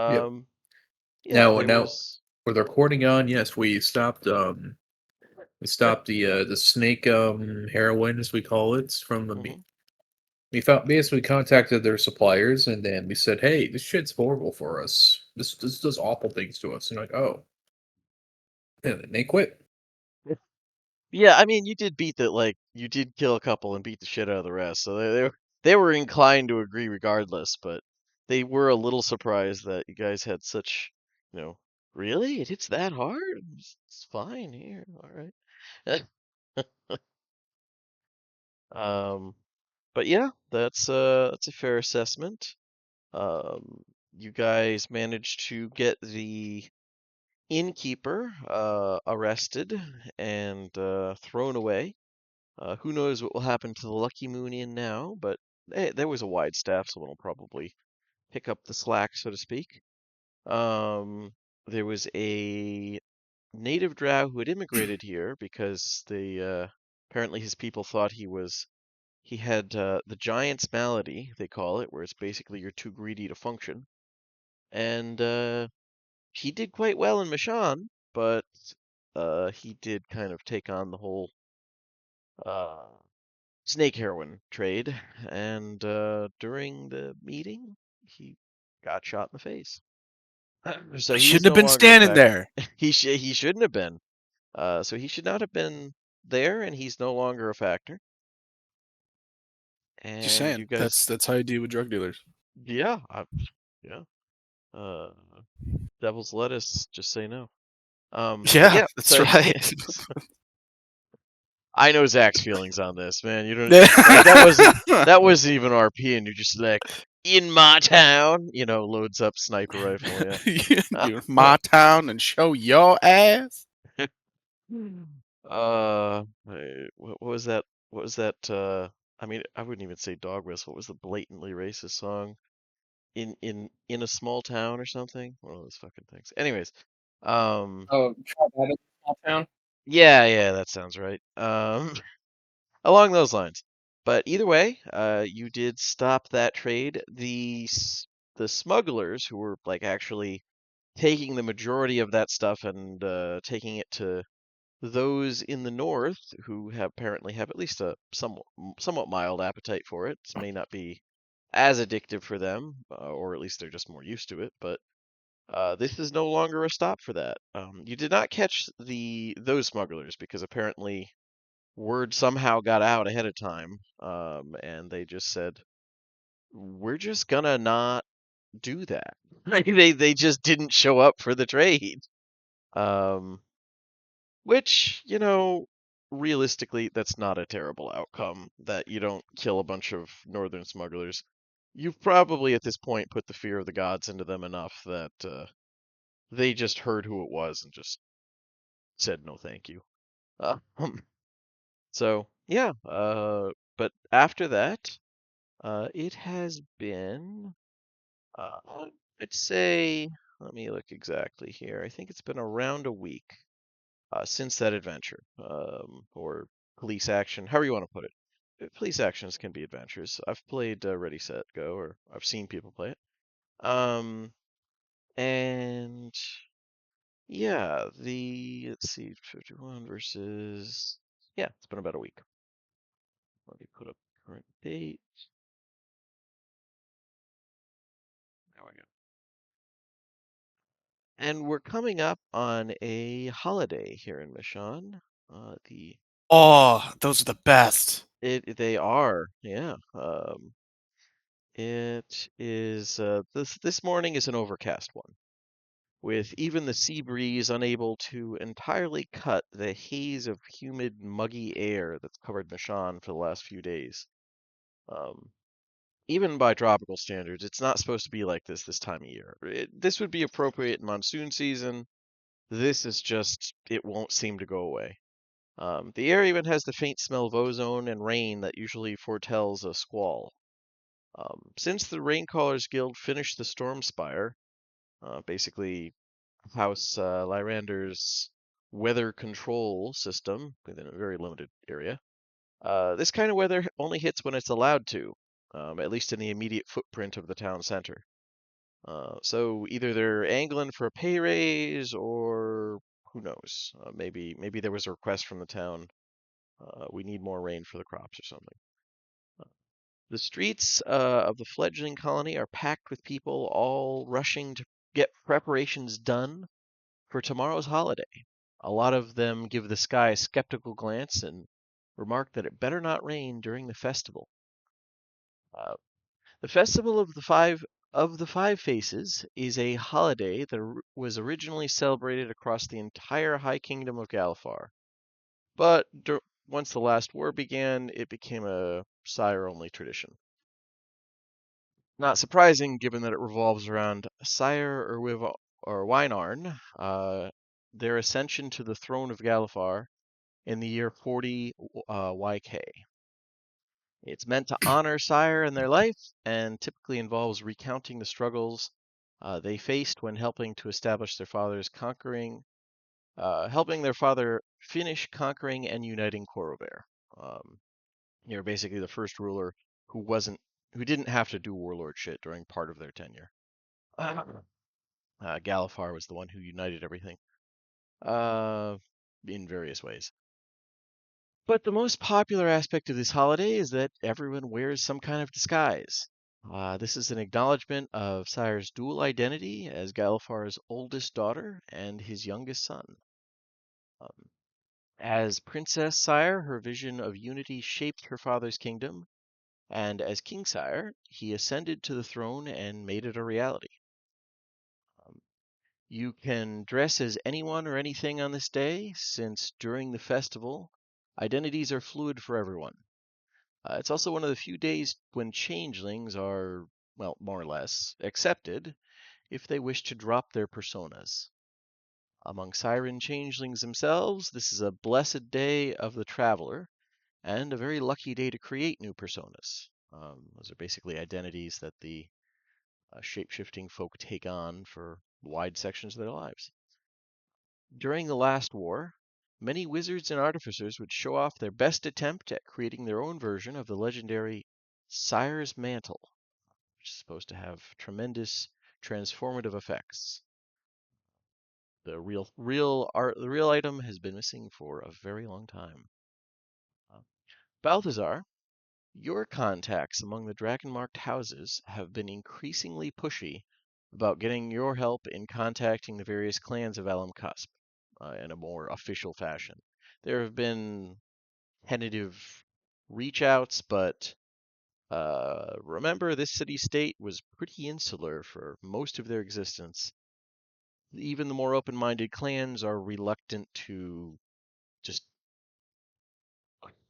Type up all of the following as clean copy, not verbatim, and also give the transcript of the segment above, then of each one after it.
Yep. Um, yeah, Now, there now, was. with the recording on, yes, we Okay. stopped the snake heroin as we call it from the hmm we found basically contacted their suppliers and then we said, hey, this shit's horrible for us. This does awful things to us. And like, oh, and then they quit. Yeah, I mean, you did beat the like you did kill a couple and beat the shit out of the rest, so they were inclined to agree regardless, but they were a little surprised that you guys had such, you know, really? It hits that hard? It's fine here, all right. Um, but yeah, that's a fair assessment. Um, you guys managed to get the innkeeper arrested and thrown away. Who knows what will happen to the Lucky Moon Inn now, but there was a wide staff, so it'll probably pick up the slack, so to speak. Um, there was a native drow who had immigrated here because apparently his people thought he had the giant's malady, they call it, where it's basically you're too greedy to function. And he did quite well in Mishann, but he did kind of take on the whole uh, snake heroin trade, and during the meeting, he got shot in the face. So I he's shouldn't have no been longer a standing factor. there. He shouldn't have been. So he should not have been there, and he's no longer a factor. Just And you saying. guys, That's how you deal with drug dealers. yeah, yeah. Uh, Devil's lettuce, just say no. But Yeah, yeah, that's so right. I know Zach's feelings on this, man. You don't like that wasn't even RP, and you're just like in my town, loads up sniper rifle, yeah. You my town and show your ass. What was that? What was that? I mean, I wouldn't even say dog whistle. What was the blatantly racist song? In a small town or something? One of those fucking things. Anyways, um, Oh, Trump had a small town. yeah, yeah, that sounds right. Along those lines. But either way, you did stop that trade. The smugglers who were like actually taking the majority of that stuff and taking it to those in the north who have apparently have at least a somewhat mild appetite for it. This may not be as addictive for them, or at least they're just more used to it. But this is no longer a stop for that. You did not catch those smugglers because apparently word somehow got out ahead of time, and they just said, "We're just gonna not do that." Like, they just didn't show up for the trade. Um, which, realistically, that's not a terrible outcome. That you don't kill a bunch of northern smugglers. You've probably at this point put the fear of the gods into them enough that they just heard who it was and just said no, thank you. Um, so yeah, but after that. It has been, uh, I'd say, let me look exactly here. I think it's been around a week since that adventure, or police action, however you want to put it. Police actions can be adventures. I've played Ready, Set, Go, or I've seen people play it. Um, and yeah, let's see, 51 versus, yeah, it's been about a week. Let me put up current date. There we go. And we're coming up on a holiday here in Mishan. The Oh, those are the best. they are, yeah. It is this morning is an overcast one, with even the sea breeze unable to entirely cut the haze of humid, muggy air that's covered Mishan for the last few days. Um, Even by tropical standards, it's not supposed to be like this time of year. This would be appropriate in monsoon season. This is just, it won't seem to go away. The air even has the faint smell of ozone and rain that usually foretells a squall. Since the Raincallers Guild finished the Storm Spire, basically House Lyrander's weather control system within a very limited area, this kind of weather only hits when it's allowed to, at least in the immediate footprint of the town center. So either they're angling for a pay raise, or who knows? Maybe there was a request from the town. We need more rain for the crops or something. The streets of the fledgling colony are packed with people all rushing to get preparations done for tomorrow's holiday. A lot of them give the sky a skeptical glance and remark that it better not rain during the festival. Uh, the Festival of the Five Faces is a holiday that was originally celebrated across the entire High Kingdom of Galifar. But once the last war began, it became a sire-only tradition. Not surprising, given that it revolves around Sire or Wynarn, their ascension to the throne of Galifar in the year 40 YK. It's meant to honor Sire and their life, and typically involves recounting the struggles they faced when helping their father finish conquering and uniting Corover. You're basically the first ruler who didn't have to do warlord shit during part of their tenure. Galifar was the one who united everything, in various ways. But the most popular aspect of this holiday is that everyone wears some kind of disguise. This is an acknowledgement of Sire's dual identity as Galifar's oldest daughter and his youngest son. Um, as Princess Sire, her vision of unity shaped her father's kingdom, and as King Sire, he ascended to the throne and made it a reality. Um, you can dress as anyone or anything on this day, since during the festival, identities are fluid for everyone. It's also one of the few days when changelings are, well, more or less, accepted if they wish to drop their personas. Among Siren changelings themselves, this is a blessed day of the traveler, and a very lucky day to create new personas. Those are basically identities that the shape-shifting folk take on for wide sections of their lives. During the last war, many wizards and artificers would show off their best attempt at creating their own version of the legendary Sire's Mantle, which is supposed to have tremendous transformative effects. The real item has been missing for a very long time. Balthazar, your contacts among the dragon-marked houses have been increasingly pushy about getting your help in contacting the various clans of Alam Cusp in a more official fashion. There have been tentative reach outs, but remember, this city-state was pretty insular for most of their existence. Even the more open-minded clans are reluctant to just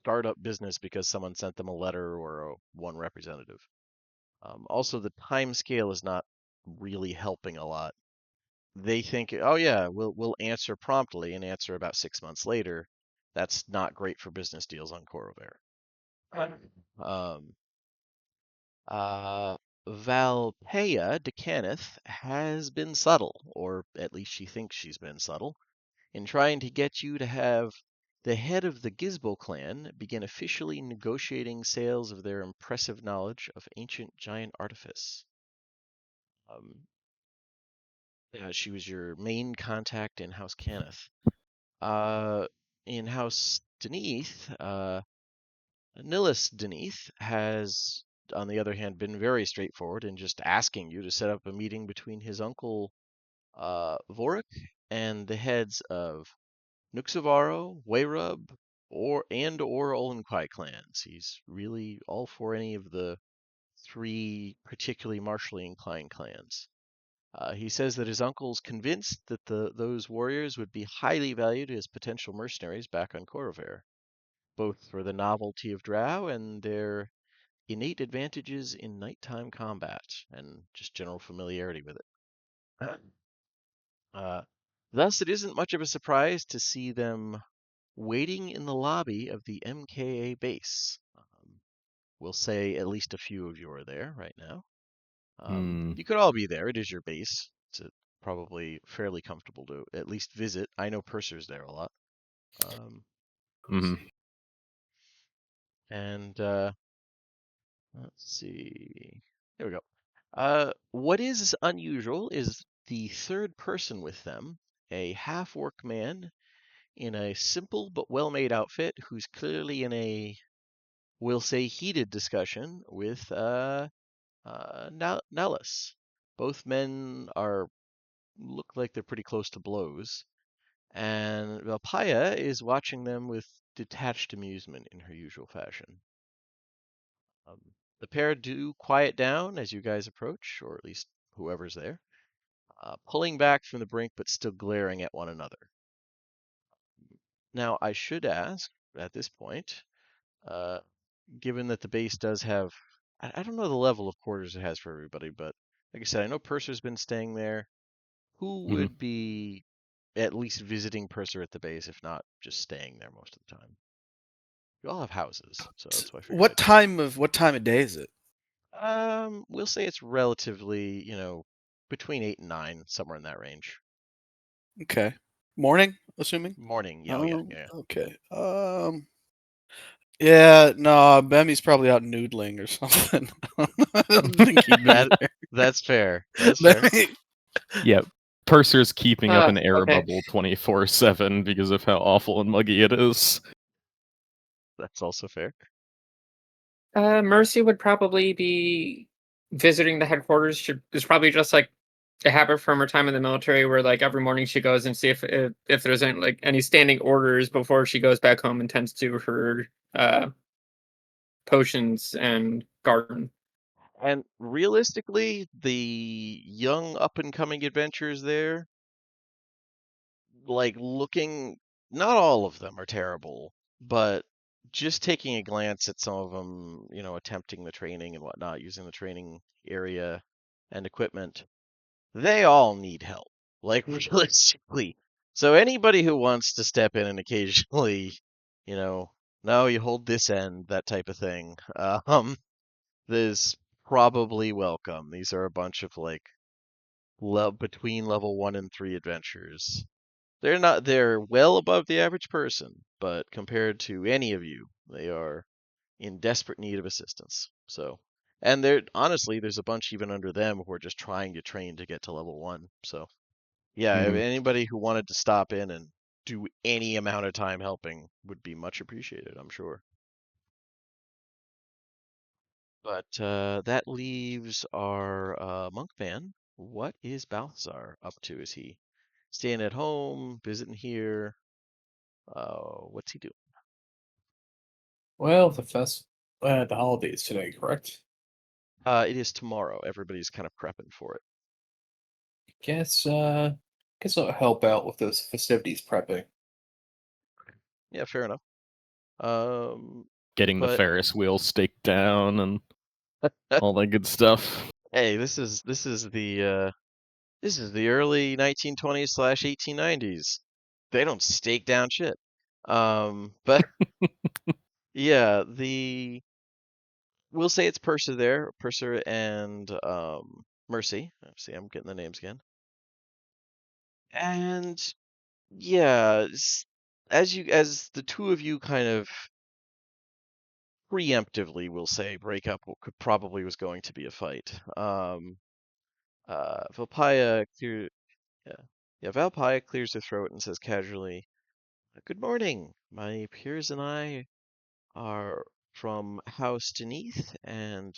start up business because someone sent them a letter or one representative. Also, the time scale is not really helping a lot. They think, oh yeah, we'll answer promptly, and answer about 6 months later. That's not great for business deals on Corover. Um, Valpeia Decaneth has been subtle, or at least she thinks she's been subtle, in trying to get you to have the head of the Gizbo clan begin officially negotiating sales of their impressive knowledge of ancient giant artifice. She was your main contact in House Cannith. In House Deneath, Nihilus Deneath has, on the other hand, been very straightforward in just asking you to set up a meeting between his uncle Vorik and the heads of Nuxavaro, Wayrub, or Olenquai clans. He's really all for any of the three particularly martially inclined clans. He says that his uncle's convinced that those warriors would be highly valued as potential mercenaries back on Corover, both for the novelty of Drow and their innate advantages in nighttime combat and just general familiarity with it. Uh, Thus, it isn't much of a surprise to see them waiting in the lobby of the MKA base. We'll say at least a few of you are there right now. You could all be there. It is your base. It's probably fairly comfortable to at least visit. I know Purser's there a lot. And let's see. There we go. What is unusual is the third person with them, a half-orc man in a simple but well-made outfit who's clearly in a, we'll say, heated discussion with Nellis. Both men look like they're pretty close to blows, and Valpaya is watching them with detached amusement in her usual fashion. Um, the pair do quiet down as you guys approach, or at least whoever's there, pulling back from the brink but still glaring at one another. Now, I should ask at this point, uh, given that the base does have, I don't know the level of quarters it has for everybody, but like I said, I know Purser's been staying there. Who Mhm. would be at least visiting Purser at the base, if not just staying there most of the time? You all have houses, so that's why I figured What time of day is it? we'll say it's relatively, between 8 and 9, somewhere in that range. Okay. Morning, assuming. Morning, yeah. Okay. Yeah, no, Bemmy's probably out noodling or something. I don't think he'd be That there. that's fair. That's fair. Bemmy- Yeah, Purser's keeping up an air Okay. bubble 24/7 because of how awful and muggy it is. That's also fair. Mercy would probably be visiting the headquarters. It's probably just like a habit from her time in the military, where like every morning she goes and see if there's any standing orders before she goes back home and tends to her potions and garden. And realistically, the young up and coming adventurers there, like looking, not all of them are terrible, but just taking a glance at some of them, attempting the training and whatnot, using the training area and equipment, they all need help, like realistically. So anybody who wants to step in and occasionally, you know, no, you hold this end, that type of thing, is probably welcome. These are a bunch of like between level 1 and 3 adventurers. They're well above the average person, but compared to any of you, they are in desperate need of assistance. So, and there's a bunch even under them who are just trying to train to get to level 1. So, yeah, if Mhm. anybody who wanted to stop in and do any amount of time helping would be much appreciated, I'm sure. But that leaves our monk man. What is Balthazar up to? Is he staying at home, visiting here? What's he doing? Well, the holidays today, correct? It is tomorrow. Everybody's kind of prepping for it. Guess I'll help out with those festivities prepping. Yeah, fair enough. Um, Getting the but Ferris wheel staked down and all that good stuff. hey, this is the early 1920s/1890s. They don't stake down shit. But yeah, we'll say it's Purser and Mercy. See, I'm getting the names again. And yeah, as the two of you kind of preemptively, we'll say, break up what could probably was going to be a fight. Valpaya yeah, Valpaya clears her throat and says casually, "Good morning. My peers and I are from House Deneath and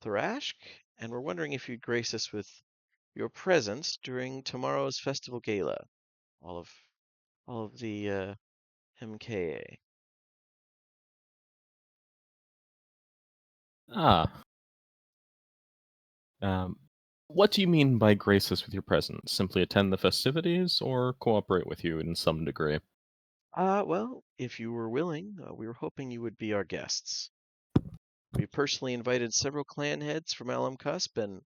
Thrashk, and we're wondering if you'd grace us with your presence during tomorrow's festival gala. All of the MKA." Ah. What do you mean by grace us with your presence? Simply attend the festivities or cooperate with you in some degree? Well, if you were willing, we were hoping you would be our guests. We personally invited several clan heads from Alum Cusp, and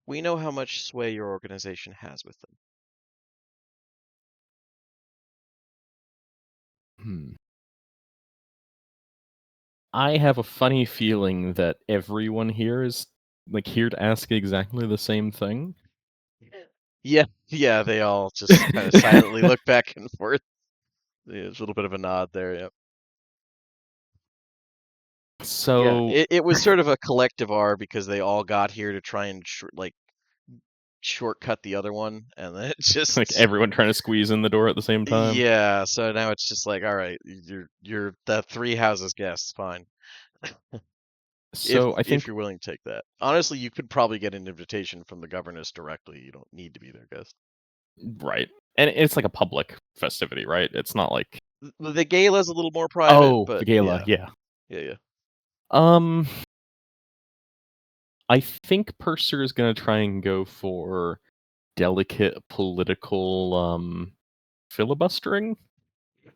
we know how much sway your organization has with them. Hmm. I have a funny feeling that everyone here is here to ask exactly the same thing. Yeah, they all just kind of silently look back and forth. There's a little bit of a nod there, yeah. So it was sort of a collective R because they all got here to try and shortcut the other one, and then it just like everyone trying to squeeze in the door at the same time. yeah. So now it's just like, all right, you're the 3 houses guests, fine. So I If think you're willing to take that. Honestly, you could probably get an invitation from the governess directly. You don't need to be their guest. right, and it's like a public festivity, right? It's not like The gala's a little more private, the but gala, yeah. yeah. Um, I think Purser is gonna try and go for delicate political filibustering.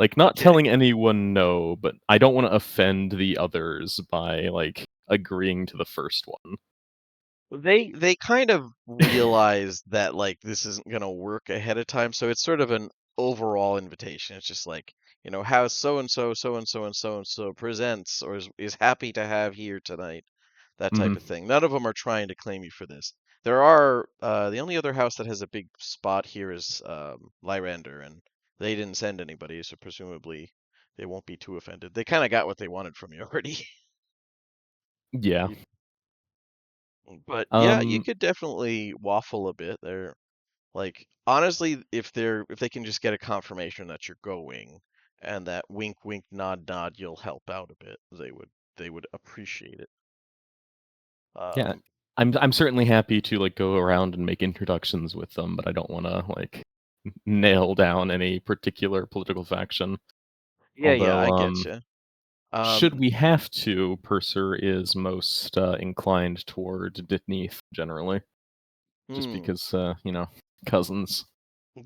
Like not Okay. telling anyone no, but I don't want to offend the others by like agreeing to the first one. They kind of realize that like this isn't gonna work ahead of time, so it's sort of an overall invitation. It's just like, how so and so, so and so, and so and so presents or is happy to have here tonight, that type Mhm. of thing. None of them are trying to claim you for this. There are the only other house that has a big spot here is Lyrander, and they didn't send anybody, so presumably they won't be too offended. They kind of got what they wanted from you already. Yeah. You- But yeah, you Um could definitely waffle a bit there. Like honestly, if they can just get a confirmation that you're going and that wink wink nod nod you'll help out a bit, they would appreciate it. yeah. Um I'm certainly happy to like go around and make introductions with them, but I don't want to like nail down any particular political faction. yeah, Although I get you. should we have to, Purser is most inclined toward Ditneath generally, just Hmm. because cousins.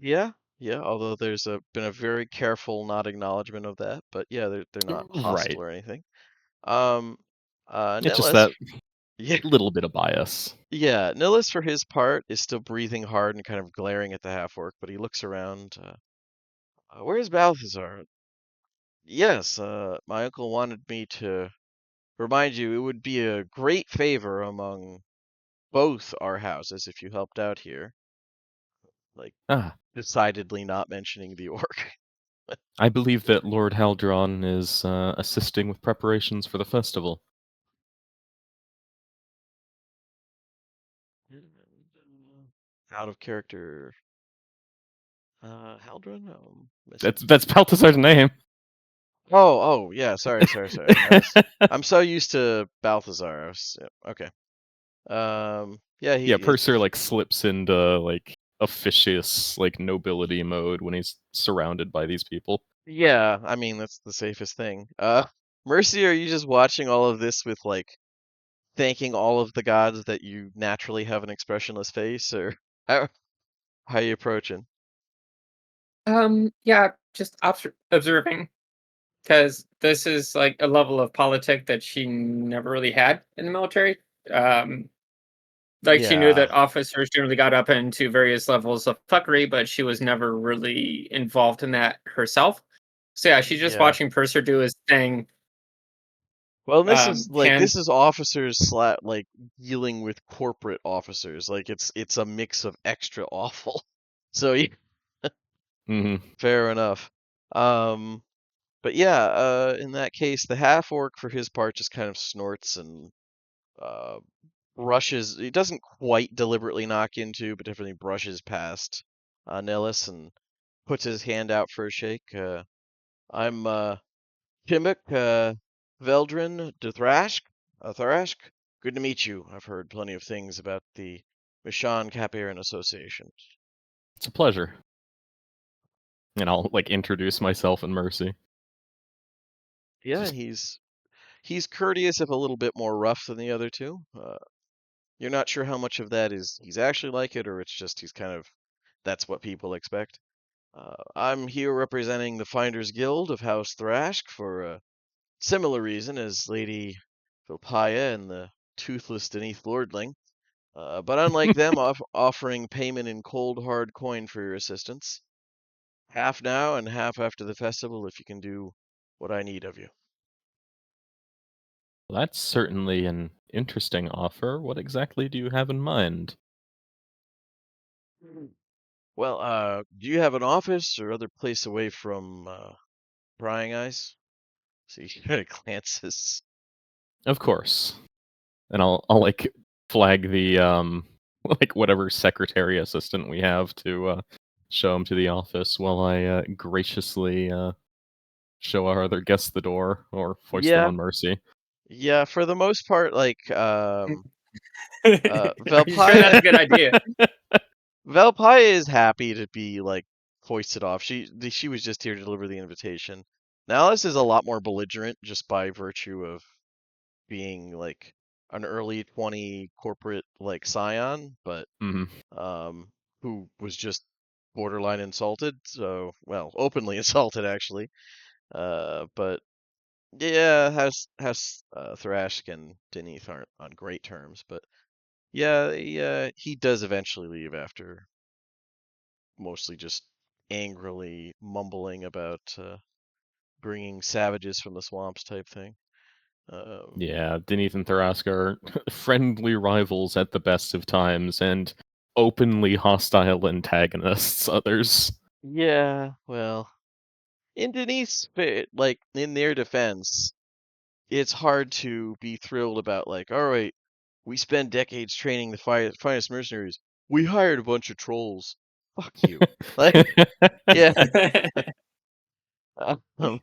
Yeah, yeah, although there's been a very careful not acknowledgement of that, but yeah, they're not hostile Right. or anything. It's just Nihilus, that yeah, little bit of bias. yeah, Nihilus for his part is still breathing hard and kind of glaring at the half-orc, but he looks around. Where's Balthazar? Yes, my uncle wanted me to remind you it would be a great favor among both our houses if you helped out here. Like, Ah, decidedly not mentioning the orc. I believe that Lord Haldron is assisting with preparations for the festival. Out of character. Haldron? That's Balthazar's name. Yeah. Sorry. I'm so used to Balthazar. Yeah, okay. Yeah. Yeah, Purser like slips into like officious like nobility mode when he's surrounded by these people. Yeah. I mean, that's the safest thing. Mercy, are you just watching all of this with like thanking all of the gods that you naturally have an expressionless face, or how how are you approaching? Yeah, just observing, because this is like a level of politic that she never really had in the military. Um, like she knew Yeah. that officers generally got up into various levels of fuckery, but she was never really involved in that herself. So yeah, she's just Yeah. watching Purser do his thing. Well, and Hand this is officers like dealing with corporate officers. Like it's a mix of extra awful. So yeah, Hmm. fair enough. Um, but yeah, in that case, the half orc for his part just kind of snorts and uh brushes. He doesn't quite deliberately knock into, but definitely brushes past Nellis and puts his hand out for a shake. I'm Timok, Veldrin, Thrashk. Good to meet you. I've heard plenty of things about the Mishann Capiran Association. It's a pleasure. And I'll like introduce myself and Mercy. Yeah, Just he's courteous, if a little bit more rough than the other two. You're not sure how much of that is he's actually like it, or it's just he's kind of that's what people expect. I'm here representing the Finders Guild of House Thrashk for a similar reason as Lady Vilpaya and the Toothless Deneth Lordling. But unlike them, offering payment in cold hard coin for your assistance. Half now and half after the festival if you can do what I need of you. that's certainly an interesting offer. What exactly do you have in mind? Well, do you have an office or other place away from prying eyes? See, he kind of glances. Of course. And I'll like flag the like whatever secretary assistant we have to show him to the office while I graciously show our other guests the door or foist them Yeah, on mercy. yeah. For the most part, like Are you sure Valpaya, that's a good idea? Valpaya is happy to be like foisted off. She was just here to deliver the invitation. Nallis is a lot more belligerent just by virtue of being like an early 20 corporate like scion, but hmm who was just borderline insulted. So, well, openly insulted actually. But yeah, has Thrashk and Denith aren't on great terms, but yeah, he does eventually leave after mostly just angrily mumbling about bringing savages from the swamps type thing. Yeah, Denith and Tharask are friendly rivals at the best of times and openly hostile antagonists others. Yeah, well, in like in their defense, it's hard to be thrilled about like, all right, we spend decades training the finest mercenaries. We hired a bunch of trolls. Fuck you. Like, yeah. Um,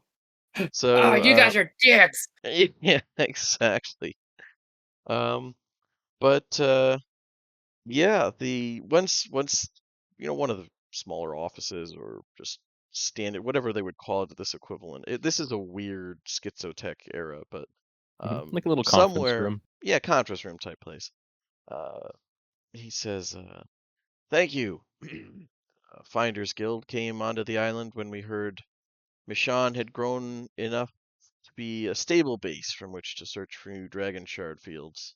Oh, so, you guys are dicks. yeah, exactly. Um, but yeah, the once one of the smaller offices or just standard whatever they would call it this equivalent. This is a weird schizotech era, but Like a little conference somewhere, room. yeah, conference room type place. He says, "Thank you." Finders Guild came onto the island when we heard Mishann had grown enough to be a stable base from which to search for new Dragon Shard fields.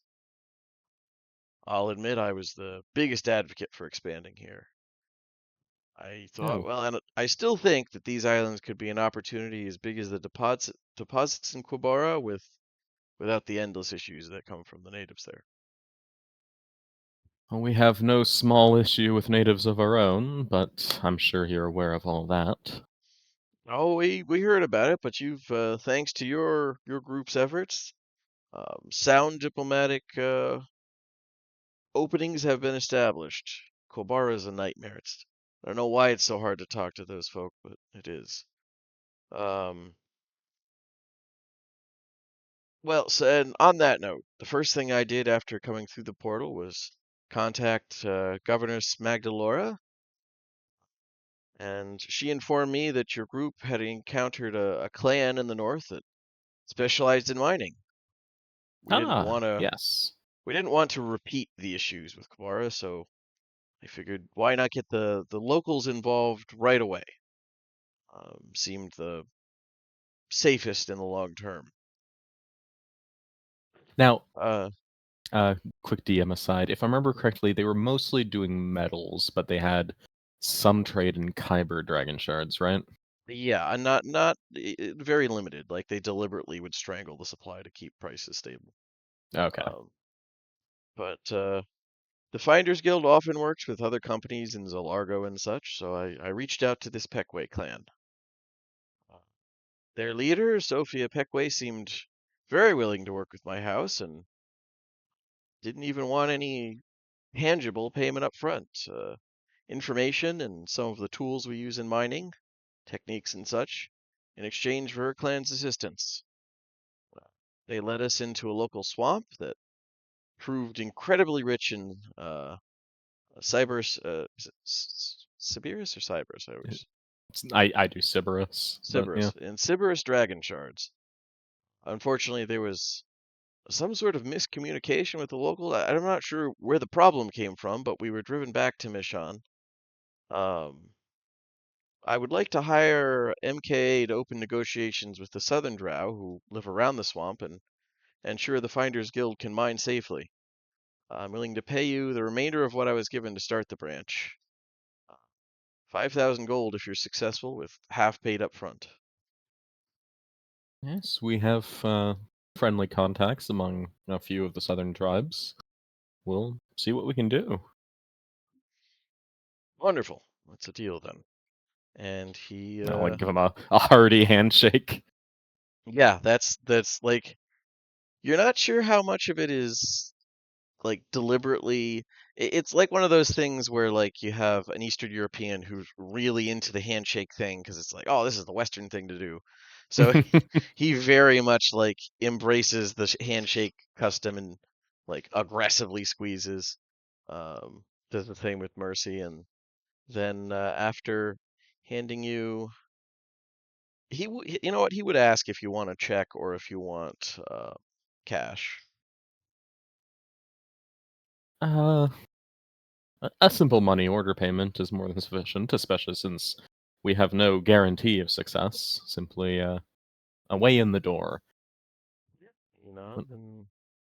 I'll admit I was the biggest advocate for expanding here. I thought, Oh, well, and I still think that these islands could be an opportunity as big as the deposits in Quibara without the endless issues that come from the natives there. well, we have no small issue with natives of our own, but I'm sure you're aware of all that. Oh, we heard about it, but you've thanks to your group's efforts, sound diplomatic openings have been established. Quibara is a nightmare. I don't know why it's so hard to talk to those folk, but it is. Um, Well, so and on that note, the first thing I did after coming through the portal was contact Governess Magdalora, and she informed me that your group had encountered a clan in the north that specialized in mining. We didn't Ah, want to yes. we didn't want to repeat the issues with Kvara, so I figured why not get the locals involved right away. Seemed the safest in the long term. Now, Uh, quick DM aside, if I remember correctly, they were mostly doing metals, but they had some trade in Kyber dragon shards, right? Yeah, and not very limited. Like they deliberately would strangle the supply to keep prices stable. Okay. Um, but the Finders Guild often works with other companies in Zalargo and such, so I reached out to this Peckway clan. Uh, Their leader, Sophia Peckway, seemed very willing to work with my house and didn't even want any tangible payment up front. Information and some of the tools we use in mining, techniques and such, in exchange for her clan's assistance. They led us into a local swamp that proved incredibly rich in Cybers. Is it Sibirus or Cybers? I always I do Sybaris, but yeah. Sybaris in Sybaris dragon shards. Unfortunately, there was some sort of miscommunication with the local. I'm not sure where the problem came from, but we were driven back to Mishann. Um, I would like to hire MKA to open negotiations with the Southern Drow who live around the swamp and ensure the Finders Guild can mine safely. I'm willing to pay you the remainder of what I was given to start the branch. 5,000 gold if you're successful, with half paid up front. Yes, we have friendly contacts among a few of the southern tribes. We'll see what we can do. Wonderful. That's a deal then. And he, I'll like give him a hearty handshake. yeah, that's like You're not sure how much of it is like deliberately. It's like one of those things where like you have an Eastern European who's really into the handshake thing because it's like, oh, this is the Western thing to do. So he very much like embraces the handshake custom and like aggressively squeezes. Does the same with Mercy, and then after handing you, you know what, he would ask if you want a check or if you want cash. uh, a simple money order payment is more than sufficient, especially since we have no guarantee of success. Simply a way in the door. You know, then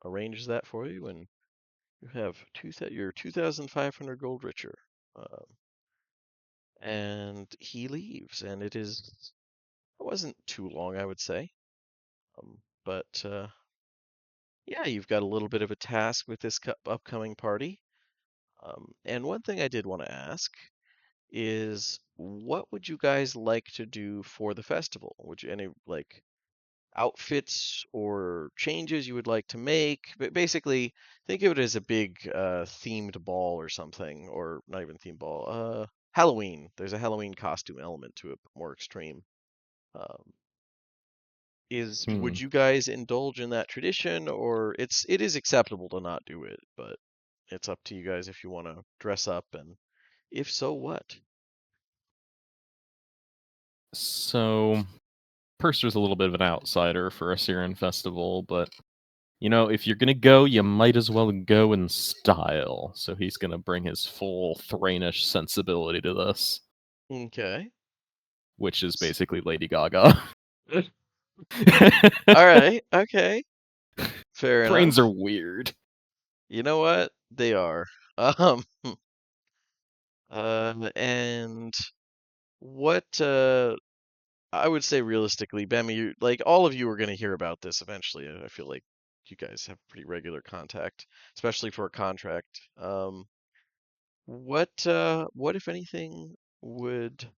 arrange that for you, and you have you're 2,500 gold richer. Um, and he leaves, and it wasn't too long, I would say. But yeah, you've got a little bit of a task with this upcoming party. And one thing I did want to ask is, what would you guys like to do for the festival? Would you any like outfits or changes you would like to make? But basically, think of it as a big themed ball or something, or not even themed ball. Halloween. There's a Halloween costume element to it, but more extreme. Um, would you guys indulge in that tradition, or it is acceptable to not do it, but it's up to you guys if you want to dress up, and if so, what? So, Purser's a little bit of an outsider for a Syrian festival, but you know, if you're gonna go, you might as well go in style. So he's gonna bring his full Thrainish sensibility to this, Okay. which is basically Lady Gaga. All right. Okay. Fair Thrains enough. are weird. You know what? They are. Um. And what? I would say realistically, Bammy, like all of you are going to hear about this eventually. I feel like you guys have pretty regular contact, especially for a contract. What if anything would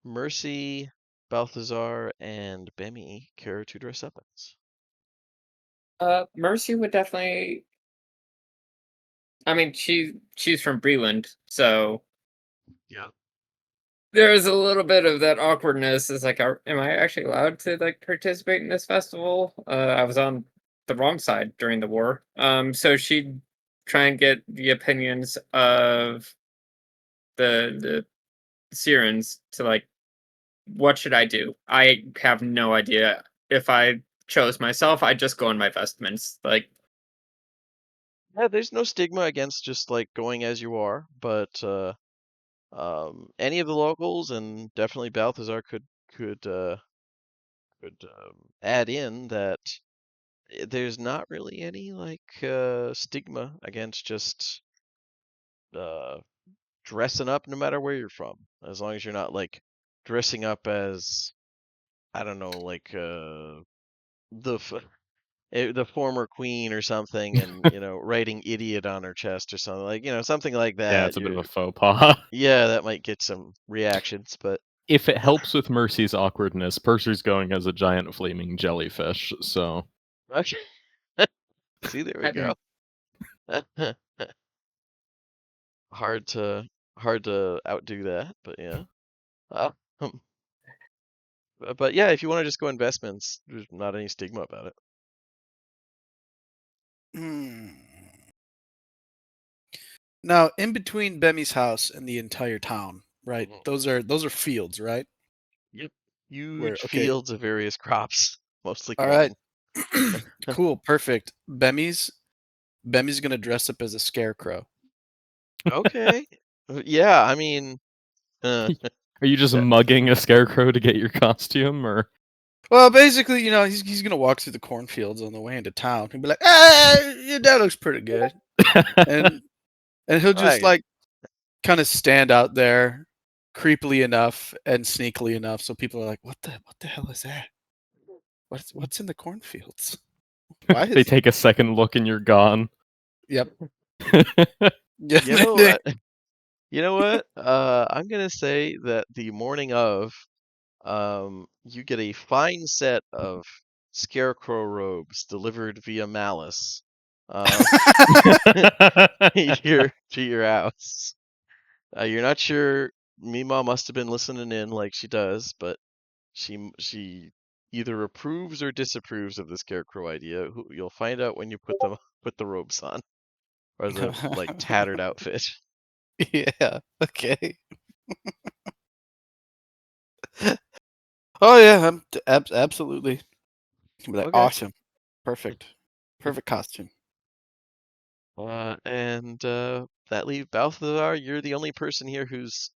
Mercy, Balthazar, and Bemmy care to dress up as? Mercy would definitely. I mean, she's from Breland, so Yeah. there's a little bit of that awkwardness. Is like, am I actually allowed to like participate in this festival? I was on the wrong side during the war. So she'd try and get the opinions of the Sirens to like, what should I do? I have no idea. If I chose myself, I'd just go in my vestments. Like, Yeah, there's no stigma against just like going as you are, but any of the locals and definitely Balthazar could add in that there's not really any like stigma against just uh dressing up no matter where you're from, as long as you're not like dressing up as, I don't know, like the the former queen or something, and writing idiot on her chest or something, like something like Yeah, that. it's a bit of a faux pas. Yeah, that might get some reactions, but If it helps with Mercy's awkwardness, Purser's going as a giant flaming jellyfish, so okay. See, there we go. hard to hard to outdo that, but yeah. Uh, um, but yeah, if you want to just go investments, there's not any stigma about it. Hmm. Now, in between Bemmy's house and the entire town, right? Mhm. Those are fields, right? Yep. Where Huge okay, fields of various crops, mostly all right, corn. cool, perfect. Bemmy's gonna dress up as a scarecrow. Okay. Yeah, I mean, uh, are you just that, mugging a scarecrow to get your costume, or Well, basically, he's gonna walk through the cornfields on the way into town and be like, "Ah, yeah, that looks pretty good," and and he'll just right. like kind of stand out there, creepily enough and sneakily enough, so people are like, "What the hell is that? What's in the cornfields? Why they is?" take a second look and you're gone? Yep. Yeah. You know what? You know what? I'm gonna say that the morning of, you get a fine set of scarecrow robes delivered via malice to your house. You're not sure. Mima must have been listening in like she does, but she either approves or disapproves of the scarecrow idea. You'll find out when you put the robes on or the like tattered outfit. Yeah. Okay. Oh yeah, absolutely. Be like, Okay. awesome, perfect costume. And that leaves Balthazar. You're the only person here who's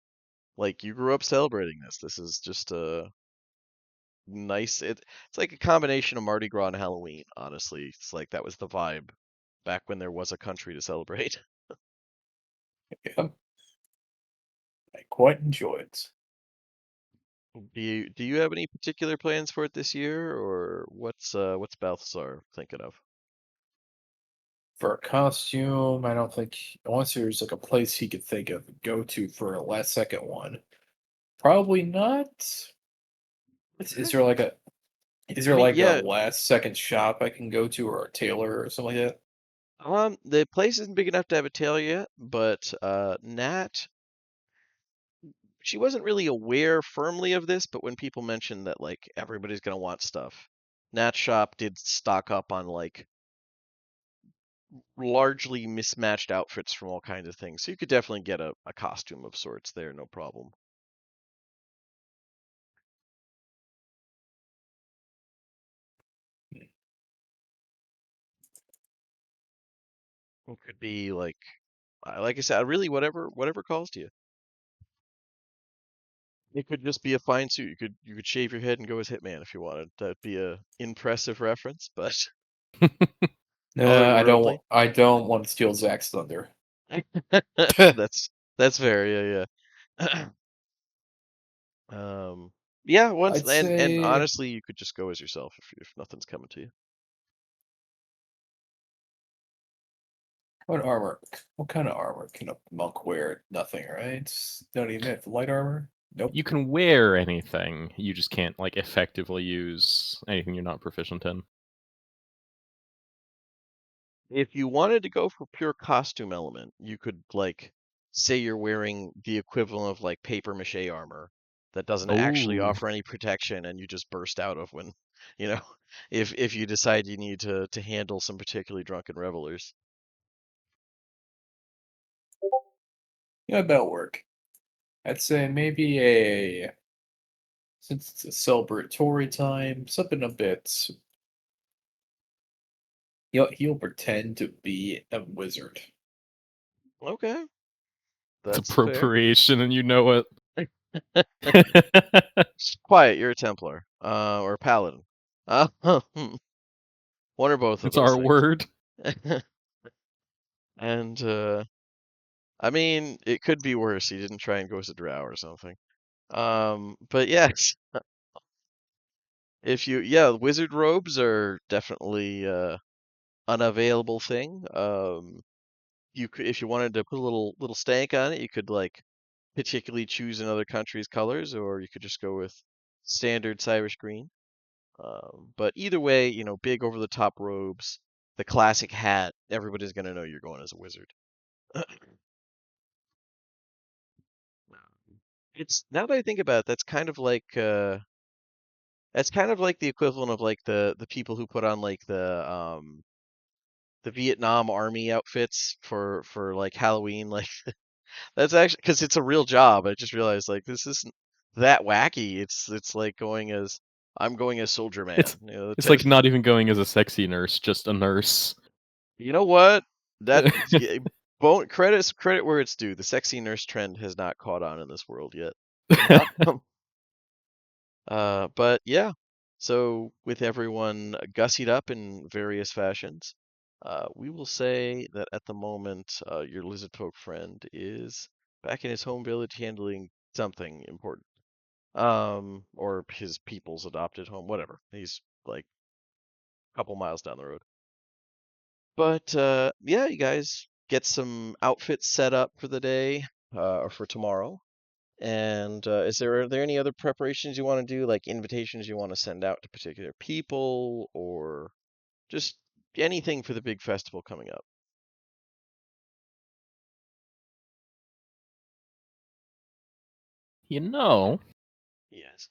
like you grew up celebrating this. This is just a nice. It's like a combination of Mardi Gras and Halloween. Honestly, it's like that was the vibe back when there was a country to celebrate. Yeah. I quite enjoy it. Do you have any particular plans for it this year, or what's Balthazar thinking of? For a costume, I don't think unless there's like a place he could think of go to for a last second one. Probably not. Is there like a is I there mean, like a yeah. last second shop I can go to or a tailor or something like that? The place isn't big enough to have a tail yet, but Nat, she wasn't really aware firmly of this, but when people mentioned that like everybody's gonna want stuff, Nat shop did stock up on like largely mismatched outfits from all kinds of things. So you could definitely get a costume of sorts there, no problem. It could be like I said, really whatever calls to you. It could just be a fine suit. You could shave your head and go as Hitman if you wanted. That'd be a impressive reference, but otherworldly. I don't want to steal Zach's thunder. That's fair, yeah. Um, yeah. Once I'd and say honestly, you could just go as yourself if nothing's coming to you. what armor? What kind of armor can a monk wear? Nothing, right? Don't even have light armor. Nope. You can wear anything, you just can't like effectively use anything you're not proficient in. If you wanted to go for pure costume element, you could like say you're wearing the equivalent of like paper mache armor that doesn't actually Ooh. offer any protection and you just burst out of when, you know, if you decide you need to handle some particularly drunken revelers. Yeah, that'll work. I'd say maybe a since it's a celebratory time, something a bit. He'll pretend to be a wizard. Okay, It's that's fair. appropriation and you know it. Quiet, you're a Templar, or a Paladin. One or both of It's those our things. word. And I mean, it could be worse. He didn't try and go as a drow or something. But yes, wizard robes are definitely unavailable thing. If you wanted to put a little stank on it, you could like particularly choose another country's colors, or you could just go with standard Cyrus green. But either way, big over the top robes, the classic hat, everybody's gonna know you're going as a wizard. It's now that I think about it, that's kind of like the equivalent of like the people who put on like the Vietnam Army outfits for like Halloween. Like that's actually because it's a real job. I just realized like this isn't that wacky. It's like I'm going as Soldier Man. It's it's like not even going as a sexy nurse, just a nurse. You know what? That yeah, credit where it's due. The sexy nurse trend has not caught on in this world yet. Um, but yeah. So with everyone gussied up in various fashions, we will say that at the moment, your lizard folk friend is back in his home village handling something important. Or his people's adopted home, whatever. He's like a couple miles down the road. But yeah, you guys get some outfits set up for the day, or for tomorrow. And are there any other preparations you want to do, like invitations you want to send out to particular people, or just anything for the big festival coming up? You know, Yes.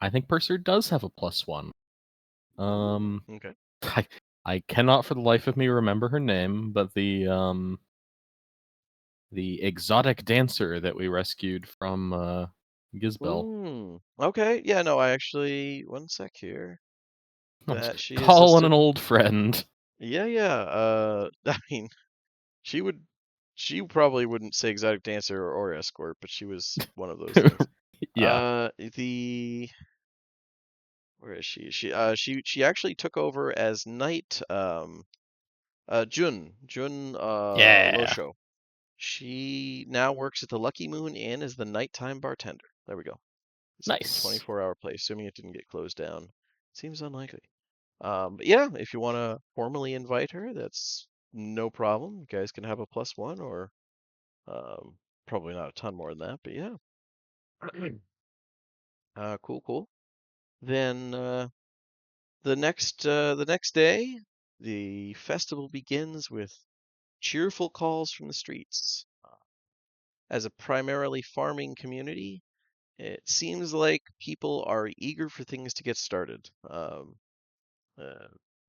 I think Purser does have a +1. Okay. I cannot for the life of me remember her name, but the exotic dancer that we rescued from Gizbel. Okay. Yeah, no, I actually, one sec here. That she is Calling listed. an old friend. Yeah, yeah. I mean, she would, she probably wouldn't say exotic dancer or escort, but she was one of those things. Yeah. Where is she? She actually took over as night, Jun Yeah. Losho. She now works at the Lucky Moon Inn as the nighttime bartender. There we go. It's like a Nice. 24-hour place, assuming it didn't get closed down. Seems unlikely. But yeah, if you want to formally invite her, that's no problem. You guys can have a +1, or um, probably not a ton more than that, but yeah. Cool, cool. Then the next day, the festival begins with cheerful calls from the streets. As a primarily farming community, it seems like people are eager for things to get started. Uh,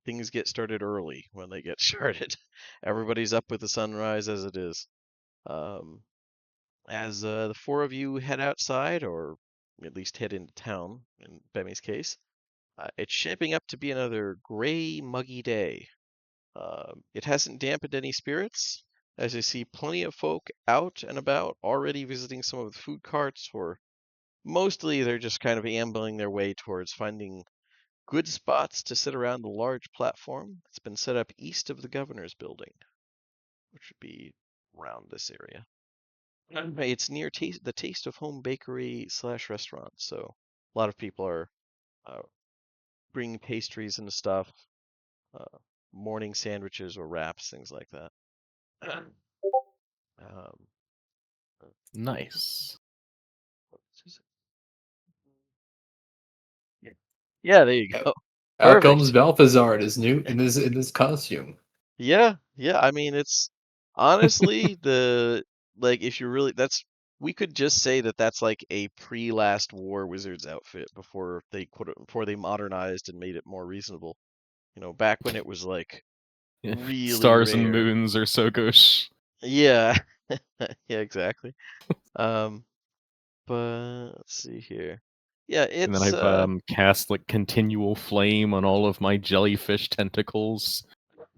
Things get started early when they get started. Everybody's up with the sunrise as it is. Um, as the four of you head outside, or at least head into town, in Bemi's case, it's shaping up to be another gray, muggy day. It hasn't dampened any spirits, as I see plenty of folk out and about already visiting some of the food carts, or mostly they're just kind of ambling their way towards finding good spots to sit around the large platform that's been set up east of the governor's building, which would be around this area. It's near the Taste of Home Bakery slash restaurant, so a lot of people are uh, bringing pastries and stuff, uh, morning sandwiches or wraps, things like that. Um, Nice. yeah, there you Out go. out comes Perfect. Balthazar in his new in his costume. Yeah, yeah. I mean, it's honestly the like if you really that's we could just say that that's like a pre-Last War Wizards outfit before they modernized and made it more reasonable. You know, back when it was like really Stars and rare. moons are so gauche. Yeah. Yeah, exactly. Um, but let's see here. Yeah, And then it's I've cast like continual flame on all of my jellyfish tentacles.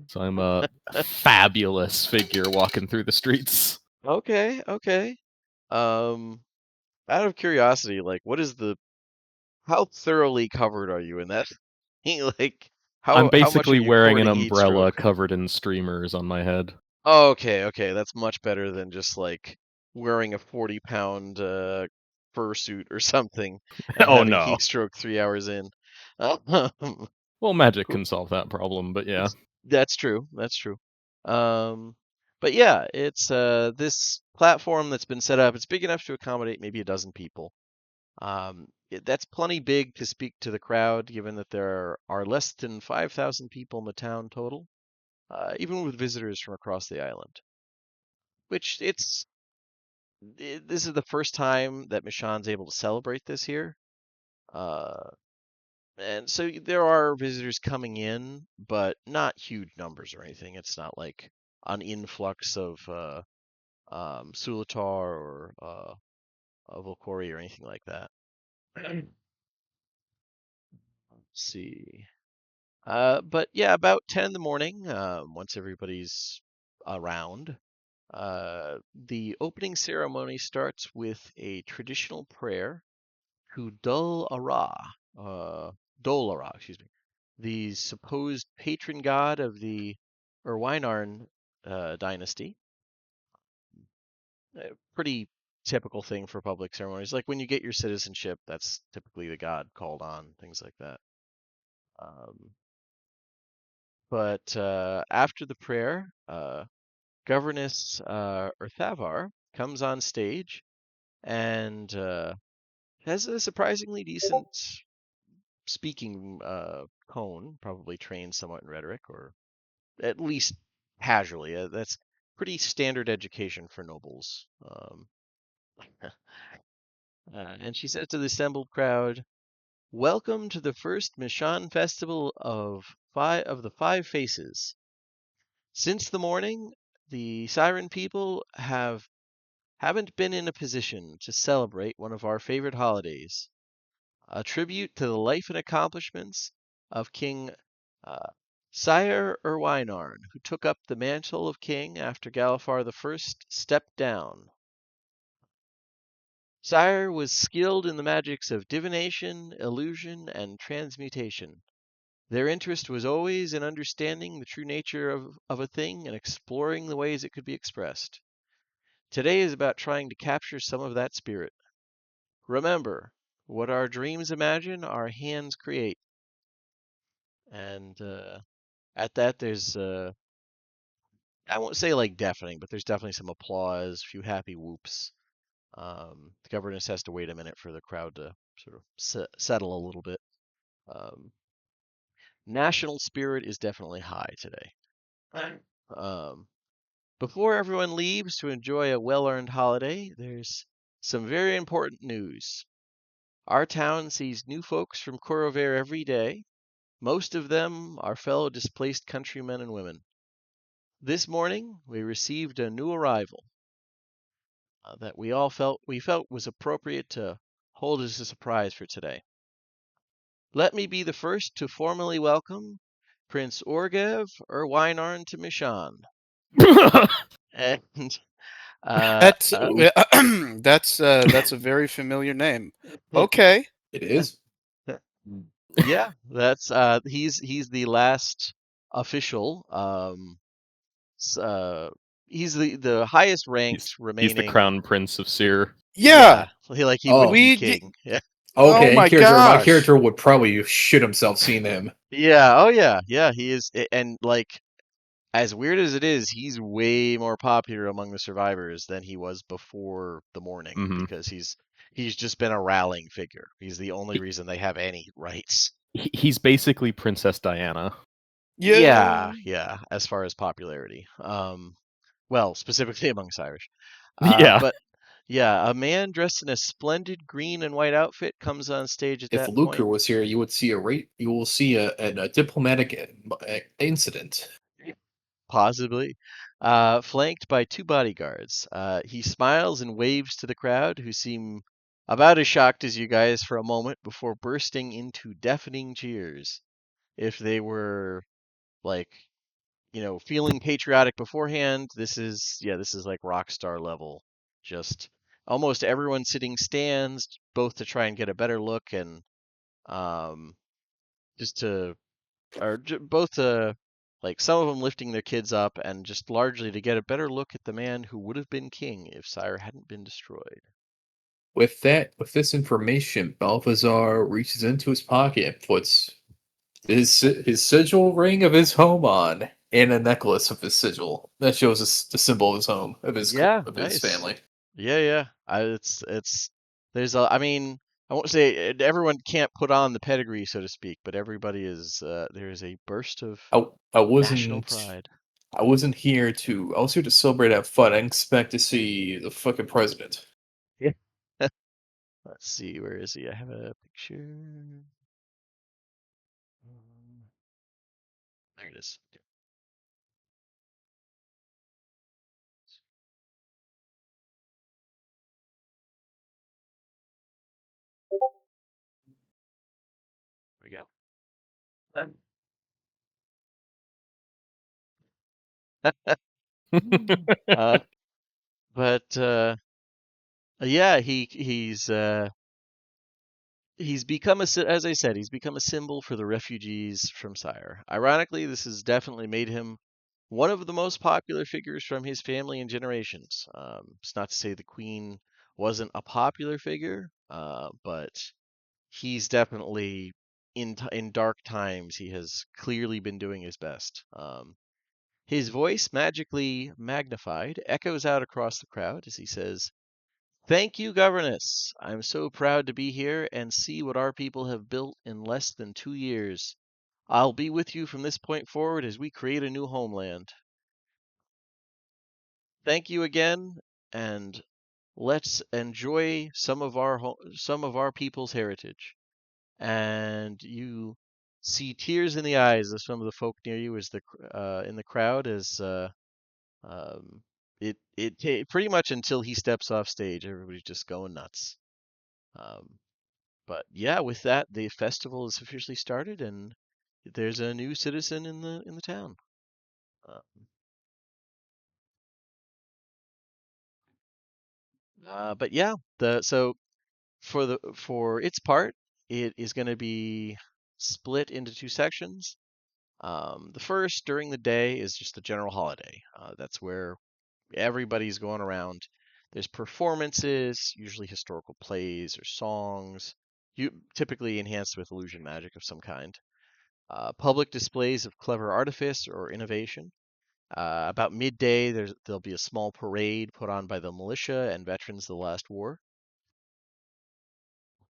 So I'm a fabulous figure walking through the streets. okay, okay. Um, Out of curiosity, like how thoroughly covered are you in that? Like I'm how much are basically you wearing an courting heat umbrella stroke? covered in streamers on my head. Oh, okay, okay, that's much better than just like wearing a 40-pound fursuit or something and Oh having no. heat stroke 3 hours in. Well, magic Cool. can solve that problem, but yeah. That's true. That's true. Um, but yeah, it's this platform that's been set up. It's big enough to accommodate maybe a dozen people. That's plenty big to speak to the crowd, given that there are less than 5,000 people in the town total, even with visitors from across the island. Which this is the first time that Mishann's able to celebrate this here. Uh, and so there are visitors coming in, but not huge numbers or anything. It's not like an influx of Sulatar or Volcori or anything like that. Let's see. But yeah, about 10 in the morning, once everybody's around, the opening ceremony starts with a traditional prayer to Dol Ara, excuse me, the supposed patron god of the Erwinarn dynasty. Pretty typical thing for public ceremonies. Like when you get your citizenship, that's typically the god called on, things like that. Um, but after the prayer, Governess Erthavar comes on stage and has a surprisingly decent speaking cone, probably trained somewhat in rhetoric, or at least casually. That's pretty standard education for nobles. And she said to the assembled crowd, "Welcome to the first Mishann festival of the 5 faces. Since the morning, the Siren people haven't been in a position to celebrate one of our favorite holidays, a tribute to the life and accomplishments of King uh, Sire Erwinarn, who took up the mantle of king after Galifar I stepped down. Sire was skilled in the magics of divination, illusion, and transmutation. Their interest was always in understanding the true nature of a thing and exploring the ways it could be expressed. Today is about trying to capture some of that spirit. Remember, what our dreams imagine, our hands create." And at that, there's I won't say like deafening, but there's definitely some applause, a few happy whoops. The governess has to wait a minute for the crowd to sort of settle a little bit. National spirit is definitely high today. Um, Before everyone leaves to enjoy a well-earned holiday, there's some very important news. Our town sees new folks from Corover every day. Most of them are fellow displaced countrymen and women. This morning, we received a new arrival that we felt was appropriate to hold as a surprise for today. Let me be the first to formally welcome Prince Orgev Erwinarn to Mishann. And That's that's a very familiar name. Okay. It is. yeah, that's he's the last official. He's the highest ranked He's the remaining. crown prince of Seer. Yeah. He would Oh. be We king. Yeah. Oh Okay, my my gosh. character would probably shit himself seeing him. Yeah. Oh yeah. Yeah. He is, and like as weird as it is, he's way more popular among the survivors than he was before the morning Mhm. because he's just been a rallying figure. He's the only He- reason they have any rights. He's basically Princess Diana. Yeah, yeah, as far as popularity. Well, specifically amongst Irish. Yeah. But yeah, a man dressed in a splendid green and white outfit comes on stage at If that Luker point. was here, you would see a diplomatic incident. Possibly, flanked by 2 bodyguards. He smiles and waves to the crowd, who seem about as shocked as you guys for a moment before bursting into deafening cheers. If they were like, feeling patriotic beforehand, this is like rock star level. Just almost everyone sitting stands, both to try and get a better look and um, just to both to like some of them lifting their kids up and just largely to get a better look at the man who would have been king if Sire hadn't been destroyed. With this information, Balthazar reaches into his pocket and puts his sigil ring of his home on, and a necklace of his sigil that shows the symbol of his home of his Yeah, of his nice. family. Yeah. it's there's a I mean I won't say everyone can't put on the pedigree so to speak, but everybody is there's a burst of I national pride. I wasn't here to I was here to celebrate, have fun. I didn't expect to see the fucking president. Yeah. Let's see, where is he? I have a picture. There it is. There we go. Uh, but yeah, he's become as I said, he's become a symbol for the refugees from Sire. Ironically, this has definitely made him one of the most popular figures from his family and generations. It's not to say the Queen wasn't a popular figure, but he's definitely in dark times. He has clearly been doing his best. His voice, magically magnified, echoes out across the crowd as he says, Thank you, Governess. I'm so proud to be here and see what our people have built in less than 2 years. I'll be with you from this point forward as we create a new homeland. Thank you again, and let's enjoy some of our people's heritage. And you see tears in the eyes of some of the folk near you as in the crowd as um, pretty much until he steps off stage, everybody's just going nuts. Um, but yeah, with that, the festival is officially started, and there's a new citizen in the town. But yeah, so for its part, it is going to be split into 2 sections. The first during the day is just a general holiday. That's where everybody's going around. There's performances, usually historical plays or songs, typically enhanced with illusion magic of some kind. Public displays of clever artifice or innovation. About midday, there'll be a small parade put on by the militia and veterans of the last war.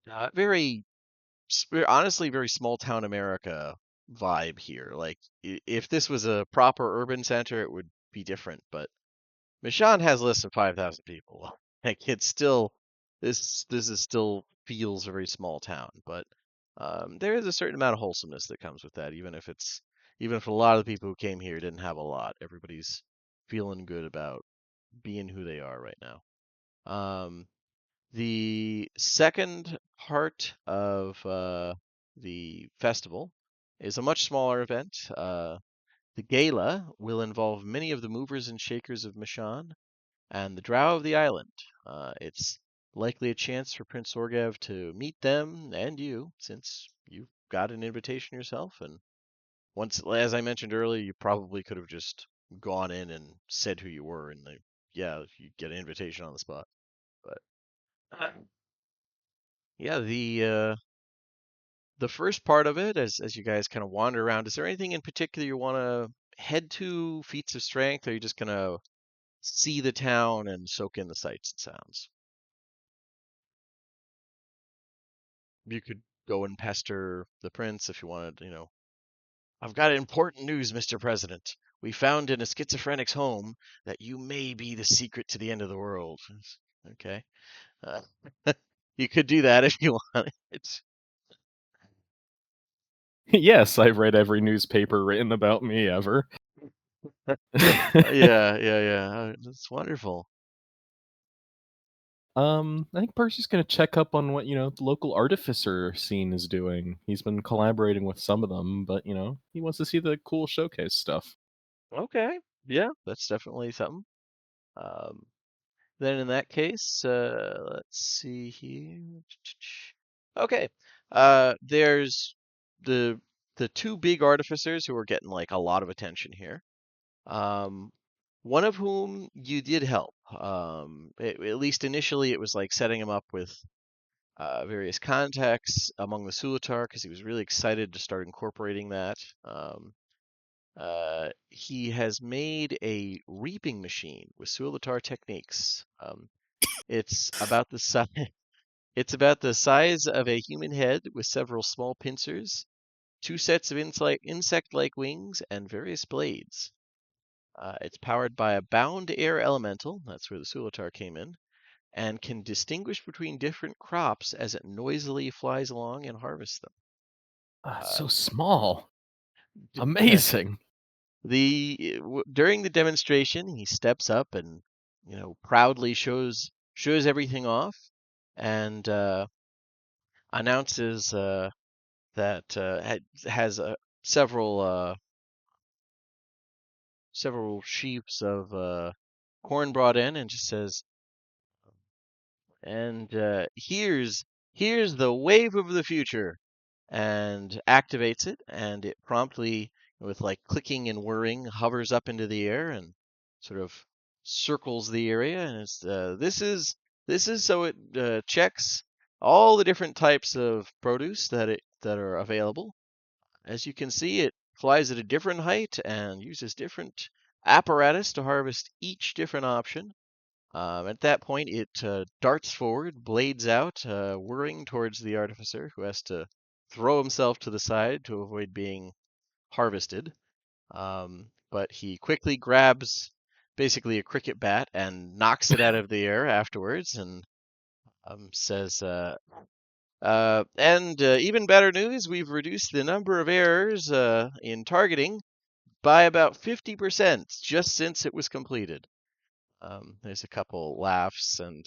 Honestly, very small town America vibe here. Like, if this was a proper urban center, it would be different. But Mishann has less than 5,000 people. Like, it's still this is still feels a very small town. But there is a certain amount of wholesomeness that comes with that, even if a lot of the people who came here didn't have a lot. Everybody's feeling good about being who they are right now. The second part of the festival is a much smaller event. The gala will involve many of the movers and shakers of Mishann and the drow of the island. It's likely a chance for Prince Orgev to meet them and you, since you've got an invitation yourself. And once, as I mentioned earlier, you probably could have just gone in and said who you were, and yeah, you get an invitation on the spot. But yeah, the first part of it, as you guys kind of wander around, is there anything in particular you want to head to? Feats of strength? Or are you just gonna see the town and soak in the sights and sounds? You could go and pester the prince if you wanted, I've got important news, Mr. President. We found in a schizophrenic's home that you may be the secret to the end of the world. Okay. Uh, you could do that if you wanted. Yes, I've read every newspaper written about me ever. Yeah. That's wonderful. I think Percy's gonna check up on what, the local artificer scene is doing. He's been collaborating with some of them, but, he wants to see the cool showcase stuff. Okay. Yeah, that's definitely something. Um, then in that case, let's see here. Okay. There's the the 2 big artificers who are getting like a lot of attention here. Um, one of whom you did help. At least initially, it was like setting him up with various contacts among the Sulatar because he was really excited to start incorporating that. He has made a reaping machine with Sulatar techniques. It's about the size. It's about the size of a human head with several small pincers, 2 sets of insect-like wings, and various blades. It's powered by a bound air elemental. That's where the Sulatar came in, and can distinguish between different crops as it noisily flies along and harvests them. So Uh, small. d- Amazing. During the demonstration, he steps up and proudly shows everything off, and announces that has several sheaves of corn brought in, and just says, and here's the wave of the future, and activates it, and it promptly, with like clicking and whirring, hovers up into the air and sort of circles the area, and this is so it checks all the different types of produce that are available. As you can see, it flies at a different height and uses different apparatus to harvest each different option. At that point, it darts forward, blades out, whirring towards the artificer, who has to throw himself to the side to avoid being harvested. But he quickly grabs basically a cricket bat and knocks it out of the air afterwards, and says, and even better news, we've reduced the number of errors in targeting by about 50% just since it was completed. There's a couple laughs and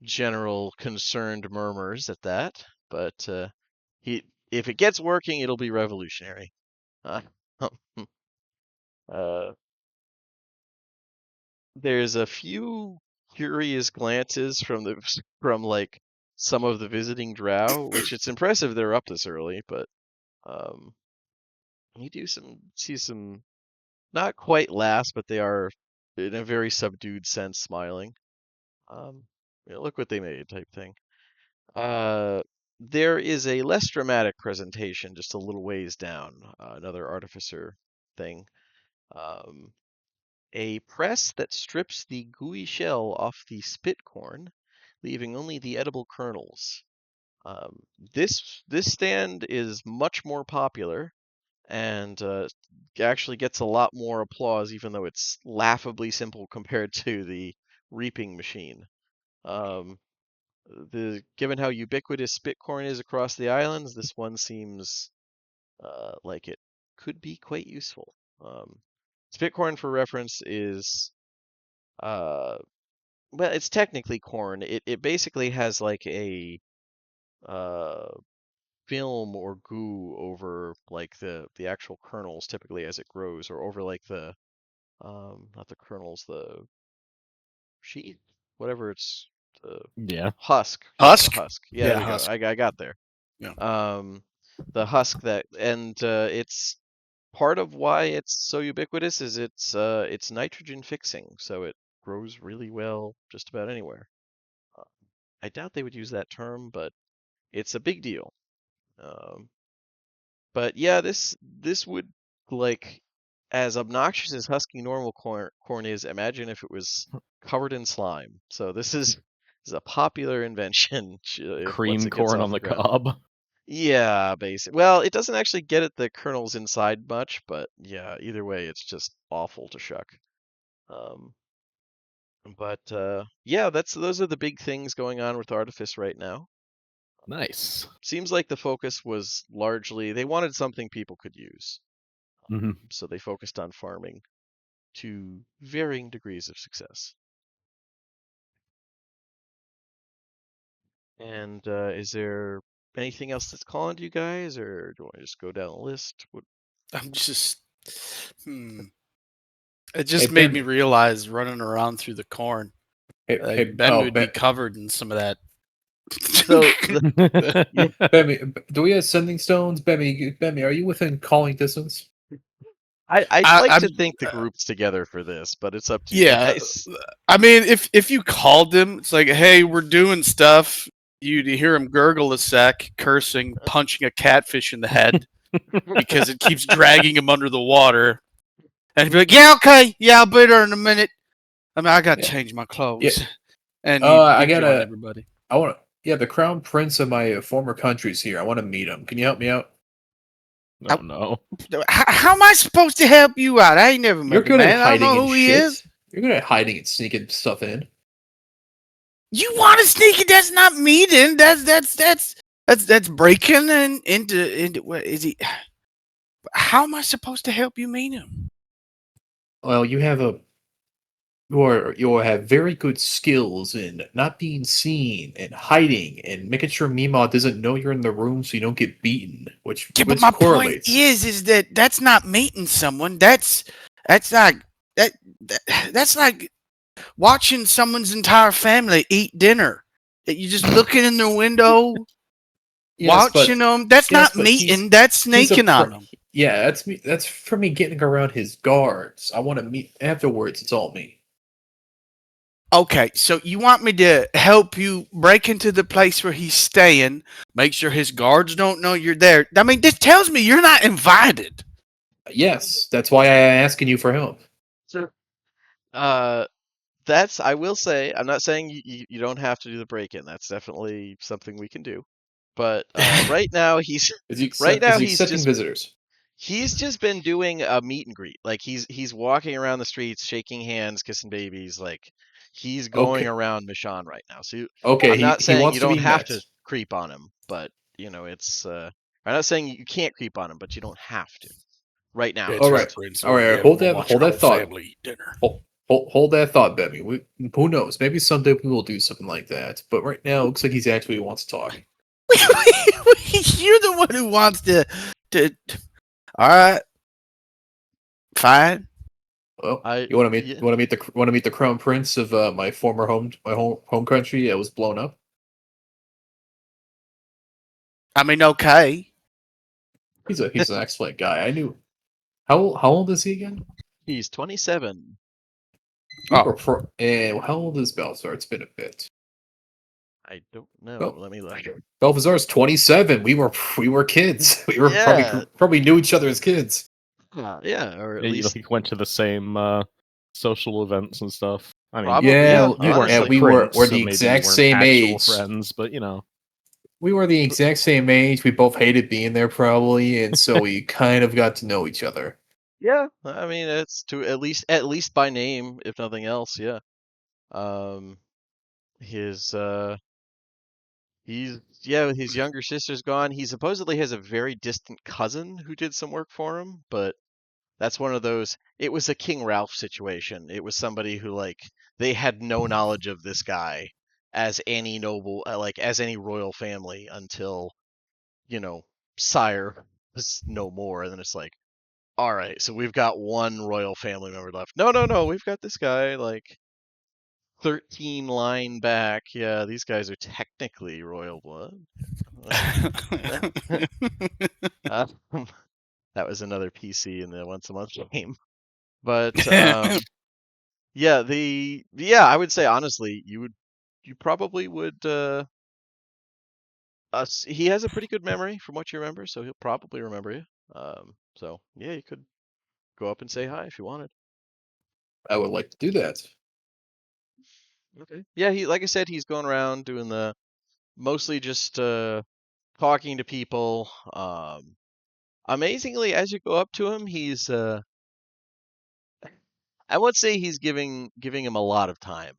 general concerned murmurs at that, but if it gets working, it'll be revolutionary. There's a few curious glances from like some of the visiting drow, which it's impressive they're up this early, but you see some not quite laughs, but they are in a very subdued sense smiling. Look what they made type thing. There is a less dramatic presentation just a little ways down, another artificer thing. A press that strips the gooey shell off the spit corn, leaving only the edible kernels. This stand is much more popular and actually gets a lot more applause, even though it's laughably simple compared to the reaping machine. Given how ubiquitous spit corn is across the islands, this one seems like it could be quite useful. Spit corn, for reference, is well, it's technically corn. It basically has like a film or goo over like the actual kernels typically as it grows, or over like the not the kernels, the sheath, whatever it's the Yeah. husk. Husk? The husk. Yeah, Yeah, there you husk. go. I got there. Yeah. The husk that, and it's part of why it's so ubiquitous is it's nitrogen fixing, so it grows really well just about anywhere. I doubt they would use that term, but it's a big deal. But yeah, this would, like, as obnoxious as husky normal corn is, imagine if it was covered in slime. So this is a popular invention once Cream it gets corn off on the the ground. cob. Yeah, basically. Well, it doesn't actually get at the kernels inside much, but yeah, either way, it's just awful to shuck. But yeah, those are the big things going on with Artifice right now. Nice. Seems like the focus was largely they wanted something people could use, hmm so they focused on farming to varying degrees of success. And is there anything else that's calling to you guys, or do you want to just go down the list? I'm just. It just Hey, made me Ben. realize running around through the corn, Ben would be covered in some of that. So yeah, Bemmy, do we have sending stones? Bemmy, are you within calling distance? I'd like to I'm- think the group's together for this, but it's up to you yeah, guys. I mean, if you called him, it's like, hey, we're doing stuff. You'd hear him gurgle a sec, cursing, punching a catfish in the head because it keeps dragging him under the water. And he'd be like, yeah, okay, yeah, I'll be there in a minute. I mean, I got to Yeah. change my clothes. Yeah. And I he'd join gotta- everybody. I want to. Yeah, the crown prince of my former country's here. I want to meet him. Can you help me out? Oh no. How am I supposed to help you out? I ain't never met You're the good man. at I hiding don't know and who he shit. is. You're good at hiding and sneaking stuff in. You want to sneak it? That's not meeting. That's breaking and into what is he? How am I supposed to help you meet him? Well, you have you have very good skills in not being seen and hiding and making sure Mima doesn't know you're in the room so you don't get beaten, which My correlates. point is that that's not meeting someone. That's like that's like watching someone's entire family eat dinner. That you're just looking in their window, Yes, watching them. That's yes, not but meeting. That's he's a snaking on them. Yeah, that's me. That's for me getting around his guards. I want to meet afterwards. It's all me. Okay, so you want me to help you break into the place where he's staying, make sure his guards don't know you're there. I mean, this tells me you're not invited. Yes, that's why I'm asking you for help. So, I will say, I'm not saying you don't have to do the break-in. That's definitely something we can do. But right now he's Is he, right now is he he's accepting just visitors? he's just been doing a meet and greet. Like he's walking around the streets, shaking hands, kissing babies. Like he's going Okay. around Mishann right now. So Okay, I'm not he saying wants you to don't be have met. to creep on him, but it's I'm not saying you can't creep on him, but you don't have to. Right now, That's All right, right. Prince. All right, Yeah, hold we're that watching our thought. family eat dinner. Hold that thought, Bebby. Who knows? Maybe someday we will do something like that. But right now, it looks like he's actually wants to talk. You're the one who wants to. All right, fine. Well, I you want to meet yeah. want to meet the crown prince of my former home country that was blown up. I mean, okay. He's an excellent guy. I knew. How old is he again? He's 27. And how old is Balthazar? It's been a bit. I don't know. Well, Let me look. Balthazar's 27. We were kids. We were Yeah. probably knew each other as kids. Yeah, or at Yeah, you least like, went to the same social events and stuff. I mean, Probably, Yeah, yeah, you weren't honestly. the we were prince, so the maybe exact you weren't same actual age. friends, but you know. We were the exact same age. We both hated being there, probably, and so we kind of got to know each other. Yeah, I mean it's to at least by name, if nothing else. Yeah. Um, his his younger sister's gone. He supposedly has a very distant cousin who did some work for him, but that's one of those. It was a King Ralph situation. It was somebody who like they had no knowledge of this guy as any noble, as any royal family until sire was no more, and then it's like, all right, so we've got one royal family member left. No, we've got this guy like 13 line back. Yeah, these guys are technically royal blood. Uh, that was another PC in the once a month game. But I would say honestly, you probably would he has a pretty good memory from what you remember, so he'll probably remember you. So yeah, you could go up and say hi if you wanted. I would like to do that. Okay. Yeah, like I said, he's going around doing the mostly just talking to people. Amazingly, as you go up to him, he's I won't say he's giving him a lot of time,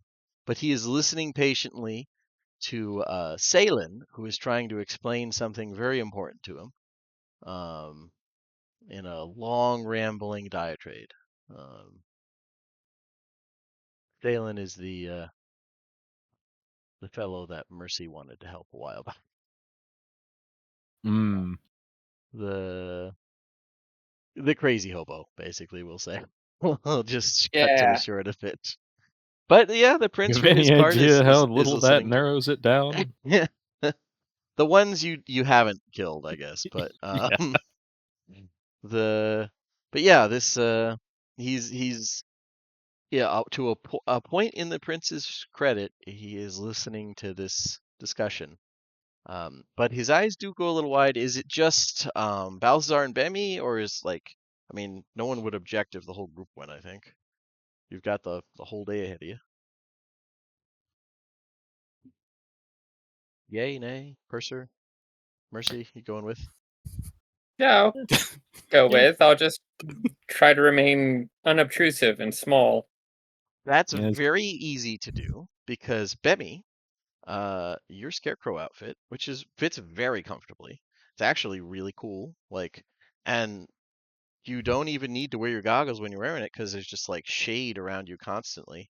but he is listening patiently to Salen, who is trying to explain something very important to him, in a long, rambling diatribe. Salen is the fellow that Mercy wanted to help a while back. Mm. The crazy hobo, basically, we'll say. We'll just cut to the Yeah. short of it. But yeah, the You prince have for his any part idea how is little that listening. narrows it down? Yeah. The ones you haven't killed, I guess, but Yeah. but yeah, this he's to a point in the prince's credit, he is listening to this discussion. But his eyes do go a little wide. Is it just Balthazar and Bemi, or is I mean, no one would object if the whole group went, I think. You've got the whole day ahead of you. Yay, nay, Purser, Mercy, you going with? Yeah, I'll go Yeah. with. I'll just try to remain unobtrusive and small. That's Yes. very easy to do because Bemi, your scarecrow outfit, which fits very comfortably. It's actually really cool. And you don't even need to wear your goggles when you're wearing it because there's just like shade around you constantly.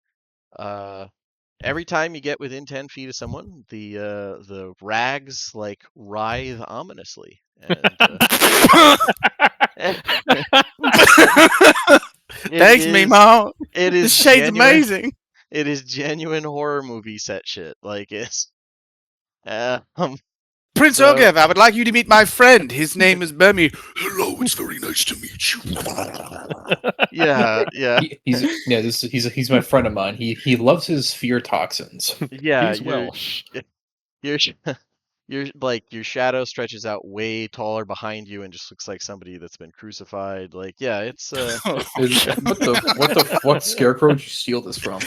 Every time you get within 10 feet of someone, the rags like writhe ominously, and Thanks, Mimo. It is This shade's genuine. amazing. It is genuine horror movie set shit. Like it's Prince So- Ogev, I would like you to meet my friend. His name is Bemi. Hello, it's very nice to meet you. yeah. He's my friend of mine. He loves his fear toxins. Yeah, He's Welsh. your shadow stretches out way taller behind you and just looks like somebody that's been crucified. Like, yeah, it's What scarecrow did you steal this from?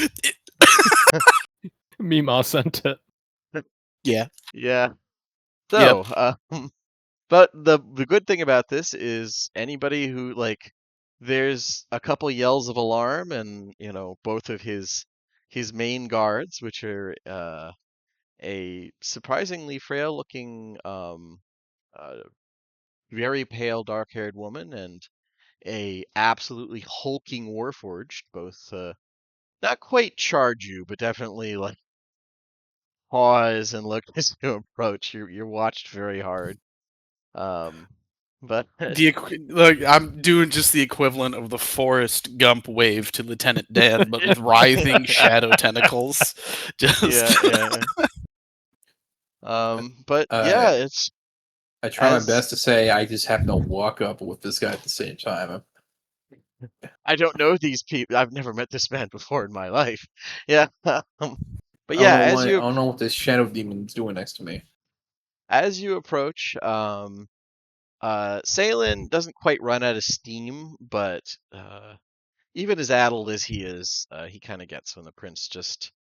Mima sent it. Yeah. Yeah. Yep. So, but the good thing about this is anybody who there's a couple yells of alarm, and both of his main guards, which are a surprisingly frail-looking, uh, very pale, dark-haired woman and a absolutely hulking warforged, both not quite charge you, but definitely pause and look as you approach. You're watched very hard. But Look, I'm doing just the equivalent of the Forrest Gump wave to Lieutenant Dan, but with writhing shadow tentacles. Just yeah. But yeah, it's I try my as best to say I just happen to walk up with this guy at the same time. I don't know these people. I've never met this man before in my life. Yeah. But I yeah, don't know why. I don't know what this shadow demon's doing next to me. as you approach, Salen doesn't quite run out of steam, but even as addled as he is, he kind of gets when the prince just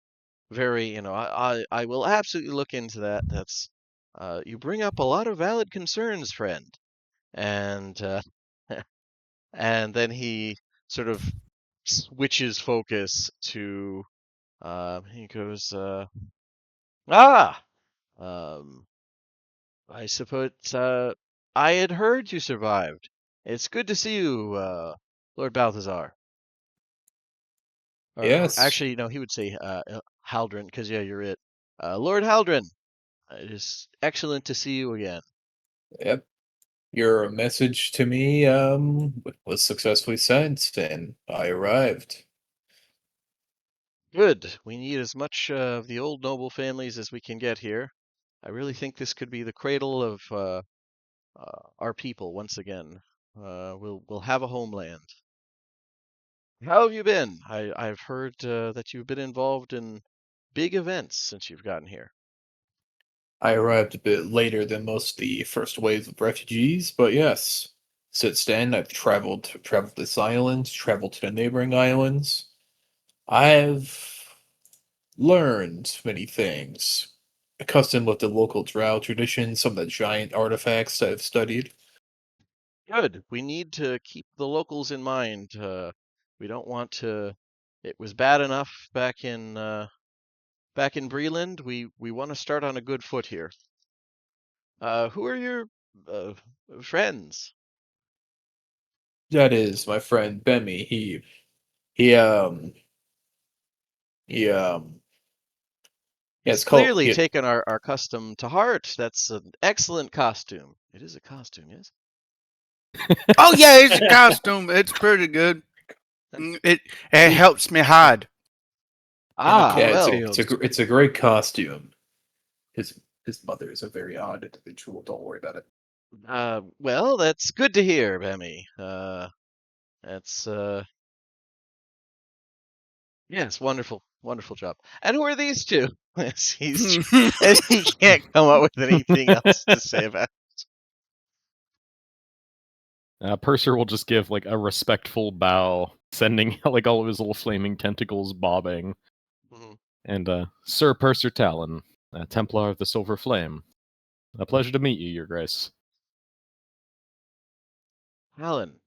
very, I will absolutely look into that. That's you bring up a lot of valid concerns, friend. And and then he sort of switches focus to he goes ah um I suppose I had heard you survived. It's good to see you, Lord Balthazar. Or Yes. actually, no, he would say Haldren, because yeah, you're it. Lord Haldren, it is excellent to see you again. Yep. Your message to me was successfully sent, and I arrived. Good. We need as much of the old noble families as we can get here. I really think this could be the cradle of our people once again. We'll have a homeland. How have you been? I've heard that you've been involved in big events since you've gotten here. I arrived a bit later than most of the first waves of refugees, but yes. Since then, I've traveled this island, traveled to the neighboring islands. I've learned many things. Accustomed with the local drow traditions, some of the giant artifacts that I've studied. Good. We need to keep the locals in mind. We don't want to. It was bad enough back in Breland. We want to start on a good foot here. Who are your uh, friends? That is my friend Bemi. He he yeah, He's it's called clearly taken our custom to heart. That's an excellent costume. It is a costume, yes? oh yeah, it's a costume. It's pretty good. It helps me hide in the Ah, yeah, well, cocktails. it's a great costume. His mother is a very odd individual. Don't worry about it. well, that's good to hear, Bemmy. That's yes, wonderful, wonderful job. And who are these two? And he can't come up with anything else to say about Purser will just give like a respectful bow, sending like all of his little flaming tentacles bobbing. it. Mhm. And Sir Purser Talon, Templar of the Silver Flame. A pleasure to meet you, Your Grace. Alan,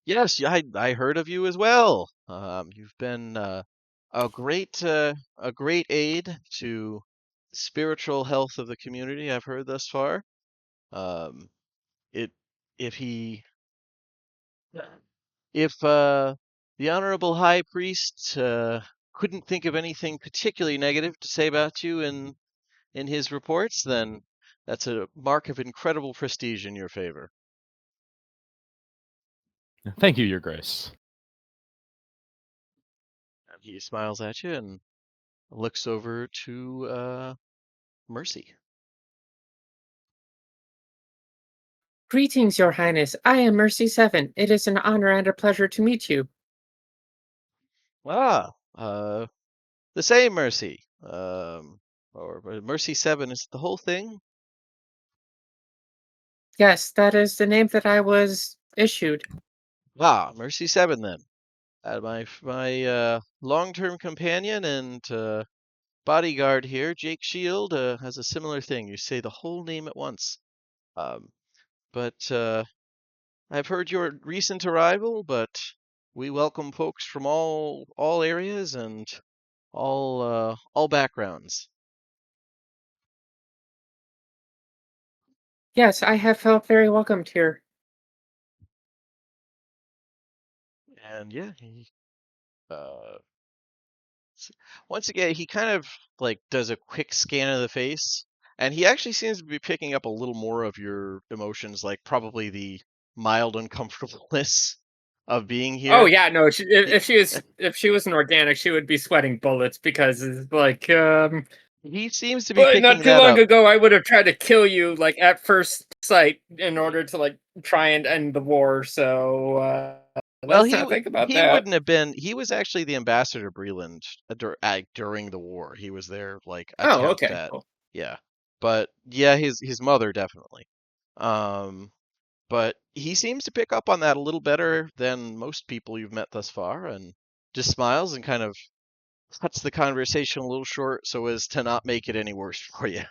yes, I heard of you as well. You've been a great aid to the spiritual health of the community. I've heard thus far. Um, it if he if the honorable high priest couldn't think of anything particularly negative to say about you in his reports, then that's a mark of incredible prestige in your favor. Thank you, Your Grace. And he smiles at you and looks over to Mercy. Greetings, Your Highness. I am Mercy Seven. It is an honor and a pleasure to meet you. Ah, the same Mercy. Or Mercy 7 is the whole thing? Yes, that is the name that I was issued. Ah, Mercy 7 then. My long-term companion and bodyguard here, Jake Shield, has a similar thing. You say the whole name at once. But I've heard your recent arrival, but we welcome folks from all areas and all backgrounds. Yes, I have felt very welcomed here. And yeah, uh, once again, he kind of like does a quick scan of the face, and he actually seems to be picking up a little more of your emotions, like probably the mild uncomfortableness of being Oh here. yeah, no. He, If she was an organic, she would be sweating bullets because it's like he seems to be But not picking too that long up. ago, I would have tried to kill you, like at first sight, in order to like try and end the war. So Well, let's not think about he that. wouldn't have been. He was actually the ambassador to Breland during the war. He was their like Oh, attempt okay, at cool. yeah, but yeah, his mother definitely. Um, but he seems to pick up on that a little better than most people you've met thus far, and just smiles and kind of cuts the conversation a little short so as to not make it any worse for you.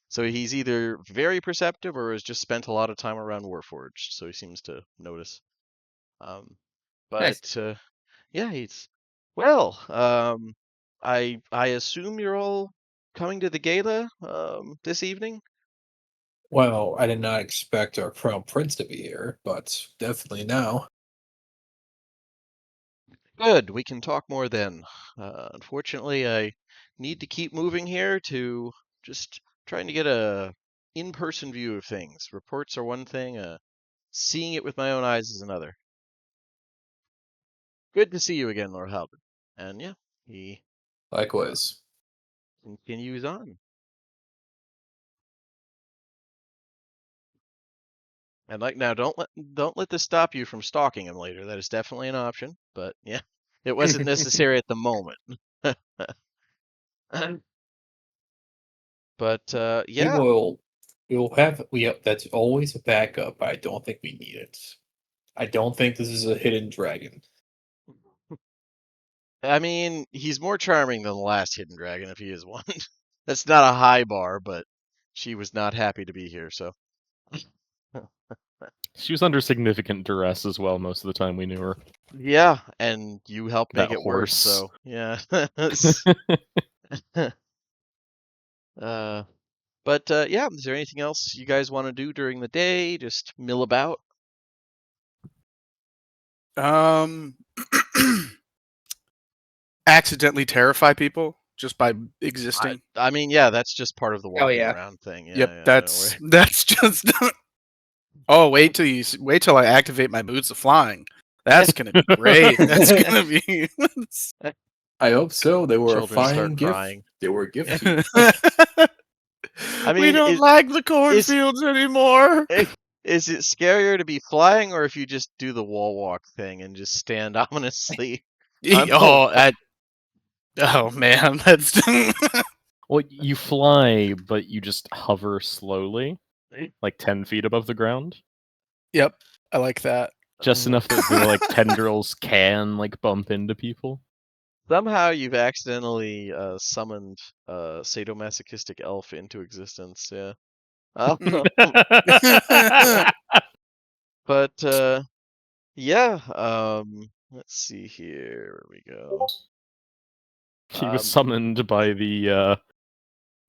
So he's either very perceptive or has just spent a lot of time around Warforged, so he seems to notice. Um, Nice. but yeah, he's well. I assume you're all coming to the gala this evening. Well, I did not expect our crown prince to be here, but definitely now. Good, we can talk more then. Unfortunately, I need to keep moving here to just trying to get a in-person view of things. Reports are one thing, seeing it with my own eyes is another. Good to see you again, Lord Halbert. And yeah, he Likewise. continues on. And like now, don't let this stop you from stalking him later. That is definitely an option. But yeah, it wasn't necessary at the moment. But We yeah, will. That's always a backup. But I don't think we need it. I don't think this is a hidden dragon. I mean, he's more charming than the last hidden dragon if he is one. That's not a high bar, but she was not happy to be here. So She was under significant duress as well most of the time we knew her. yeah, and you helped make That it worse. horse. So yeah. uh, but yeah, is there anything else you guys want to do during the day? Just mill about? Accidentally terrify people just by existing. I mean, yeah, that's just part of the Hell walking yeah. around thing. Yep, Yeah, that's just. Oh, wait till I activate my boots of flying. That's gonna be great. That's gonna be. I hope so. They were a Children start fine gift. crying. They were a gift to you. I We mean, don't like the cornfields anymore. is it scarier to be flying or if you just do the wall walk thing and just stand ominously on the wall? Oh man, that's. Well, you fly, but you just hover slowly, like 10 feet above the ground. Yep, I like that. Just enough that the like tendrils can like bump into people. Somehow you've accidentally summoned a sadomasochistic elf into existence. Yeah. But yeah. Let's see here. Where we go. He was summoned by the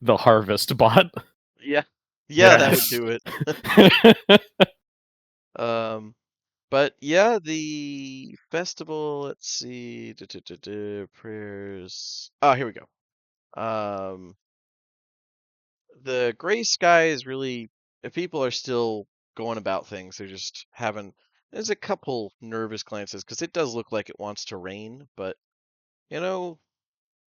harvest bot. Yeah. Yeah, that would Yes. do it. But yeah, the festival, let's see, prayers. Oh, here we go. The gray sky is really, if people are still going about things, they're just having, there's a couple nervous glances because it does look like it wants to rain, but you know,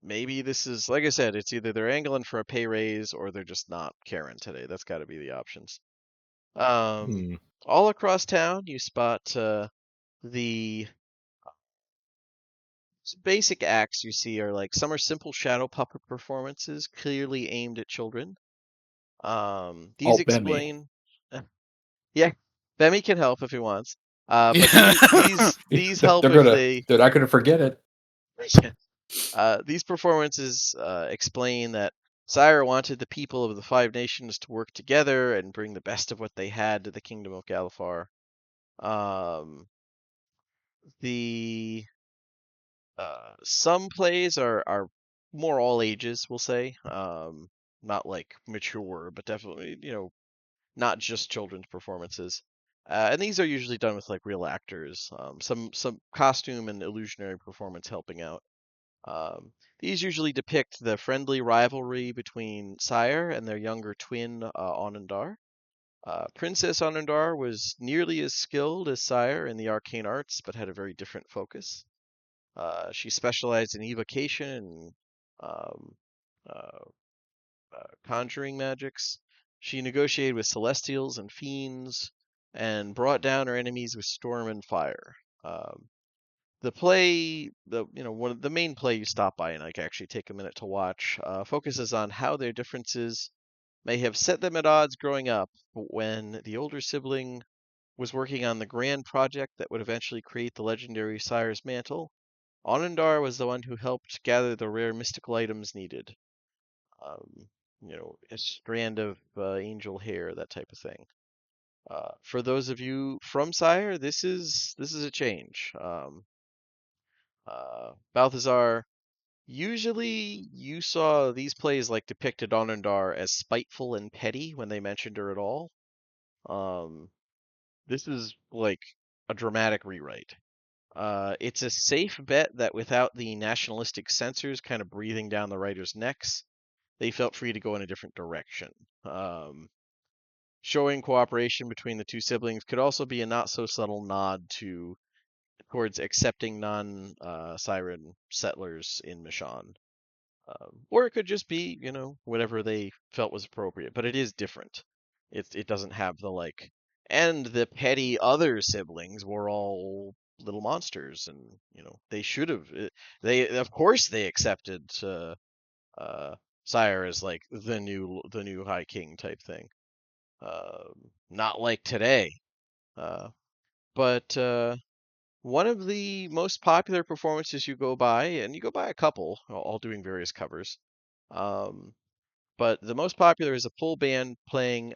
maybe this is, like I said, it's either they're angling for a pay raise or they're just not caring today. That's got to be the options. All across town, you spot the basic acts you see are like some are simple shadow puppet performances, clearly aimed at children. These Oh, Bemmy. explain. Yeah, Bemmy can help if he wants. But these help they're if gonna they they're not gonna forget it. these performances explain that Sire wanted the people of the Five Nations to work together and bring the best of what they had to the Kingdom of Galifar. The Some plays are more all ages, we'll say. Not like mature, but definitely, not just children's performances. And these are usually done with like real actors. Some costume and illusionary performance helping out. Um, these usually depict the friendly rivalry between Sire and their younger twin, Onundar. Princess Onundar was nearly as skilled as Sire in the arcane arts, but had a very different focus. She specialized in evocation and um, uh, conjuring magics. She negotiated with celestials and fiends, and brought down her enemies with storm and fire. Um, the play, one of the main play you stop by and like actually take a minute to watch, focuses on how their differences may have set them at odds growing up, but when the older sibling was working on the grand project that would eventually create the legendary Sire's mantle, Onundar was the one who helped gather the rare mystical items needed. Um, a strand of angel hair, that type of thing. For those of you from Sire, this is a change. Balthazar, usually you saw these plays like depicted Onundar as spiteful and petty when they mentioned her at all. Um, this is like a dramatic rewrite. It's a safe bet that without the nationalistic censors kind of breathing down the writers' necks, they felt free to go in a different direction. Showing cooperation between the two siblings could also be a not so subtle nod towards accepting non-Siren settlers in Mishann. Or it could just be, whatever they felt was appropriate. But it is different. It doesn't have the like, and the petty other siblings were all little monsters, and they should have. They of course they accepted uh, Sire as like the new High King type thing. Not like today. Uh, but one of the most popular performances you go by, and you go by a couple, all doing various covers. Um, but the most popular is a full band playing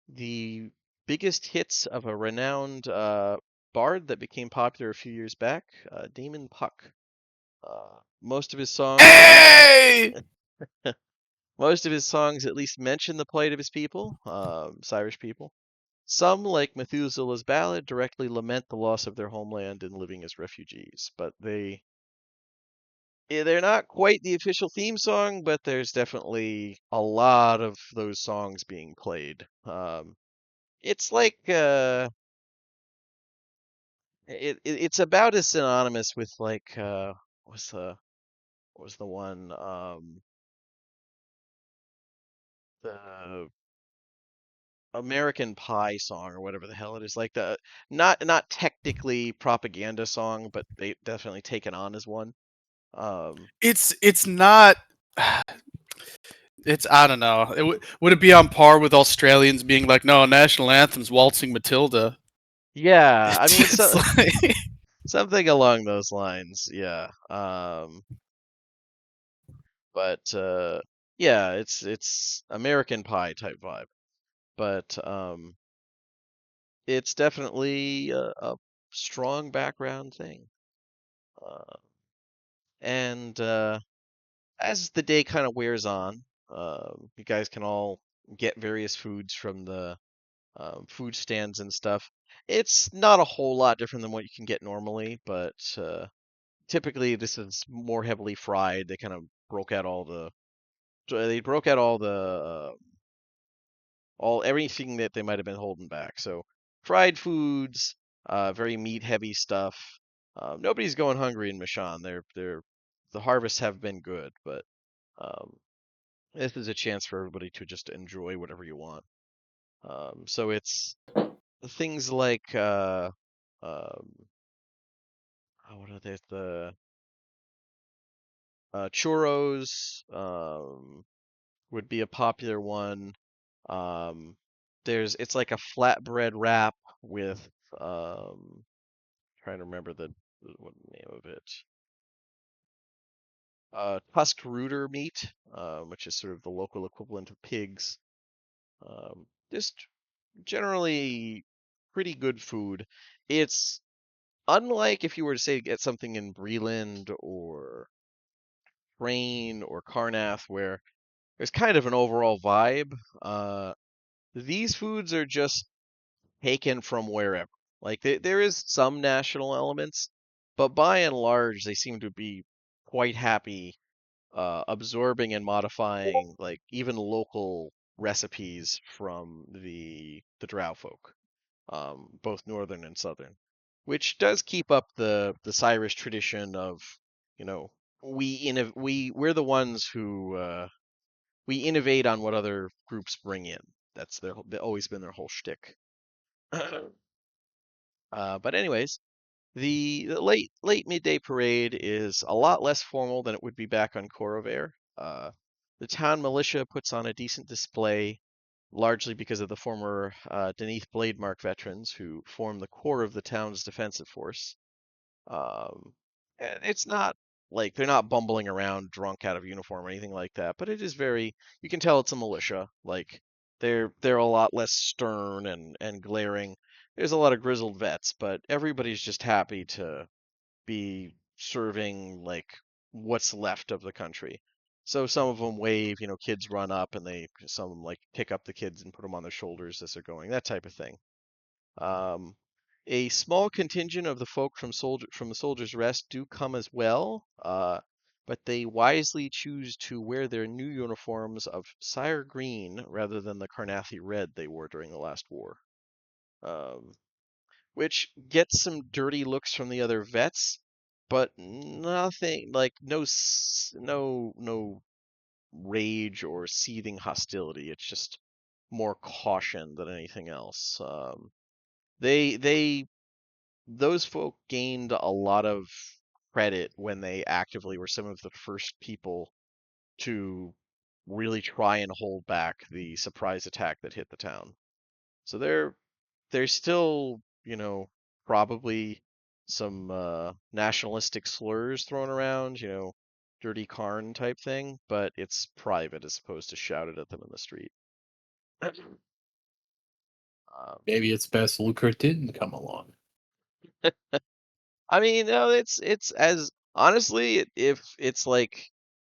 the biggest hits of a renowned bard that became popular a few years back, Damon Puck. Most of his songs, Hey! most of his songs at least mention the plight of his people, Irish people. Some, like Methuselah's Ballad, directly lament the loss of their homeland and living as refugees, but they're not quite the official theme song, but there's definitely a lot of those songs being played. It's like it's about as synonymous with like what was the one the American Pie song or whatever the hell it is, like the not technically propaganda song, but they definitely take it on as one. It's not. It's I don't know. Would it be on par with Australians being like, no, national anthem's Waltzing Matilda? Yeah, I mean, It's like something along those lines. Yeah. But yeah, it's American Pie type vibe, but it's definitely a strong background thing. Uh, and as the day kind of wears on, you guys can all get various foods from the food stands and stuff. It's not a whole lot different than what you can get normally, but typically this is more heavily fried. They kind of broke out all the they broke out all everything that they might have been holding back. So fried foods, very meat heavy stuff. Nobody's going hungry in Mishann. The harvests have been good, but um, this is a chance for everybody to just enjoy whatever you want. So it's things like what are they? The churros would be a popular one. Um, it's like a flatbread wrap with trying to remember what the name of it. Tusked rooter meat, which is sort of the local equivalent of pigs. Just generally pretty good food. It's unlike if you were to say get something in Breland or Crane or Carnath, where there's kind of an overall vibe. These foods are just taken from wherever. Like there is some national elements, but by and large, they seem to be quite happy absorbing and modifying like even local recipes from the Drow folk, both northern and southern, which does keep up the Cyrus tradition of, you know, we're the ones who we innovate on what other groups bring in. That's always been their whole shtick. But anyways, the late midday parade is a lot less formal than it would be back on Corvair. The town militia puts on a decent display, largely because of the former Deneath Blademark veterans who form the core of the town's defensive force. And it's not like they're not bumbling around drunk out of uniform or anything like that, but it is very, you can tell it's a militia. Like they're a lot less stern and glaring. There's a lot of grizzled vets, but everybody's just happy to be serving like what's left of the country. So some of them wave, kids run up and some of them like pick up the kids and put them on their shoulders as they're going, that type of thing. Um, a small contingent of the folk from the Soldiers' Rest do come as well, but they wisely choose to wear their new uniforms of Sire Green rather than the Carnathi Red they wore during the last war. Which gets some dirty looks from the other vets, but nothing like no rage or seething hostility. It's just more caution than anything else. Those folk gained a lot of credit when they actively were some of the first people to really try and hold back the surprise attack that hit the town. So there's still, probably some nationalistic slurs thrown around, dirty Karn type thing, but it's private as opposed to shouted at them in the street. Maybe it's best Lucre didn't come along. I mean, no, it's as honestly, if it's like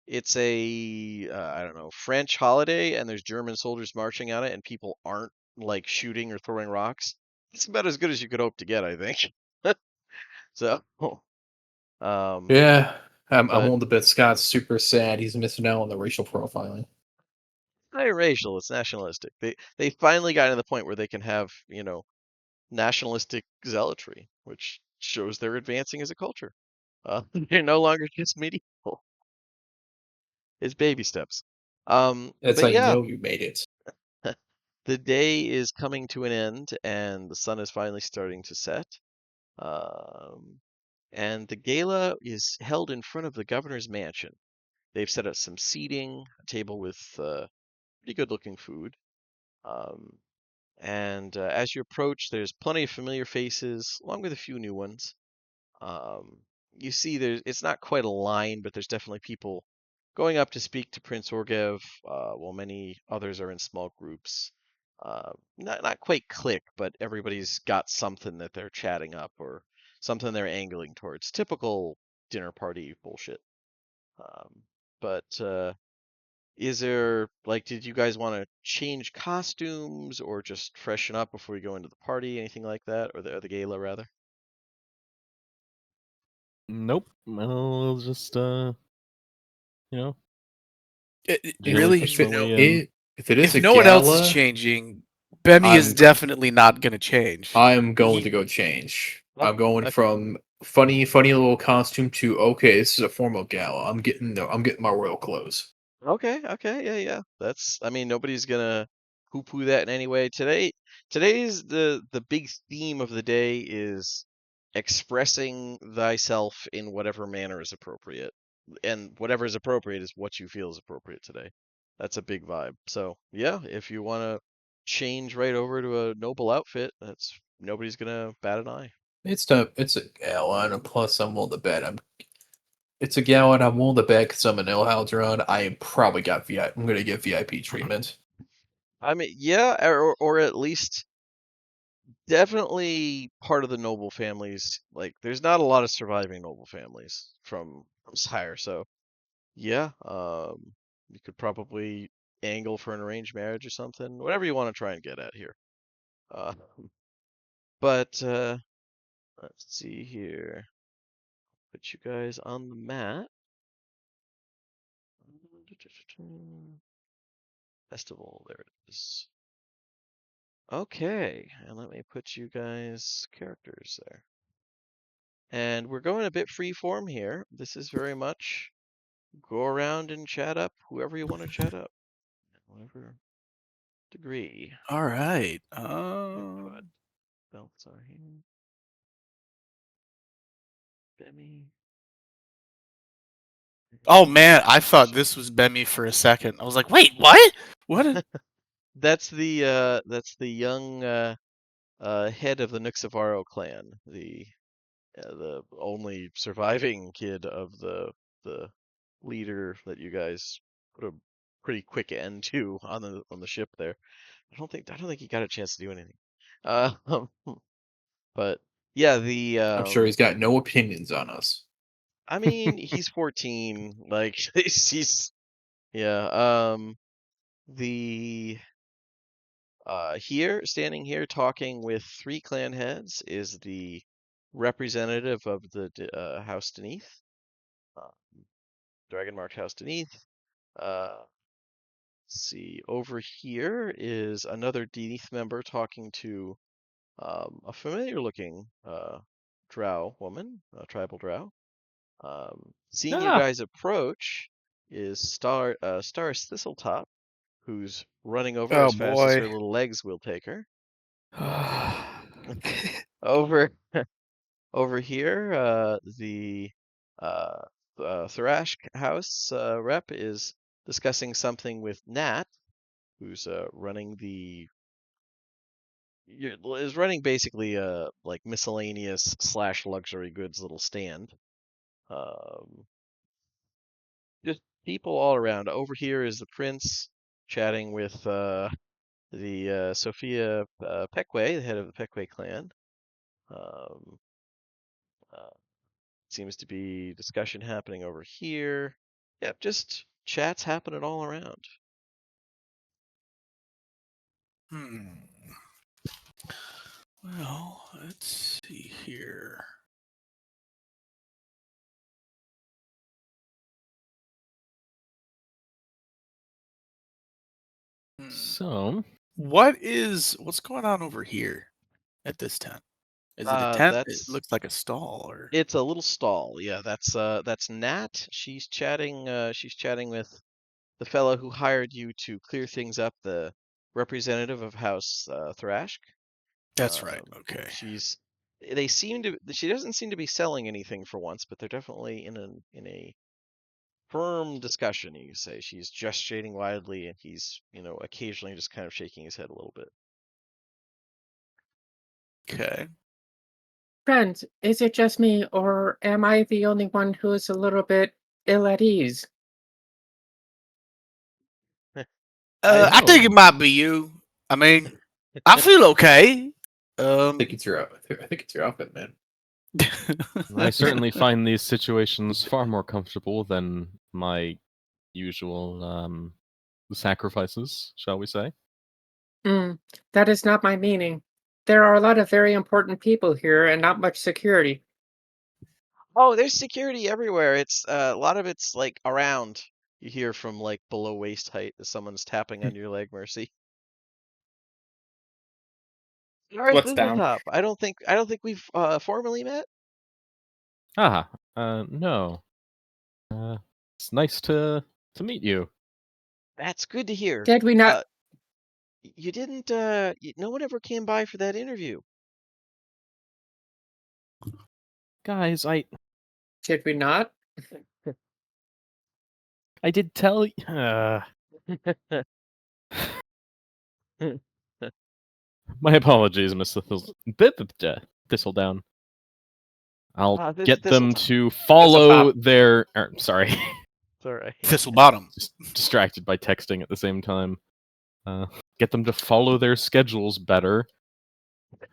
it's a I don't know, French holiday and there's German soldiers marching on it and people aren't like shooting or throwing rocks, it's about as good as you could hope to get, I think. So, Yeah, I'm but willing to bet Scott's super sad he's missing out on the racial profiling. not racial, it's nationalistic. They finally got to the point where they can have, nationalistic zealotry, which shows they're advancing as a culture. They're no longer just medieval. It's baby steps. That's But how you yeah, know you made it. the day is coming to an end and the sun is finally starting to set. And the gala is held in front of the governor's mansion. They've set up some seating, a table with pretty good looking food. And as you approach, there's plenty of familiar faces, along with a few new ones. You see, it's not quite a line, but there's definitely people going up to speak to Prince Orgev, while many others are in small groups. Not quite clique, but everybody's got something that they're chatting up or something they're angling towards. Typical dinner party bullshit. But is there like, did you guys want to change costumes or just freshen up before you go into the party, anything like that, or the gala rather? Nope. I'll just It, generally really, push my way in. If it is if a no one else is gala, changing, Bemmy is I'm definitely not going to change. I'm going He- to go change. Oh, I'm going okay. from funny little costume to okay, this is a formal gala. I'm getting my royal clothes. Okay, yeah. I mean, nobody's gonna poo-poo that in any way. Today's the big theme of the day is expressing thyself in whatever manner is appropriate. And whatever is appropriate is what you feel is appropriate today. That's a big vibe. So, yeah, if you want to change right over to a noble outfit, that's nobody's gonna bat an eye. It's a gallon, and plus I'm willing to bet it's a gallon. I'm willing to bet because I'm an Ilhalderon. I probably got VIP. I'm gonna get VIP treatment. I mean, yeah, or at least definitely part of the noble families. Like, there's not a lot of surviving noble families from Sire, so yeah, you could probably angle for an arranged marriage or something, whatever you want to try and get at here. Uh, but let's see here. Put you guys on the map. Festival, there it is. Okay, and let me put you guys characters there. And we're going a bit free form here. This is very much go around and chat up whoever you want to chat up, whatever degree. All right. Input. Belts are here. Bemmy. Oh man, I thought this was Bemmy for a second. I was like, wait, what? What? That's the young head of the Nuxavaro clan, the only surviving kid of the leader that you guys put a pretty quick end to on the ship there. I don't think he got a chance to do anything. But yeah, I'm sure he's got no opinions on us. I mean, he's 14. Like he's yeah. The standing here talking with 3 clan heads is the representative of the House Beneath, Dragon Marked House Beneath. Let's see, over here is another Beneath member talking to a familiar-looking drow woman, a tribal drow. Seeing you Ah. guys approach is Star Thistletop, who's running over Oh as fast as her boy. little legs will take her. Over over here, the Thrash House rep is discussing something with Nat, who's running basically like miscellaneous / luxury goods little stand. Just people all around. Over here is the prince chatting with the Sophia Pekway, the head of the Pekway clan. Um, uh, seems to be discussion happening over here. Yep, just chats happening all around. Well, let's see here. So, What's going on over here at this tent? Is it a tent? It That's looks like a stall, or It's a little stall. Yeah, that's Nat. She's chatting with the fellow who hired you to clear things up, the representative of House Thrashk. that's right. Okay. She doesn't seem to be selling anything for once, but they're definitely in a firm discussion, you could say. She's gesticulating wildly, and he's, occasionally just kind of shaking his head a little bit. Okay. Friends, is it just me, or am I the only one who is a little bit ill at ease? I think it might be you. I mean, I feel okay. I think it's your outfit, man. I certainly find these situations far more comfortable than my usual sacrifices, shall we say. That is not my meaning. There are a lot of very important people here and not much security. Oh, there's security everywhere. It's a lot of it's like around. You hear from like below waist height as someone's tapping on your leg, Mercy. Alright, What's down? Thistletop. I don't think we've formally met. No. It's nice to meet you. That's good to hear. Did we not? You didn't. No one ever came by for that interview. Guys, I Did we not? did tell you. My apologies, Miss Thistledown. I'll get them Thistleton. to follow Thistletop. their. Sorry, It's all right. Thistle bottom. just distracted by texting at the same time. Get them to follow their schedules better.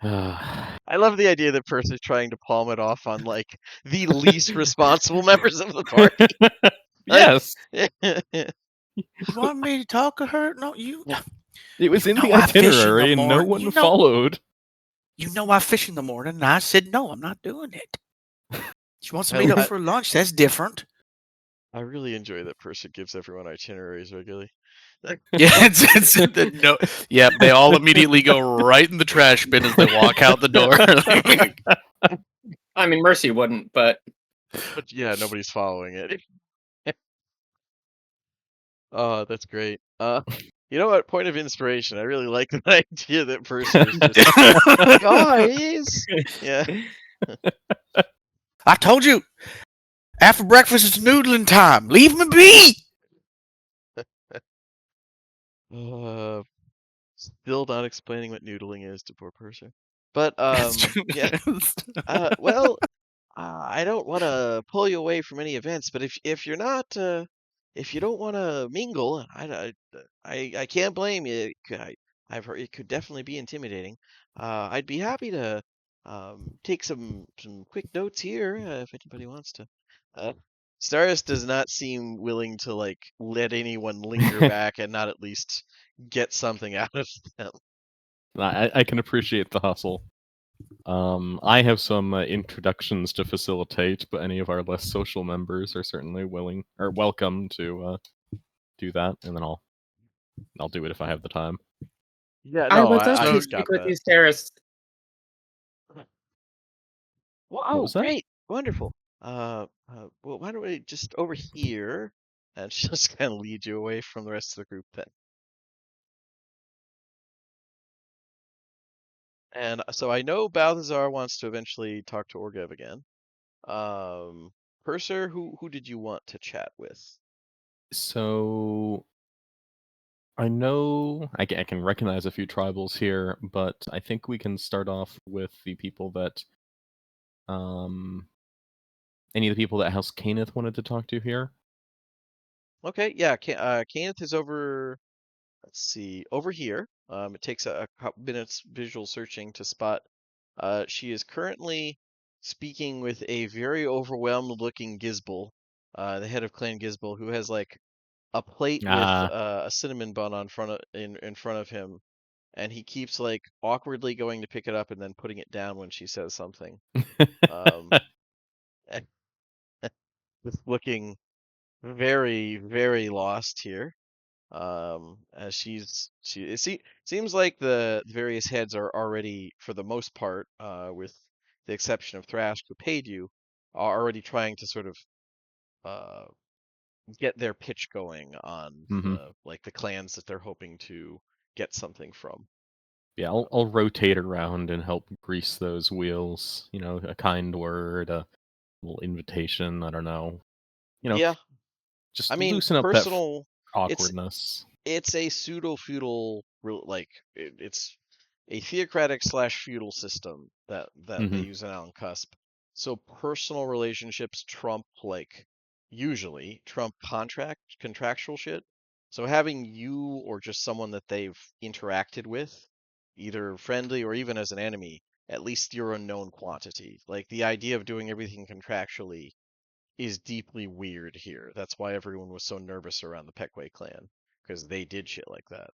I love the idea that person's trying to palm it off on like the least responsible members of the party. Yes, You want me to talk to her? No, you. it was You in the know I fish in the itinerary, and no morning. one You know- followed. You know I fish in the morning, and I said no, I'm not doing it. She wants to I meet li- up for lunch. That's different. I really enjoy that person gives everyone itineraries regularly. Yeah, no. Yeah, they all immediately go right in the trash bin as they walk out the door. I mean, Mercy wouldn't, but But yeah, nobody's following it. Oh, that's great. You know what? Point of inspiration. I really like the idea that person is just guys. Yeah. I told you. After breakfast, it's noodling time. Leave me be. Still not explaining what noodling is to poor person. But That's true. yeah. Well, I don't want to pull you away from any events, but if you're not if you don't want to mingle, I can't blame you. I've heard it could definitely be intimidating. I'd be happy to take some quick notes here if anybody wants to. Staris does not seem willing to like let anyone linger back and not at least get something out of them. I can appreciate the hustle. I have some introductions to facilitate, but any of our less social members are certainly willing or welcome to do that, and then I'll do it if I have the time. Yeah, I no, would love I to got speak with that. you, Steris. Well, What was that? great, wonderful. Well, why don't we just over here, and she'll just kind of lead you away from the rest of the group then. And so I know Balthazar wants to eventually talk to Orgev again. Purser, who did you want to chat with? So I know I can recognize a few tribals here, but I think we can start off with the people that any of the people that House Caneth wanted to talk to here. Okay, yeah, Kenneth is over. Let's see, over here. It takes a couple minutes visual searching to spot. She is currently speaking with a very overwhelmed-looking Gizbel, the head of Clan Gizbel, who has like a plate with a cinnamon bun in front of him, and he keeps like awkwardly going to pick it up and then putting it down when she says something. Just looking very, very lost here. As seems like the various heads are already, for the most part, with the exception of Thrash, who paid you, are already trying to sort of get their pitch going on like the clans that they're hoping to get something from. Yeah, I'll rotate around and help grease those wheels. You know, a kind word, a little invitation. I don't know. You know, Yeah, just I mean, loosen up personal. that awkwardness. It's a pseudo-feudal, like it's a theocratic / feudal system that they use in Allen Cusp. So personal relationships trump usually trump contractual shit. So having you or just someone that they've interacted with, either friendly or even as an enemy, at least you're a known quantity. Like the idea of doing everything contractually is deeply weird here. That's why everyone was so nervous around the Pekway clan, because they did shit like that.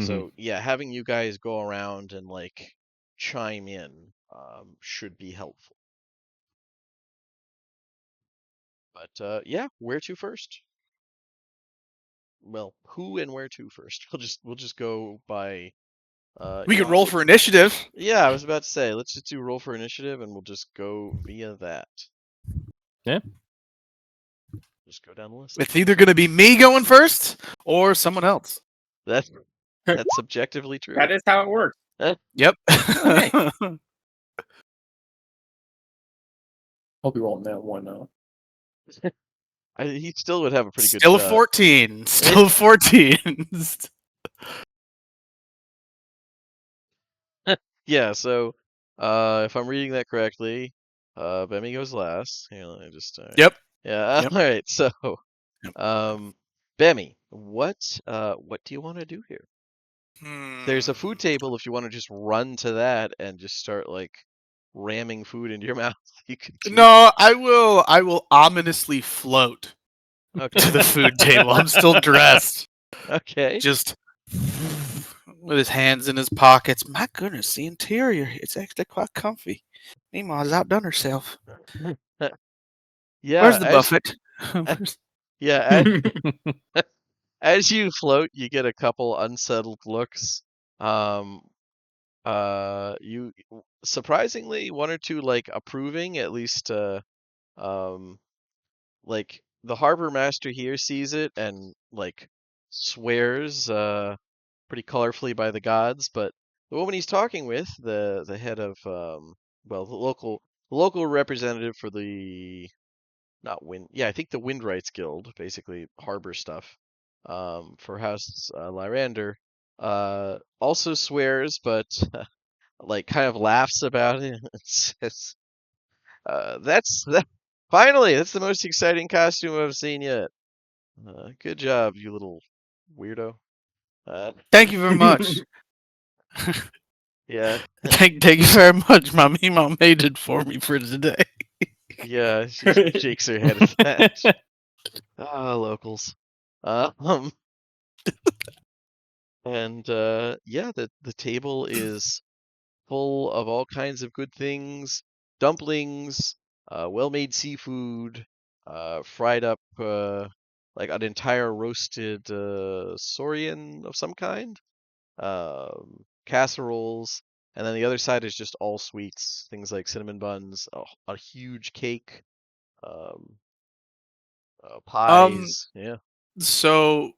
So yeah, having you guys go around and like chime in should be helpful. But yeah, where to first? Well, who and where to first? We'll just go by. We can roll for initiative. Yeah, I was about to say, let's just do roll for initiative, and we'll just go via that. Yeah. Just go down the list. It's either going to be me going first or someone else. That's subjectively true. That is how it works. Yep. Okay. I'll be rolling that one now. He still would have a pretty good Still a shot. 14. Still a 14. Yeah, so if I'm reading that correctly, Bemmy goes last. Here, let me just Yep. Yeah, Yep. all right. So, Yep. Bemmy, what do you want to do here? There's a Hmm. food table if you want to just run to that and just start like ramming food into your mouth. You could do No, I will. I will ominously float okay. to the food table. I'm still dressed, Okay. just with his hands in his pockets. My goodness, the interior. It's actually quite comfy. Meema's outdone herself. Yeah, Where's the buffet? yeah, as you float, you get a couple unsettled looks. Um, you surprisingly one or two like approving, at least um like the harbor master here sees it and like swears pretty colorfully by the gods, but the woman he's talking with, the head of well, the local representative for the not wind yeah, I think the Windwrights Guild, basically harbor stuff, for House Lyrander, also swears, but like kind of laughs about it and says, "That's that. Finally, that's the most exciting costume I've seen yet. Good job, you little weirdo." Uh, Thank you very much. yeah, Thank you very much. My Meemaw made it for me for today. yeah. She shakes her head at that. Ah, locals. Um, and yeah, the table is full of all kinds of good things, dumplings, well-made seafood, fried up, like an entire roasted saurian of some kind, casseroles, and then the other side is just all sweets, things like cinnamon buns, a huge cake, um, Um. pies. Yeah. So,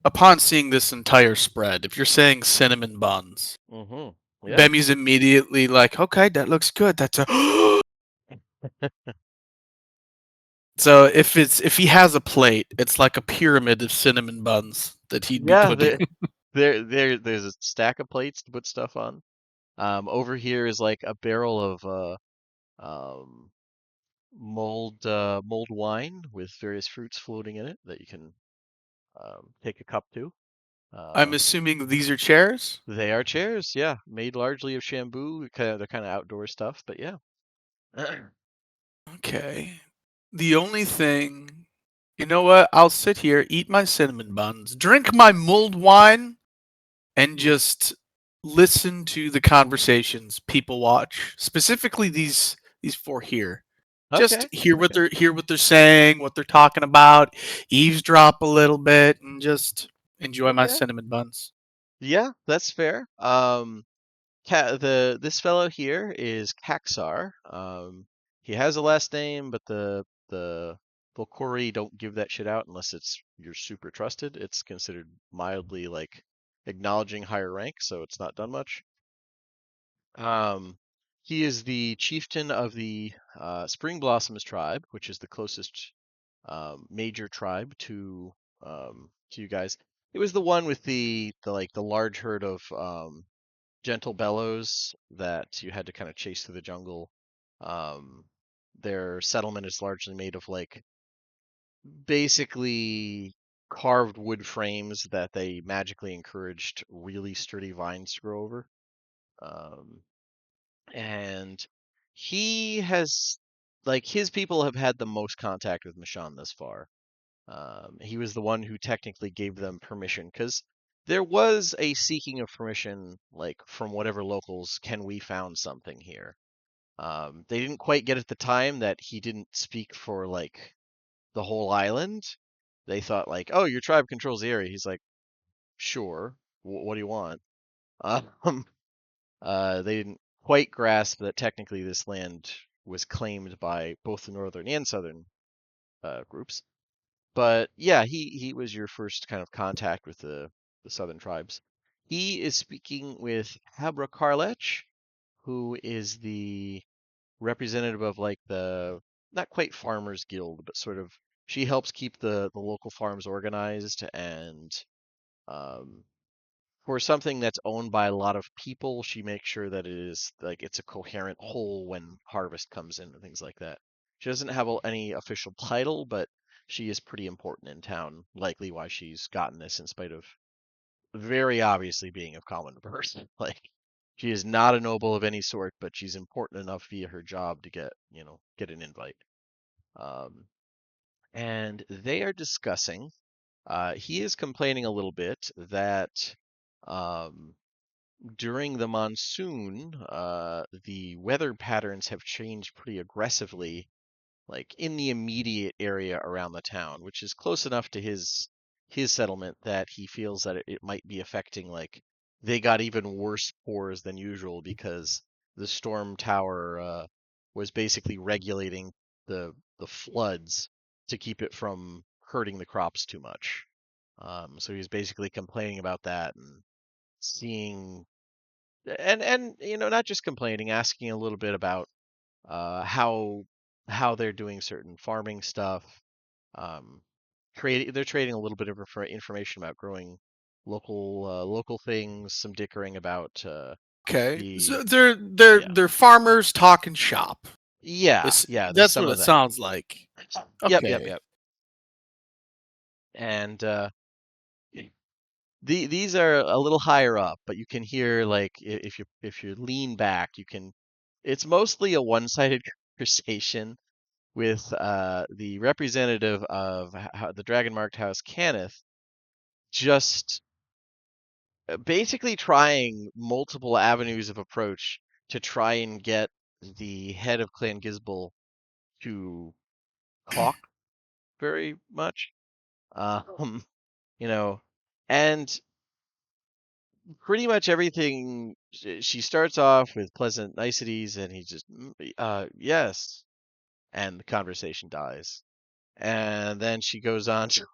upon seeing this entire spread, if you're saying cinnamon buns, Yeah. Bemmy's immediately like, "Okay, that looks good. That's a." So if he has a plate, it's like a pyramid of cinnamon buns that he'd be Yeah. putting. There's a stack of plates to put stuff on. Over here is like a barrel of um, mulled wine with various fruits floating in it that you can take a cup to. I'm Uh, assuming these are chairs. they are chairs, yeah, made largely of bamboo. They're kind of outdoor stuff, but yeah. Okay. The only thing, you know what? I'll sit here, eat my cinnamon buns, drink my mulled wine, and just listen to the conversations people watch. Specifically these four here. Just Okay, okay, hear what they're saying, what they're talking about, eavesdrop a little bit, and just enjoy my okay. cinnamon buns. Yeah, that's fair. This fellow here is Kaxar. He has a last name, but the Volkori don't give that shit out unless it's you're super trusted. It's considered mildly like acknowledging higher rank, so it's not done much. Um, he is the chieftain of the Spring Blossoms tribe, which is the closest major tribe to you guys. It was the one with the like the large herd of gentle bellows that you had to kind of chase through the jungle. Um, their settlement is largely made of like basically carved wood frames that they magically encouraged really sturdy vines to grow over. Um, and he has like his people have had the most contact with Mishann thus far. He was the one who technically gave them permission because there was a seeking of permission, like from whatever locals, can we found something here? They didn't quite get at the time that he didn't speak for like the whole island. They thought like, oh, your tribe controls the area. He's like, sure. What do you want? Um, they didn't quite grasp that technically this land was claimed by both the northern and southern groups. But yeah, he was your first kind of contact with the southern tribes. He is speaking with Habra Karlech, who is the representative of like the not quite farmers guild, but sort of she helps keep the local farms organized and um, for something that's owned by a lot of people, she makes sure that it is like it's a coherent whole when harvest comes in and things like that. She doesn't have any official title, but she is pretty important in town, likely why she's gotten this in spite of very obviously being of common birth. Like she is not a noble of any sort, but she's important enough via her job to get an invite. And they are discussing. He is complaining a little bit that during the monsoon, the weather patterns have changed pretty aggressively, like in the immediate area around the town, which is close enough to his settlement that he feels that it might be affecting, like they got even worse pours than usual because the storm tower was basically regulating the floods to keep it from hurting the crops too much. So he's basically complaining about that and seeing and not just complaining, asking a little bit about how they're doing certain farming stuff. Um, they're trading a little bit of information about growing local things. Some dickering about Okay, so the they're farmers talking shop. yeah. There's That's some what of it that. sounds like. Yep. Okay. And these are a little higher up, but you can hear like if you lean back, you can. It's mostly a one-sided conversation with the representative of the Dragon Marked House, Kenneth, just basically trying multiple avenues of approach to try and get the head of Clan Gizbel to talk very much. You know, and pretty much everything she starts off with pleasant niceties, and he just, yes, and the conversation dies. And then she goes on to,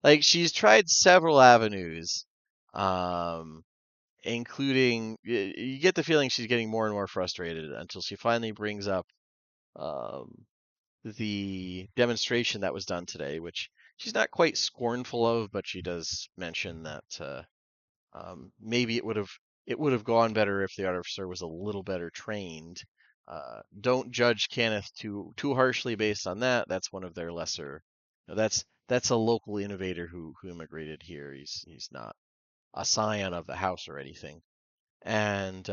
like, she's tried several avenues, um, including, you get the feeling she's getting more and more frustrated until she finally brings up um, the demonstration that was done today, which she's not quite scornful of, but she does mention that maybe it would have gone better if the artificer was a little better trained. Don't judge Kenneth too harshly based on that. That's one of their lesser. That's a local innovator who immigrated here. He's not a scion of the house or anything. And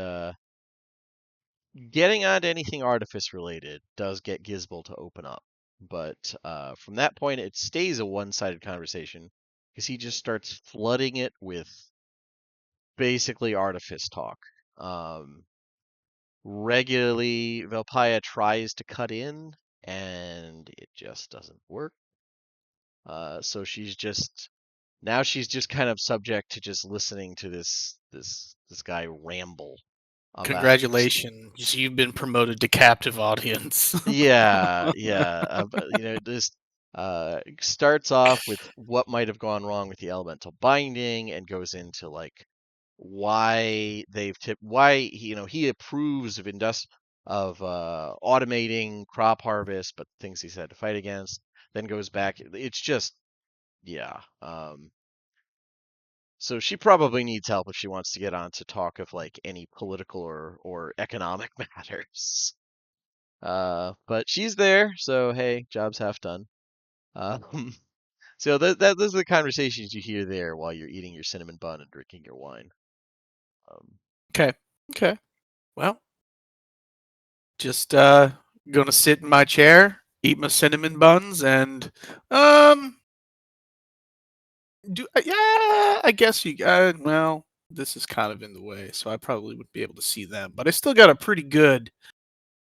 getting onto anything artifice related does get Gizbel to open up. But from that point, it stays a one-sided conversation because he just starts flooding it with basically artifice talk. Regularly, Velpaya tries to cut in, and it just doesn't work. So she's just kind of subject to just listening to this guy ramble about Congratulations, you've been promoted to captive audience. Yeah. Just starts off with what might have gone wrong with the elemental binding and goes into like why he approves of automating crop harvest, but things he's had to fight against. Then goes back. It's just yeah. So she probably needs help if she wants to get on to talk of like any political or economic matters. But she's there, so hey, job's half done. Um, so those are the conversations you hear there while you're eating your cinnamon bun and drinking your wine. Okay. Well, just gonna sit in my chair, eat my cinnamon buns, and yeah, I guess well, this is kind of in the way, so I probably wouldn't be able to see them, but I still got a pretty good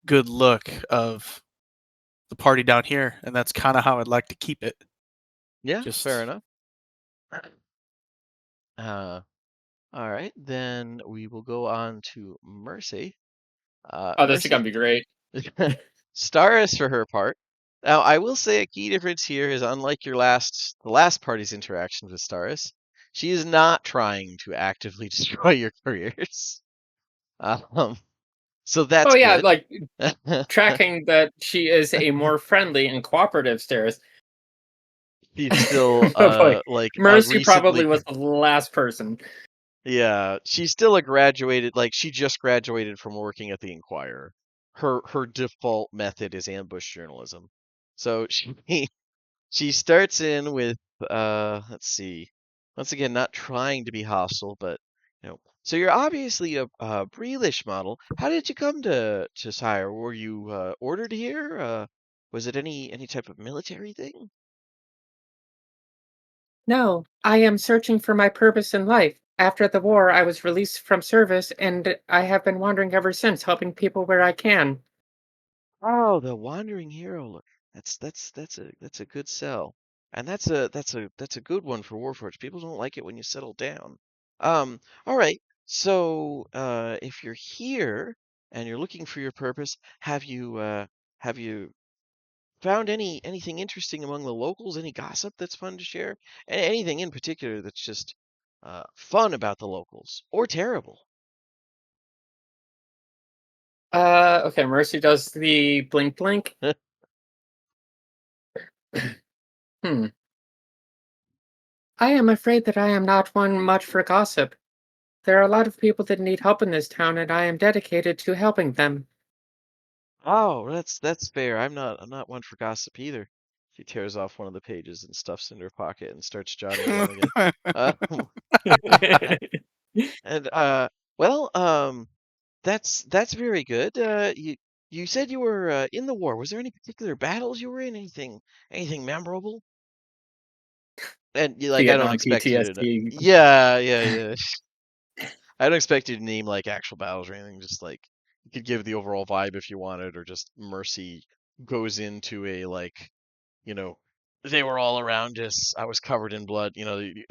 look of the party down here, and that's kind of how I'd like to keep it. Yeah, Just fair enough. All right, then we will go on to Mercy. Oh, this is gonna be great. Staris for her part. Now, I will say a key difference here is unlike the last party's interactions with Staris, she is not trying to actively destroy your careers. So that's Oh yeah, good. like tracking that she is a more friendly and cooperative Staris. She's still But, like, like Mercy recently probably was the last person. Yeah, she's still a graduated, like she just graduated from working at the Inquirer. Her default method is ambush journalism. So she starts in with let's see. Once again, not trying to be hostile, but so you're obviously a Breelish model. How did you come to Sire? Were you ordered here? Was it any type of military thing? No, I am searching for my purpose in life. After the war, I was released from service, and I have been wandering ever since, helping people where I can. Oh, the Wandering Hero. That's a good sell, and that's a good one for Warforged. People don't like it when you settle down. All right. So, if you're here and you're looking for your purpose, have you found anything interesting among the locals? Any gossip that's fun to share? Anything in particular that's just fun about the locals or terrible? Okay, Mercy does the blink blink. Hmm. I am afraid that I am not one much for gossip. There are a lot of people that need help in this town, and I am dedicated to helping them. Oh, that's fair. I'm not one for gossip either. She tears off one of the pages and stuffs it in her pocket and starts jotting down again. Uh, and well, that's very good. You said you were in the war. Was there any particular battles you were in? Anything memorable? And you like, I don't Vietnam expect you to. PTSD. Yeah, yeah, yeah. I don't expect you to name like actual battles or anything. Just like you could give the overall vibe if you wanted, or just Mercy goes into a like, you know, they were all around us. I was covered in blood.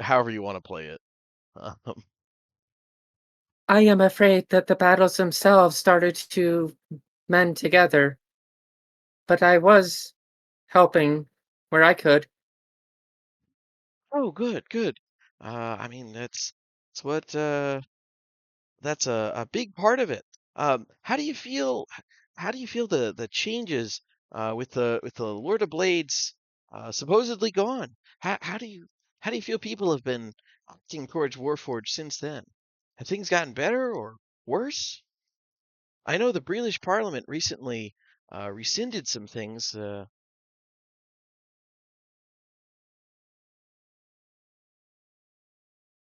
However you want to play it. Um, I am afraid that the battles themselves started to mend together, but I was helping where I could. oh, good, good. I mean that's what that's a big part of it. How do you feel? How do you feel the changes with the Lord of Blades supposedly gone? How do you feel people have been acting towards Warforged since then? Have things gotten better or worse? I know the Breelish Parliament recently rescinded some things.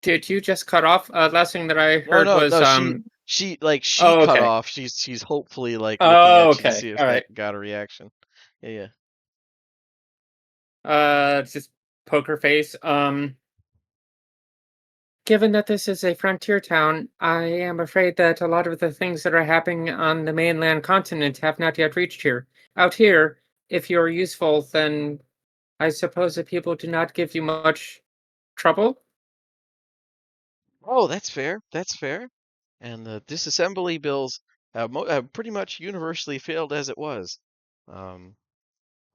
Did you just cut off? Last thing that I No, heard no, was no. She Oh, cut okay. off. She's hopefully like looking Oh, at you to okay. see if All that right. got a reaction. Yeah, yeah. Just poker face. Given that this is a frontier town, I am afraid that a lot of the things that are happening on the mainland continent have not yet reached here. Out here, if you're useful, then I suppose that people do not give you much trouble. Oh, that's fair. That's fair. And the disassembly bills have pretty much universally failed as it was. Um,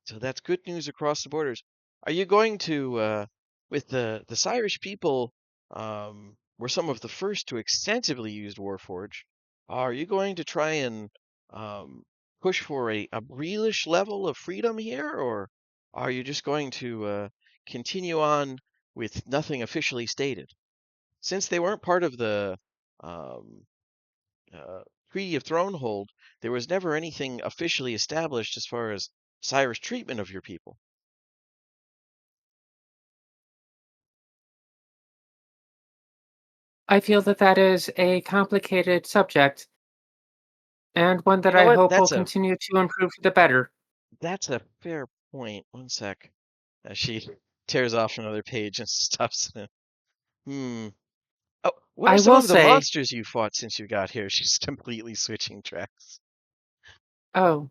so that's good news across the borders. Are you going to, with the Cyrus people, were some of the first to extensively use Warforge? Are you going to try and um, push for a Breelish level of freedom here, or are you just going to continue on with nothing officially stated? Since they weren't part of the um, uh, Treaty of Thronehold, there was never anything officially established as far as Cyrus' treatment of your people. I feel that that is a complicated subject, and one You that know I what? hope will That's a continue to improve for the better. that's a fair point. One sec. She tears off another page and stuffs it in. Oh, what are I some will of the say, monsters you fought since you got here? She's completely switching tracks. oh,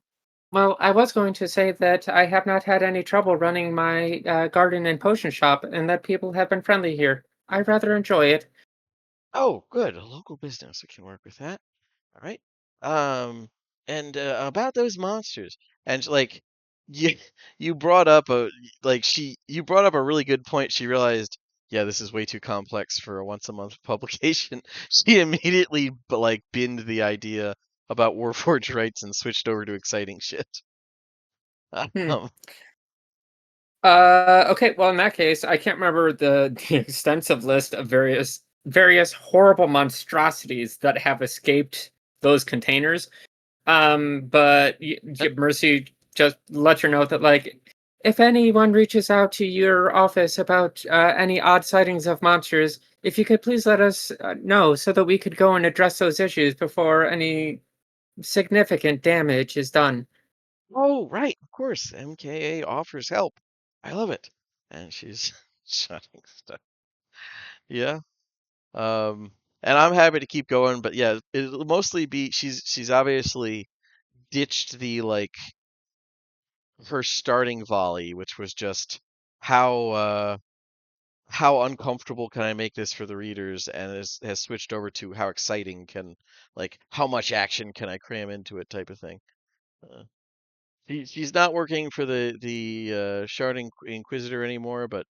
well, I was going to say that I have not had any trouble running my garden and potion shop, and that people have been friendly here. I rather enjoy it. Oh, good. A local business. We can work with that. All right. Um, and about those monsters, and like you you brought up you brought up a really good point. She realized, yeah, this is way too complex for a once a month publication. She immediately like binned the idea about Warforged rights and switched over to exciting shit. Hmm. Um, Okay, well, in that case, I can't remember the, the extensive list of various various horrible monstrosities that have escaped those containers. But Mercy just let her know that, like, if anyone reaches out to your office about any odd sightings of monsters, if you could please let us know so that we could go and address those issues before any significant damage is done. Oh, right, of course. MKA offers help. I love it. And she's shutting stuff. Yeah. Um, and I'm happy to keep going, but yeah, it'll mostly be she's obviously ditched the like her starting volley, which was just how how uncomfortable can I make this for the readers, and has switched over to how exciting can, like, how much action can I cram into it type of thing. Uh, she's not working for the Shard Inquisitor anymore, but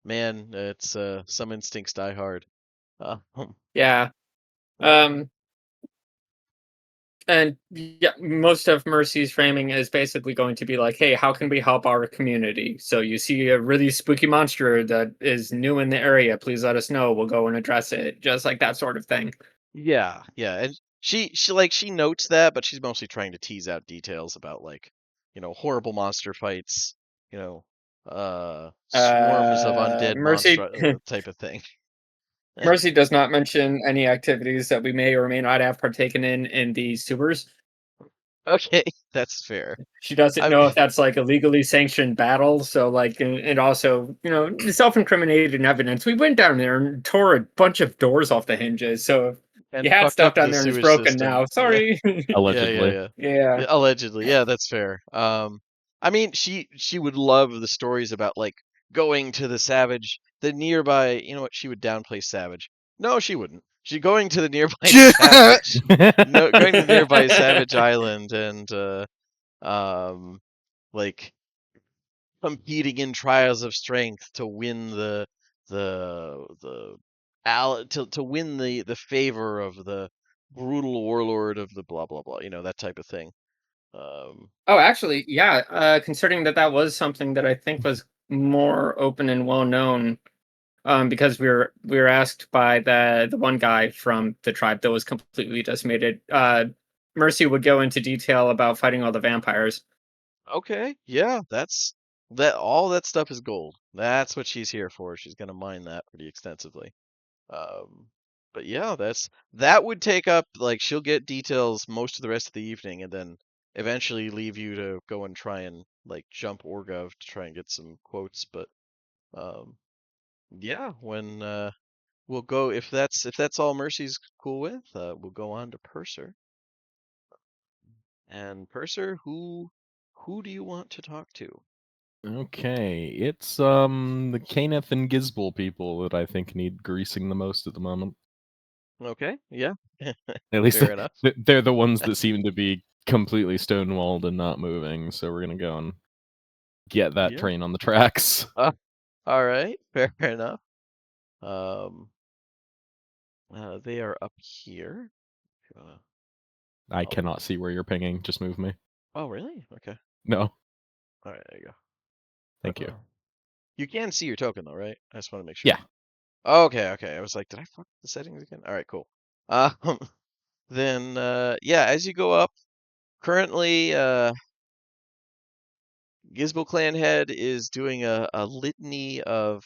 man, it's some instincts die hard. Uh, Yeah. yeah. And yeah, most of Mercy's framing is basically going to be like, hey, how can we help our community? So you see a really spooky monster that is new in the area, please let us know. We'll go and address it. Just like that sort of thing. Yeah, yeah, and she notes that, but she's mostly trying to tease out details about, like, horrible monster fights, you know, swarms of undead Mercy monster type of thing. Mercy does not mention any activities that we may or may not have partaken in the sewers. Okay, that's fair. She doesn't I know if that's like a legally sanctioned battle. So like, and also, self-incriminating evidence. We went down there and tore a bunch of doors off the hinges. So if and you had fucked stuff up down the there and it's sewage broken system. now. Yeah, Sorry. yeah, yeah, Allegedly. yeah. Yeah. Yeah, allegedly. Yeah, that's fair. I mean, she would love the stories about, like, going to the nearby. You know what? She would downplay Savage. No, she wouldn't. She going to the nearby Savage. No, going to the nearby Savage Island and um, like, competing in trials of strength to win the to win the favor of the brutal warlord of the blah blah blah. That type of thing. Um, Oh, actually, yeah. Considering that was something that I think was more open and well known, because we were asked by the one guy from the tribe that was completely decimated. Mercy would go into detail about fighting all the vampires. Okay, yeah, all that stuff is gold. That's what she's here for. She's gonna mine that pretty extensively. Um, but yeah, that would take up, like, she'll get details most of the rest of the evening, and then eventually leave you to go and try and, like, jump Orgov to try and get some quotes. But um, yeah, when we'll go, if that's all Mercy's cool with, we'll go on to Purser. And Purser, who do you want to talk to? Okay, it's the Caneth and Gizbel people that I think need greasing the most at the moment. Okay, yeah, At least fair enough. they're the ones that seem to be completely stonewalled and not moving. So we're gonna go and get that Yeah. train on the tracks. All right, fair enough. Um, they are up here. Uh, I oh, cannot see where you're pinging. Just move me. oh, really? Okay. No, All right, there you thank go. you. You can see your token though, right? I just want to make sure. Yeah. Okay, okay. I was like, did I fuck the settings again? All right, cool. Um, then yeah, as you go up, currently Gizbo Clan Head is doing a litany of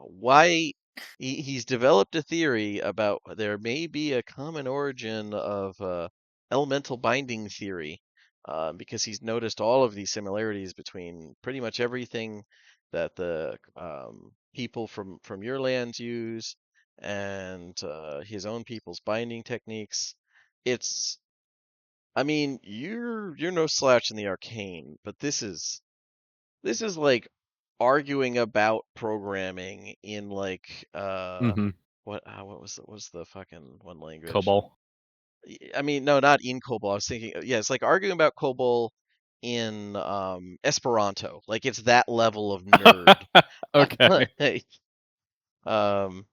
why he's developed a theory about there may be a common origin of elemental binding theory, because he's noticed all of these similarities between pretty much everything that the people from your lands use and his own people's binding techniques. It's, I mean, you're no slouch in the arcane, but this is like arguing about programming in, like, Mm-hmm. what was the fucking one language? Cobol. I mean, no, not in COBOL. I was thinking, yeah, it's like arguing about COBOL in Esperanto. Like, it's that level of nerd. Okay. Like, um,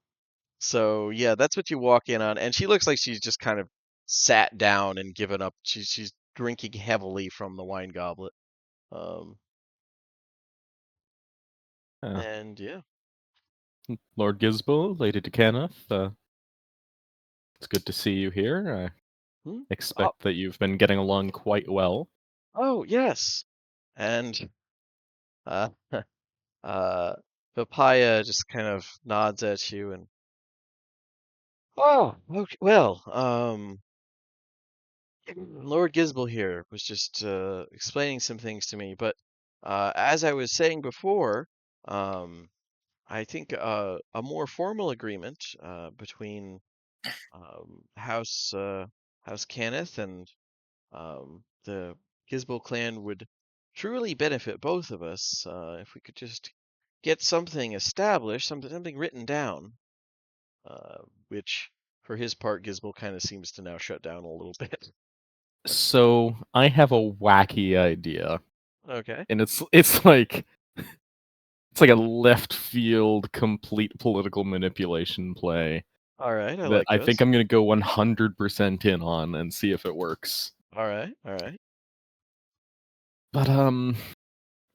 so yeah, that's what you walk in on, and she looks like she's just kind of sat down and given up. She's drinking heavily from the wine goblet. Um, Yeah. and yeah. Lord Gisbo, Lady Kenneth, it's good to see you here. I Hmm? expect that you've been getting along quite well. Oh, yes. And uh, Papaya just kind of nods at you and, oh, okay, well, Lord Gisbel here was just explaining some things to me, but as I was saying before, um, I think a more formal agreement between House Cannith and the Gisbel clan would truly benefit both of us if we could just get something established, something written down, which for his part, Gisbel kind of seems to now shut down a little bit. So I have a wacky idea, Okay. and it's like a left field, complete political manipulation play All right. I that like I think those. I'm gonna go 100% in on and see if it works. All right. All right. But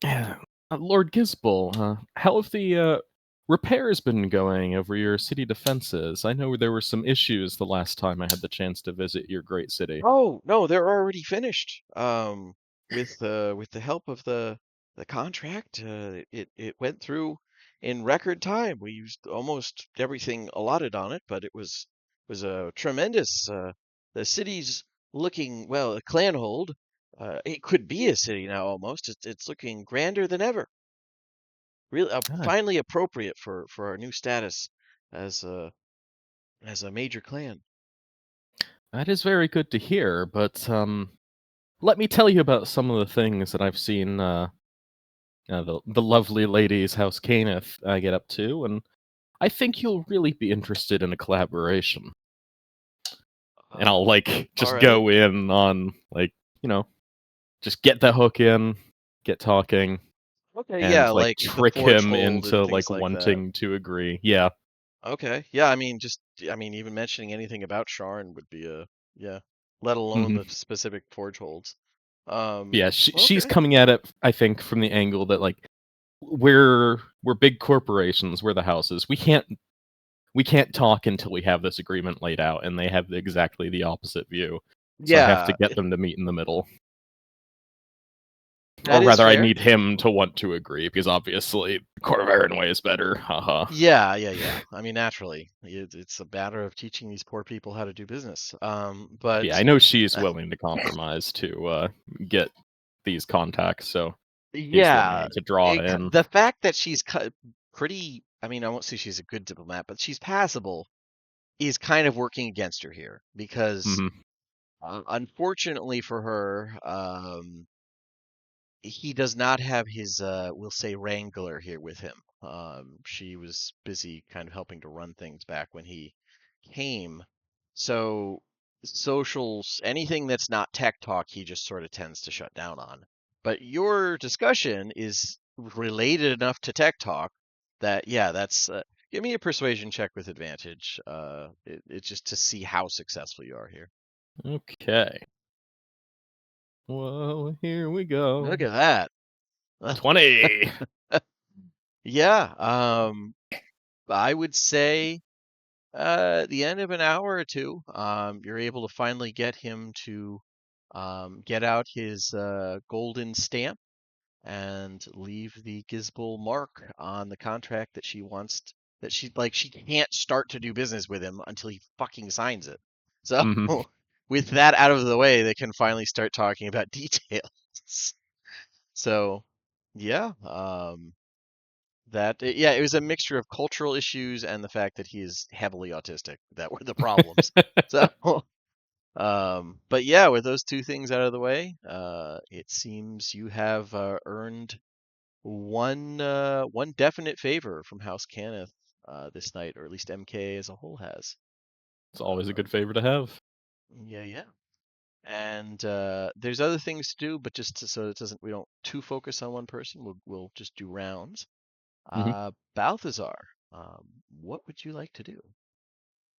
yeah, Lord Gisbel, how have the repairs been going over your city defenses? I know there were some issues the last time I had the chance to visit your great city. Oh, no, they're already finished. With the help of the contract, it went through in record time. We used almost everything allotted on it, but it was a tremendous. The city's looking well. A clanhold. It could be a city now almost. It's looking grander than ever. Really, Ah, finally appropriate for our new status as a major clan. that is very good to hear, but let me tell you about some of the things that I've seen the lovely ladies House Caneth get up to, and I think you'll really be interested in a collaboration. And I'll All just right. go in on you know, just get the hook in, get talking, Okay, and yeah, like the trick forge him hold and into things like that. wanting to agree. Yeah. Okay, yeah, I mean, even mentioning anything about Sharn would be yeah, let alone hmm the specific forge holds. Yeah, she's Okay. coming at it, I think, from the angle that we're big corporations, we're the houses. We can't talk until we have this agreement laid out, and they have exactly the opposite view. So I have to Yeah, get them to meet in the middle. Or that is rather, I fair. need him to want to agree, because obviously Court of Iron way is better. Haha. Yeah, yeah, yeah. I mean, naturally, it's a matter of teaching these poor people how to do business. Yeah, I But know she's willing to compromise to get these contacts, so he's the yeah, man to draw in. the fact that she's pretty, I mean, I won't say she's a good diplomat, but she's passable is kind of working against her here because hmm unfortunately for her, he does not have his, we'll say, wrangler here with him. She was busy kind of helping to run things back when he came. So socials, anything that's not tech talk, he just sort of tends to shut down on. But your discussion is related enough to tech talk that, yeah, that's, give me a persuasion check with advantage. It's just to see how successful you are here. Okay. Well, here we go. Look at that. 20. Yeah, I would say at the end of an hour or two, you're able to finally get him to get out his golden stamp and leave the Gizbel mark on the contract that she wants that she can't start to do business with him until he fucking signs it. So hmm with that out of the way, they can finally start talking about details. So yeah, yeah, it was a mixture of cultural issues and the fact that he is heavily autistic that were the problems. So, but yeah, with those two things out of the way, it seems you have earned one definite favor from House Cannith this night, or at least MK as a whole has. It's always a Uh, good favor to have. yeah, yeah. And there's other things to do, but so it doesn't we don't too focus on one person, we'll just do rounds. hmm Balthazar, what would you like to do?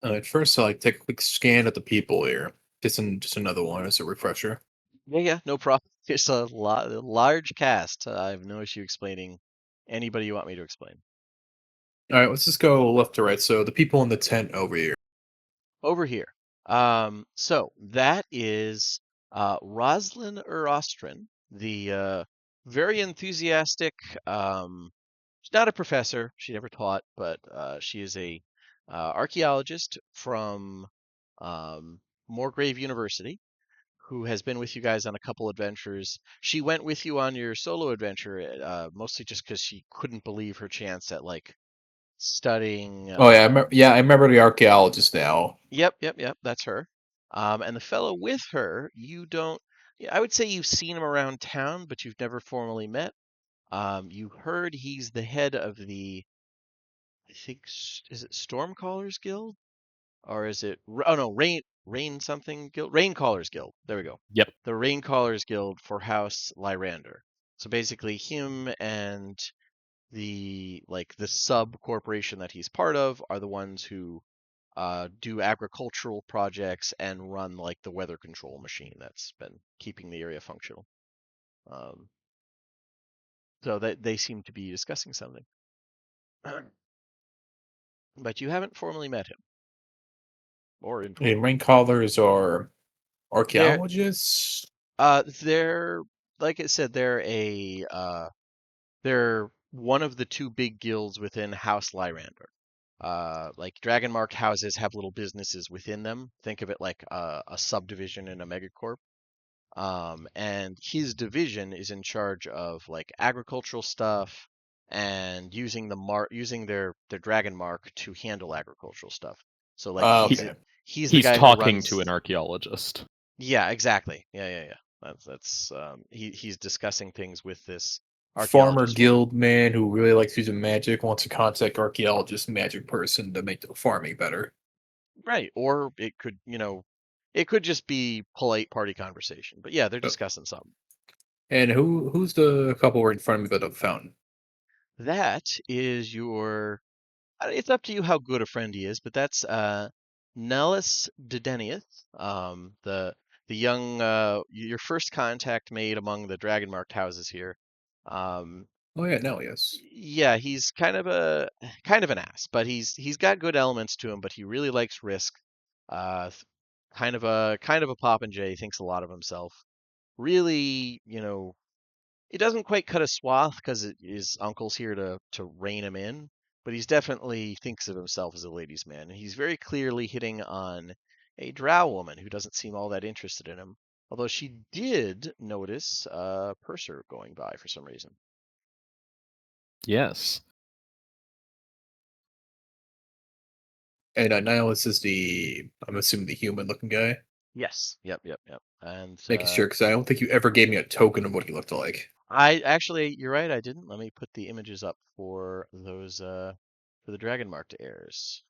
At first, I take a quick scan at the people here. Just another one as a refresher. Yeah, yeah, no problem. It's a large cast. I have no issue explaining anybody you want me to explain. All right, let's just go left to right. So the people in the tent over here. Over here. So that is Roslyn Urostrin, the very enthusiastic. She's not a professor. She never taught, but she is a archaeologist from Moorgrave University, who has been with you guys on a couple adventures. She went with you on your solo adventure, mostly just because she couldn't believe her chance at like studying. Oh yeah, I remember the archaeologist now. Yep. That's her. And the fellow with her, you don't. Yeah, I would say you've seen him around town, but you've never formally met. You heard he's the head of the, I think, is it Stormcallers Guild, or is it? Oh no, Rain something Guild, Raincallers Guild. There we go. Yep. The Raincallers Guild for House Lyrander. So basically, him and the sub corporation that he's part of are the ones who do agricultural projects and run like the weather control machine that's been keeping the area functional. Um, so that they seem to be discussing something, but you haven't formally met him or And informed. rain callers are They're archaeologists. they're like I said, they're one of the two big guilds within House Lyrander. Like dragon marked houses have little businesses within them. Think of it like a subdivision in a megacorp. And his division is in charge of like agricultural stuff and using their dragon mark to handle agricultural stuff. So like Okay. he's the He's guy who talking to runs. an archaeologist. Yeah, exactly. Yeah. That's he's discussing things with this Farmer archaeologist woman. guild man who really likes using magic wants to contact archaeologist magic person to make the farming better. Right. Or it could just be polite party conversation. But yeah, they're Oh, discussing something. and who's the couple right in front of me by the fountain? That is your it's up to you how good a friend he is, but that's Nellis Dedenius, the young your first contact made among the dragon marked houses here. Um, Oh yeah, no, yes. yeah, he's kind of an ass, but he's got good elements to him, but he really likes risk. Kind of a popinjay, thinks a lot of himself. Really, he doesn't quite cut a swath because his uncle's here to rein him in, but he's definitely thinks of himself as a ladies' man, and he's very clearly hitting on a drow woman who doesn't seem all that interested in him. Although she did notice Purser going by for some reason. Yes. And Nihilus is I'm assuming the human looking guy. Yes. Yep. And Making sure, because I don't think you ever gave me a token of what he looked like. you're right, I didn't. Let me put the images up for those for the dragon marked heirs.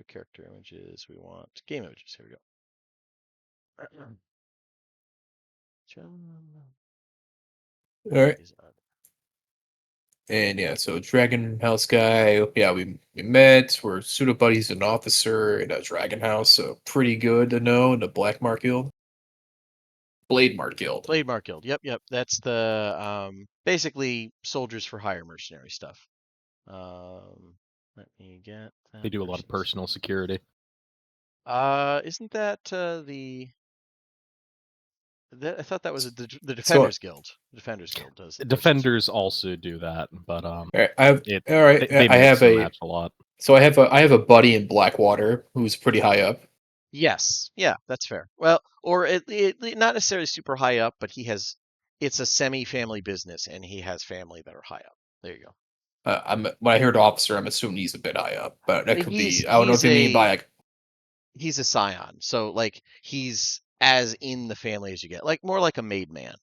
Character images. We want game images. Here we go. All right. And yeah, so Dragon House guy. Yeah, we met. We're pseudo buddies, an officer in a Dragon House, so pretty good to know in the Black Mark Guild. Blade Mark Guild. Blade Mark Guild. Yep. That's the basically soldiers for hire mercenary stuff. Let me get that. They do a lot of personal security. Isn't that I thought that was the So- Defenders Guild. The Defenders Guild does. Defenders also do that, but All right, I have. it, All right, they I mix have and a. match a lot. So I have a buddy in Blackwater who's pretty high up. Yes. Yeah, that's fair. Well, or it not necessarily super high up, but it's a semi-family business, and he has family that are high up. There you go. When I heard officer, I'm assuming he's a bit high up, but that could He's be. I don't know he's if you mean by like. he's a scion, so like he's as in the family as you get, like more like a made man.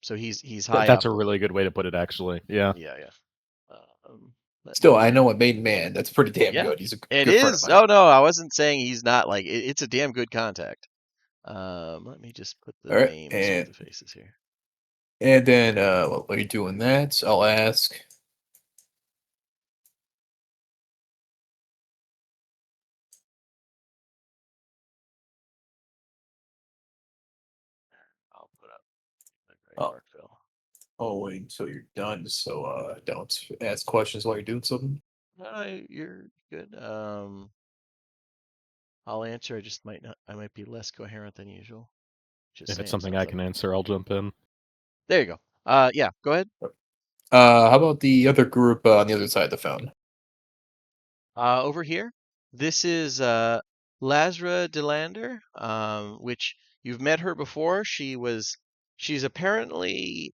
So he's high That's up. a really good way to put it, actually. Yeah. Yeah. Let Still, me- I know a maiden man. That's pretty damn Yeah, good. He's a It good friend of is. mine. Oh no, I wasn't saying he's not like it's a damn good contact. Let me just put the All right, names with the faces here. And then while you're doing that, I'll ask. I'll put up the gray Oh. Markville. I'll wait until you're done, so don't ask questions while you're doing something. You're good. I'll answer. I just might not. I might be less coherent than usual. Just If it's saying something stuff I like can answer, I'll jump in. there you go. Yeah, go ahead. How about the other group on the other side of the phone? Over here, this is Lazra Delander, which you've met her before. She's apparently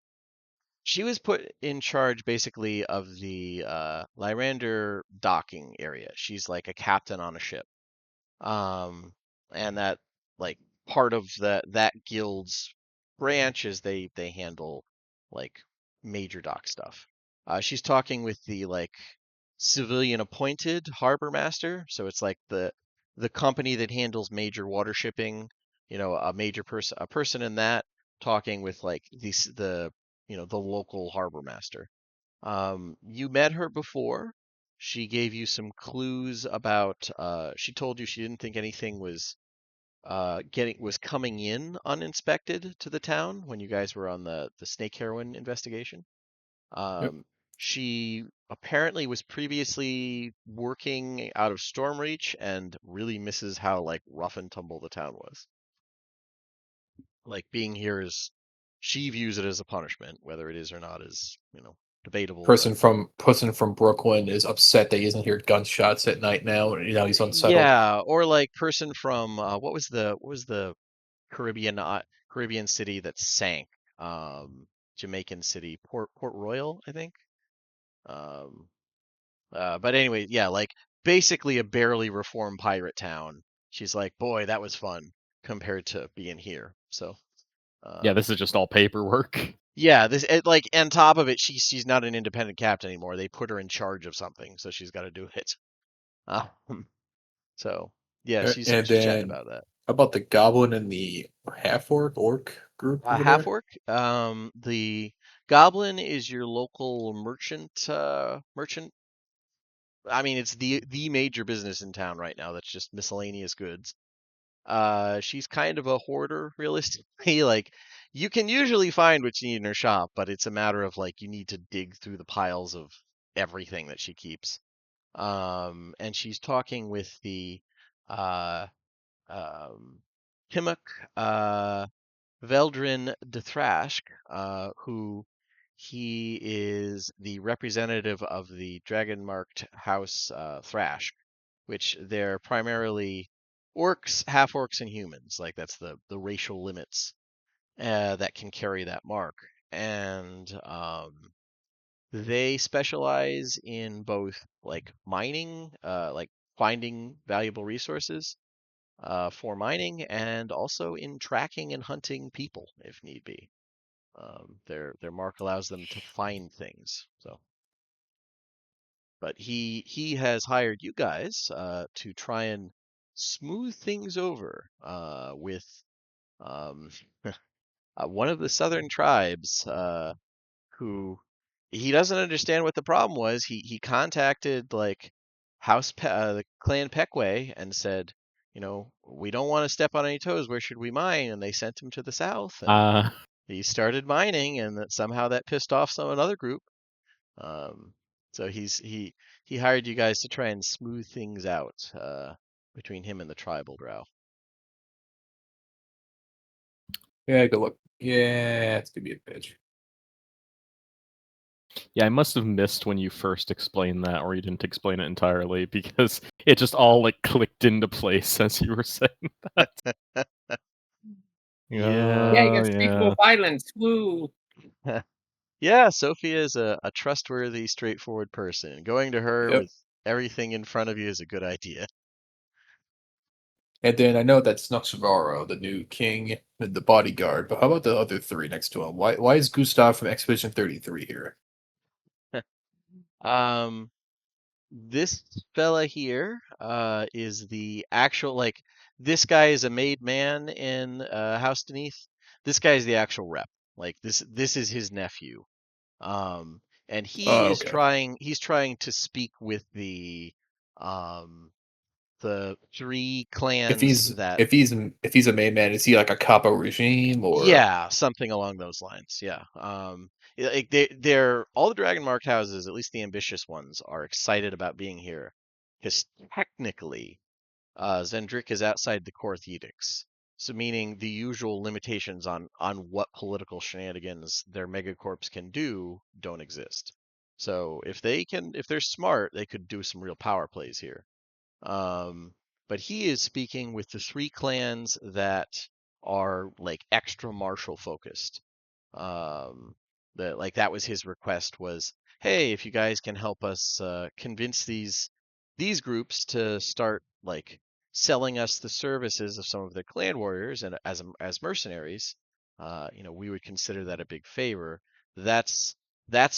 she was put in charge basically of the Lyrander docking area. She's like a captain on a ship. And that like part of that guild's branch is they handle like major dock stuff. She's talking with the like civilian appointed harbor master, so it's like the company that handles major water shipping. You know, a person in that talking with like the the local harbor master. You met her before. She gave you some clues about. She told you she didn't think anything was coming in uninspected to the town when you guys were on the snake heroin investigation. Yep. She apparently was previously working out of Stormreach and really misses how like rough and tumble the town was. Like being here is, she views it as a punishment, whether it is or not is debatable. But Person from Brooklyn is upset that he doesn't hear gunshots at night now, and now he's unsettled. yeah, or like person from what was the Caribbean city that sank? Jamaican city, Port Royal, I think. Um, but anyway, yeah, like basically a barely reformed pirate town. She's like, boy, that was fun compared to being here. So, Yeah, um, this is just all paperwork. yeah, like on top of it, she's not an independent captain anymore. They put her in charge of something, so she's got to do it. Um, so yeah, And she's chatting then about that. how about the goblin and the half orc group over Half there? orc. The goblin is your local merchant. Merchant. I mean, it's the major business in town right now. That's just miscellaneous goods. She's kind of a hoarder, realistically. Like, you can usually find what you need in her shop, but it's a matter of like you need to dig through the piles of everything that she keeps. And she's talking with the uh Timok Veldrin de Thrashk, who he is the representative of the dragon-marked house Thrashk, which they're primarily orcs, half-orcs, and humans. Like that's the racial limits that can carry that mark. And they specialize in both like mining, like finding valuable resources for mining, and also in tracking and hunting people if need be. Their mark allows them to find things. So, but he has hired you guys to try and smooth things over with um, one of the southern tribes who he doesn't understand what the problem was. He contacted like the clan Peckway and said, we don't want to step on any toes. Where should we mine? And they sent him to the south, and Uh, he started mining, and somehow that pissed off another group. Um, so he hired you guys to try and smooth things out between him and the tribal drow. Yeah, good luck. Yeah, it's gonna be a bitch. yeah, I must have missed when you first explained that, or you didn't explain it entirely, because it just all like clicked into place as you were saying that. Yeah. Yeah, Oh, you speak yeah. violence. Woo. Yeah, Sophia is a trustworthy, straightforward person. Going to her Yep. with everything in front of you is a good idea. And then I know that's Nuxavaro, the new king, and the bodyguard. But how about the other three next to him? Why is Gustav from Expedition 33 here? Um, this fella here is the actual like this guy is a made man in House Beneath. This guy is the actual rep. Like this is his nephew. Um, and he Oh, is okay. he's trying to speak with um the three If clans he's that if he's if he's a main man, is he like a capo regime or? yeah, something along those lines. Yeah. Like they're all the dragon marked houses, at least the ambitious ones, are excited about being here because technically, Zendrik is outside the Korth edicts. So meaning the usual limitations on what political shenanigans their megacorps can do don't exist. So if they're smart, they could do some real power plays here. But he is speaking with the 3 clans that are like extra martial focused. That was his request was, hey, if you guys can help us convince these groups to start like selling us the services of some of their clan warriors and as mercenaries, we would consider that a big favor. That's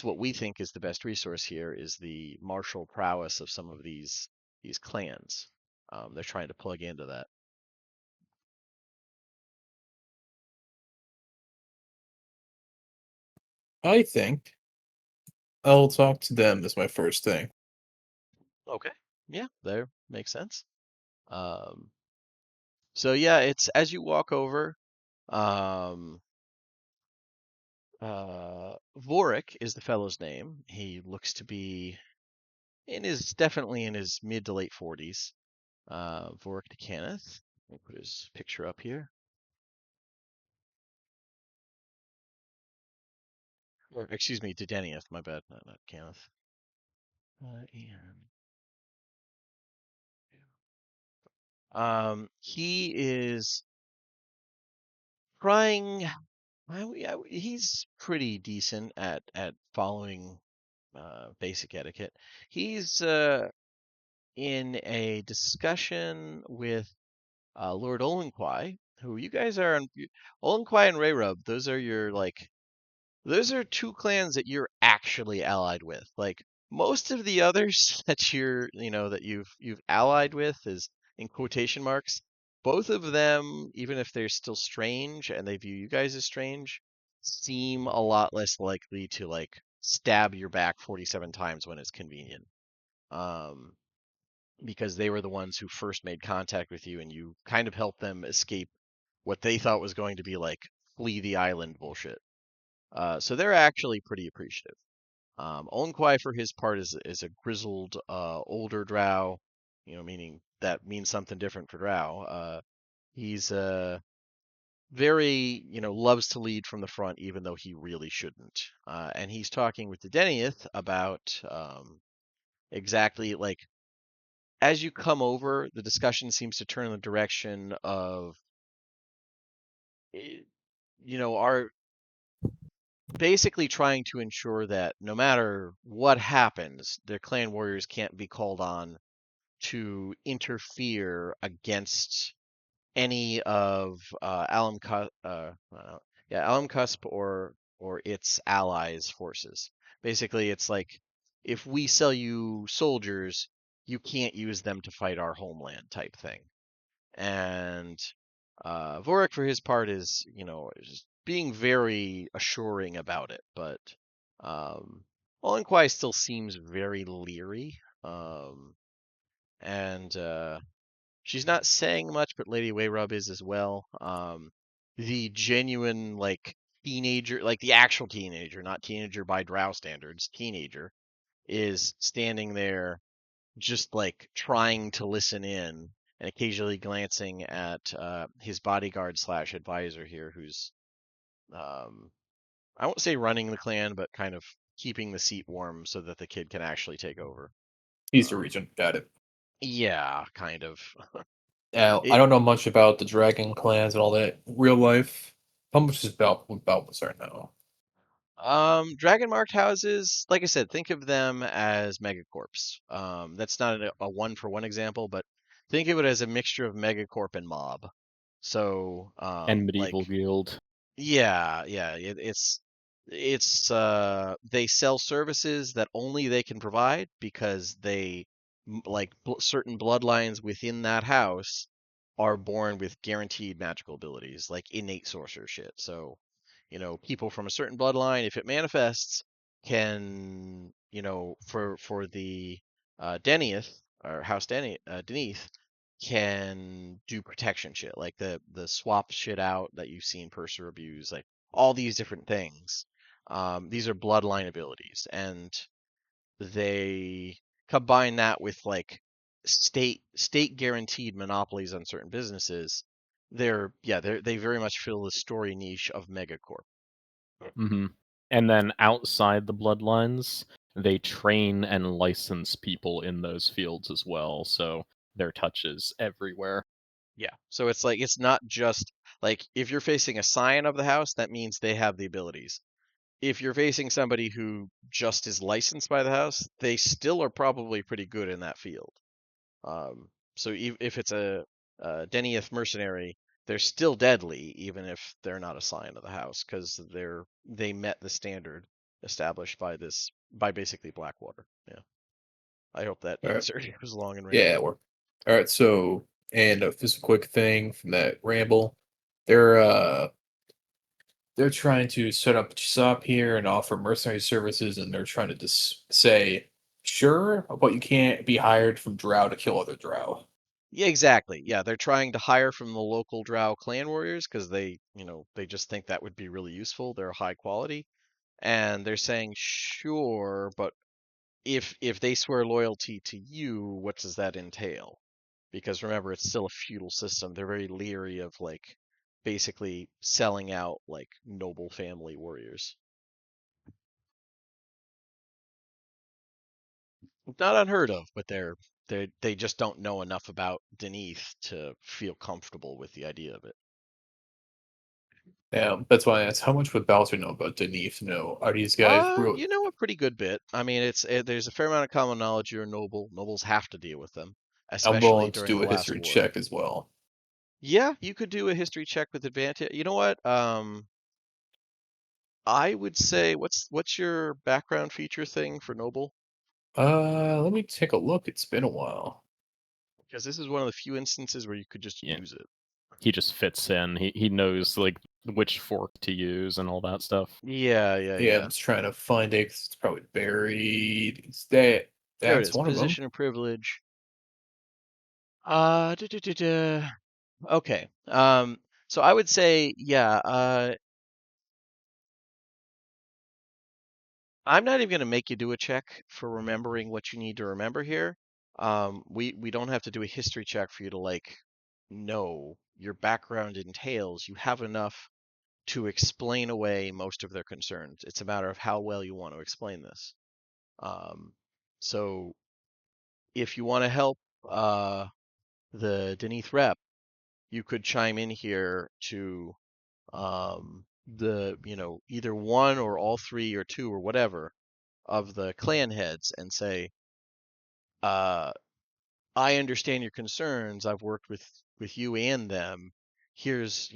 what we think is the best resource here is the martial prowess of some of these clans. They're trying to plug into that. I think I'll talk to them as my first thing. Okay. Yeah, there makes sense. Um, so yeah, it's as you walk over, um, Vorik is the fellow's name. He looks to be definitely in his mid to late 40s. Vorik to Kenneth. Let me put his picture up here. Or excuse me, to Denieth, my bad, not Kenneth. He is trying. He's pretty decent at following basic etiquette. He's in a discussion with Lord Olenquai, who you guys are on. Olenquai and Rayrub, those are 2 clans that you're actually allied with. Like most of the others that you've allied with is in quotation marks. Both of them, even if they're still strange and they view you guys as strange, seem a lot less likely to like stab your back 47 times when it's convenient. Um, because they were the ones who first made contact with you and you kind of helped them escape what they thought was going to be like flee the island bullshit. So they're actually pretty appreciative. Onquai, for his part, is a grizzled, older drow, meaning that means something different for drow. He's very, loves to lead from the front, even though he really shouldn't. And he's talking with the Denieth about exactly like as you come over, the discussion seems to turn in the direction of, our basically trying to ensure that no matter what happens, their clan warriors can't be called on to interfere against any of Alum Cusp or its allies' forces. Basically, it's like if we sell you soldiers, you can't use them to fight our homeland type thing. And Vorik, for his part, is just being very assuring about it, but Olenquai still seems very leery. And she's not saying much, but Lady Wayrub is as well. The genuine like teenager, like the actual teenager, not teenager by drow standards, teenager, is standing there just like trying to listen in and occasionally glancing at his bodyguard slash advisor here, who's I won't say running the clan, but kind of keeping the seat warm so that the kid can actually take over. He's the regent. Got it. Yeah, kind of. Now, I It don't know much about the dragon clans and all that real life. How much is about what's there now? Dragon marked houses, like I said, think of them as megacorps. That's not a one for one example, but think of it as a mixture of megacorp and mob. So, And medieval guild. yeah, it's they sell services that only they can provide because certain bloodlines within that house are born with guaranteed magical abilities, like innate sorcerer shit. So, people from a certain bloodline, if it manifests, can, for the Denieth or House Deneth, can do protection shit, like the swap shit out that you've seen Purser abuse, like all these different things. These are bloodline abilities, and they combine that with like state guaranteed monopolies on certain businesses. They very much fill the story niche of megacorp. Hmm. And then outside the bloodlines, they train and license people in those fields as well. So their touches everywhere. Yeah. So it's like it's not just like if you're facing a scion of the house, that means they have the abilities. If you're facing somebody who just is licensed by the house, they still are probably pretty good in that field. So if it's a Denieth mercenary, they're still deadly, even if they're not a scion of the house, because they met the standard established by basically Blackwater. Yeah. I hope that All right. answered. It was long and Yeah, rambling. it worked. All right, so and just a quick thing from that ramble, they're trying to set up shop here and offer mercenary services, and they're trying to just say, sure, but you can't be hired from Drow to kill other Drow. Yeah, exactly. Yeah, they're trying to hire from the local Drow clan warriors because they just think that would be really useful. They're high quality, and they're saying, sure, but if they swear loyalty to you, what does that entail? Because remember, it's still a feudal system. They're very leery of like basically selling out like noble family warriors. Not unheard of, but they just don't know enough about Deneth to feel comfortable with the idea of it. Yeah, that's why I asked, how much would Bowser know about Deneth? No, are these guys real? You know a pretty good bit. I mean, there's a fair amount of common knowledge. You're a noble. Nobles have to deal with them, I'm especially willing to during do the a last history war. check as well. Yeah, you could do a history check with advantage. You know what? I would say what's your background feature thing for noble? Let me take a look. It's been a while. Because this is one of the few instances where you could just Yeah. use it. He just fits in. He knows like which fork to use and all that stuff. Yeah, Yeah, I'm just trying to find it 'cause it's probably buried. There it That's is. one of them. Position of privilege. Duh, duh, duh, duh. Okay. So I would say, yeah, I'm not even going to make you do a check for remembering what you need to remember here. We don't have to do a history check for you to like know your background entails. You have enough to explain away most of their concerns. It's a matter of how well you want to explain this. So if you want to help the Deneth rep, you could chime in here to either one or all three or two or whatever of the clan heads and say, I understand your concerns. I've worked with you and them. Here's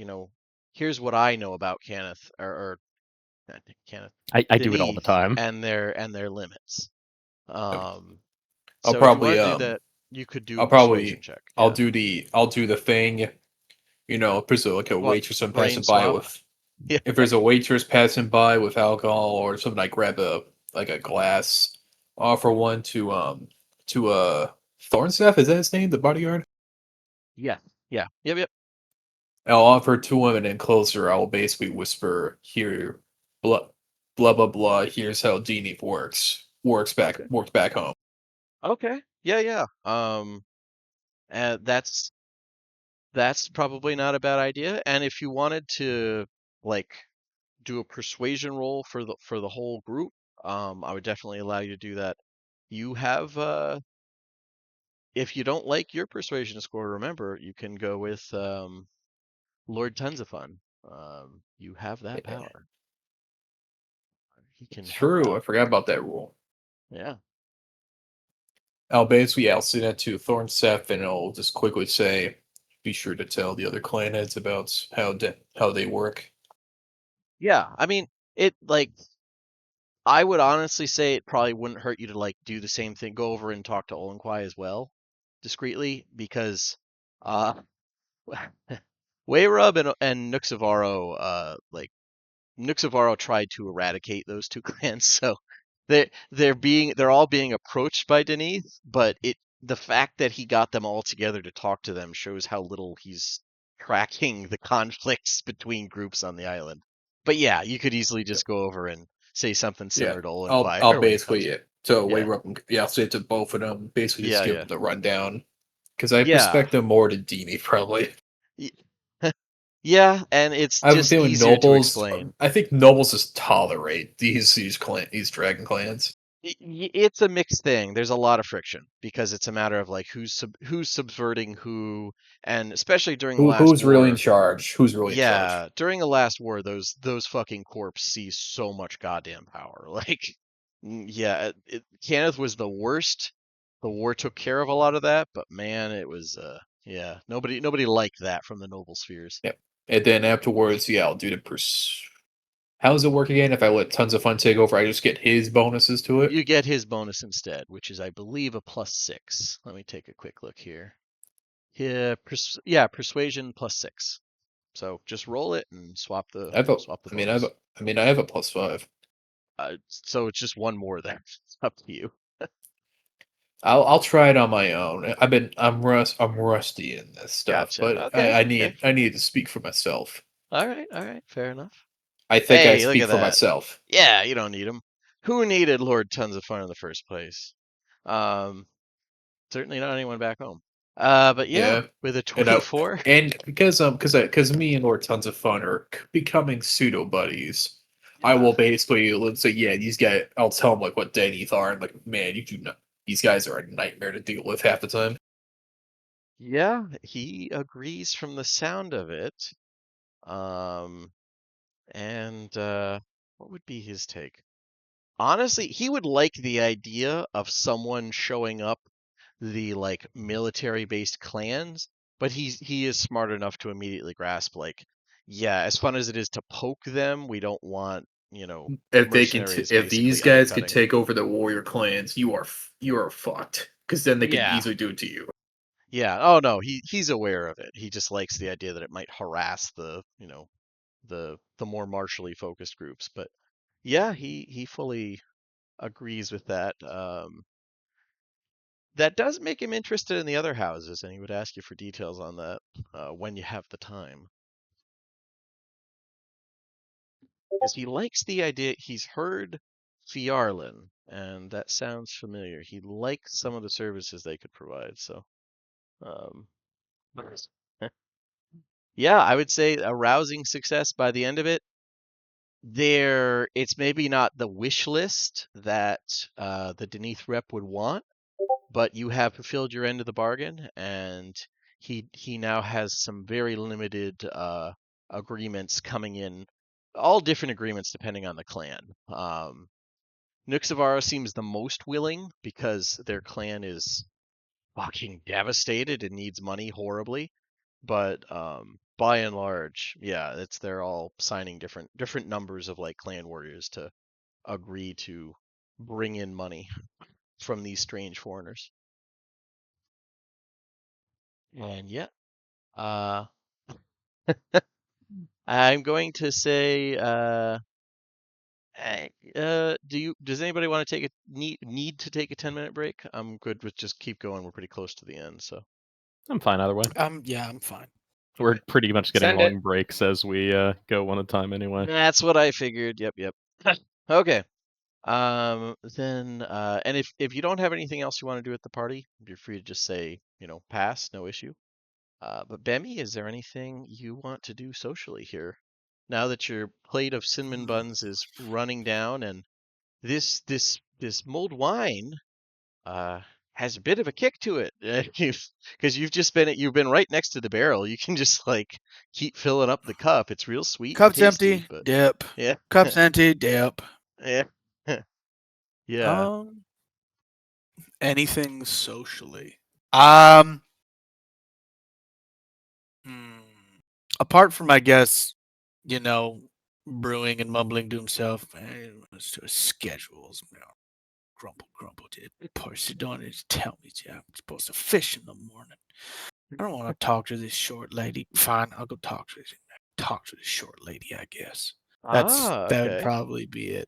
here's what I know about Kenneth or not Kenneth I do it all the Deneth time. and their limits. Okay. I'll So if you want probably to do that, you could do a I'll persuasion probably check. I'll Yeah. do the thing. If there's like a What? waitress I'm Brain passing by swap? with, Yeah. if there's a waitress passing by with alcohol or something, I grab a glass, offer one to Thornstaff. Is that his name? The bodyguard. Yeah. Yeah. Yep. I'll offer to him, and then closer, I will basically whisper, "Here, blah blah blah blah. Here's how Genie Okay. works back home." Okay. Yeah. And that's probably not a bad idea. And if you wanted to like do a persuasion roll for the whole group, I would definitely allow you to do that. You have if you don't like your persuasion score, remember you can go with Lord Tons of Fun. You have that Yeah. power. He can help True, I out. forgot about that rule. Yeah. I'll send that to Thornstaff, and I'll just quickly say, be sure to tell the other clan heads about how they work. Yeah. I mean, it like I would honestly say it probably wouldn't hurt you to like do the same thing, go over and talk to Olenquai as well, discreetly, because uh Wayrub and Nuxavaro, like Nuxavaro tried to eradicate those two clans, so they're all being approached by Deneth, but the fact that he got them all together to talk to them shows how little he's tracking the conflicts between groups on the island. But yeah, you could easily just go over and say something similar to Olin I'll Fire when he basically comes. to Yeah. wave up. I'll say it to both of them. Basically, just Yeah, give yeah. them the rundown because I Yeah. respect them more than Dini probably. Yeah, and it's I have a just feeling easier to nobles. explain. I think nobles just tolerate these dragon clans. It's a mixed thing. There's a lot of friction because it's a matter of like who's subverting who, and especially during the last Who's really in war. charge? Who's really in charge? Yeah, during the last war, those fucking corps see so much goddamn power. Like, yeah, Kenneth was the worst. The war took care of a lot of that, but man, it was yeah, nobody liked that from the noble spheres. Yep. And then afterwards, yeah, I'll do the How does it work again? If I let Tons of Fun take over, I just get his bonuses to it. You get his bonus instead, which is, I believe, a +6. Let me take a quick look here. Yeah, persuasion +6. So just roll it and swap the I have a, bonus. I have a +5. So it's just one more there. It's up to you. I'll try it on my own. I'm rusty in this stuff, Gotcha. but Okay. I need to speak for myself. All right. Fair enough. I think I Hey, look speak at for that. myself. Yeah, you don't need him. Who needed Lord Tons of Fun in the first place? Certainly not anyone back home. But yeah, with a 24. And because me and Lord Tons of Fun are becoming pseudo buddies. I will basically let's say these guys. I'll tell them like what Denny's are, and like man, you do not. These guys are a nightmare to deal with half the time. Yeah, he agrees from the sound of it. And what would be his take? Honestly, he would like the idea of someone showing up the like military-based clans, but he is smart enough to immediately grasp like, yeah, as fun as it is to poke them, we don't want, mercenaries If these basically guys can undercutting. take over the warrior clans, you are fucked. Because then they can Yeah. easily do it to you. Yeah. Oh no, he's aware of it. He just likes the idea that it might harass the, the more martially focused groups. But yeah, he fully agrees with that. That does make him interested in the other houses, and he would ask you for details on that when you have the time. Because he likes the idea. He's heard Fjarlin, and that sounds familiar. He likes some of the services they could provide. So, um, yeah, I would say a rousing success by the end of it. It's maybe not the wish list that the Deneth rep would want, but you have fulfilled your end of the bargain, and he now has some very limited agreements coming in, all different agreements depending on the clan. Nuxavara seems the most willing because their clan is fucking devastated and needs money horribly. But by and large, yeah, they're all signing different numbers of like clan warriors to agree to bring in money from these strange foreigners. And yeah, uh, I'm going to say, does anybody want to take need to take a 10-minute break? I'm good with just keep going. We're pretty close to the end, so. I'm fine either way. Yeah, I'm fine. We're pretty much getting Send long it. breaks as we go one at a time anyway. That's what I figured. Yep. Okay. And if you don't have anything else you want to do at the party, you're free to just say, pass, no issue. But Bemmy, is there anything you want to do socially here? Now that your plate of cinnamon buns is running down, and this mulled wine has a bit of a kick to it, because you've been right next to the barrel. You can just like keep filling up the cup. It's real sweet. Cup's and tasty, empty, but dip. yeah, Cup's empty, dip. yeah, yeah. Anything socially. Apart from, I guess, brewing and mumbling to himself, let's do schedules. Grumble, did Poseidon tell me I'm supposed to fish in the morning. I don't want to talk to this short lady. Fine, I'll go talk to this short lady, I guess. That would Okay. probably be it.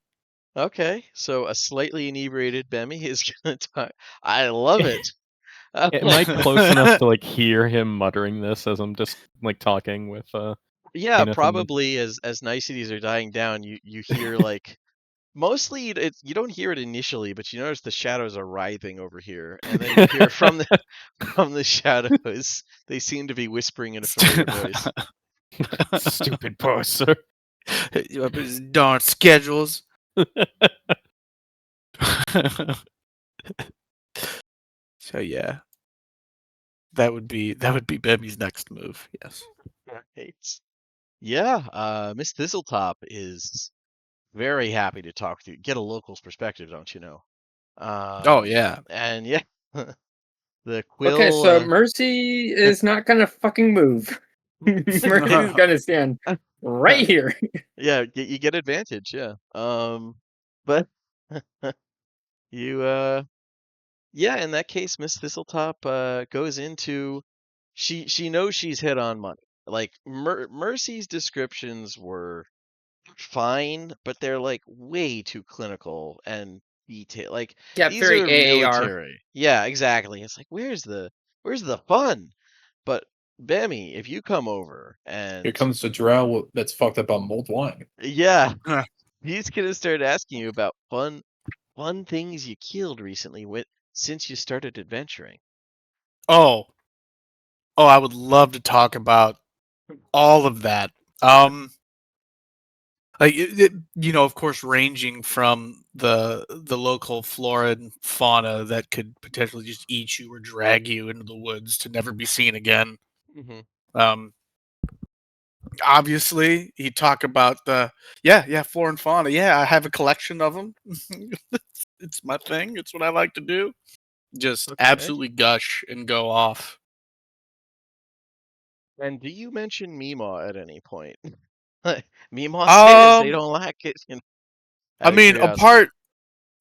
Okay, so a slightly inebriated Bemmy is gonna talk. I love it. Am I close enough to like hear him muttering this as I'm just like talking with Yeah, Kenneth probably as niceties are dying down, you hear like Mostly, you don't hear it initially, but you notice the shadows are writhing over here, and then you hear from the shadows. They seem to be whispering in a familiar voice. Stupid parser. Up his darn schedules. So yeah, that would be Bemmy's next move. Yes. Right. Yeah, Miss Thistletop is very happy to talk to you. Get a local's perspective, don't you know? Oh yeah. And yeah, the Okay, quill. so Mercy is not gonna fucking move. Mercy's gonna stand right here. Yeah, you get advantage. Yeah. But you yeah, in that case, Miss Thistletop goes into she knows she's hit on money. Like Mercy's descriptions were fine, but they're like way too clinical and detailed. Like Yeah, these very are AAR. military. Yeah, exactly. It's like where's the fun? But Bammy, if you come over Here and comes the drow that's fucked up on mulled wine. yeah, Huh. he's gonna start asking you about fun things you killed recently since you started adventuring. Oh, I would love to talk about all of that. Like of course, ranging from the local flora and fauna that could potentially just eat you or drag you into the woods to never be seen again. Mm-hmm. Um, Obviously, you talk about the flora and fauna. Yeah, I have a collection of them. It's my thing. It's what I like to do. Just Okay. absolutely gush and go off. And do you mention Meemaw at any point? Meemaw says they Um, don't like it. I Out of mean, curiosity.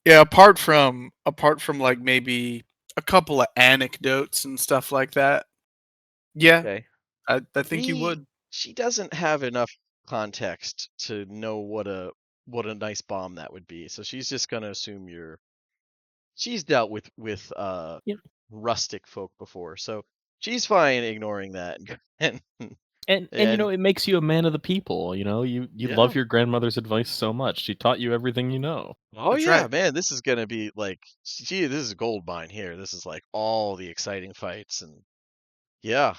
apart from like maybe a couple of anecdotes and stuff like that. Yeah, Okay. I think you She would. she doesn't have enough context to know what a nice bomb that would be. So she's just gonna assume she's dealt with Yep. rustic folk before. So she's fine ignoring that. And And and it makes you a man of the people. You yeah. love your grandmother's advice so much. She taught you everything you know. Oh That's yeah, right. man, this is gonna be like this is a gold mine here. This is like all the exciting fights and yeah,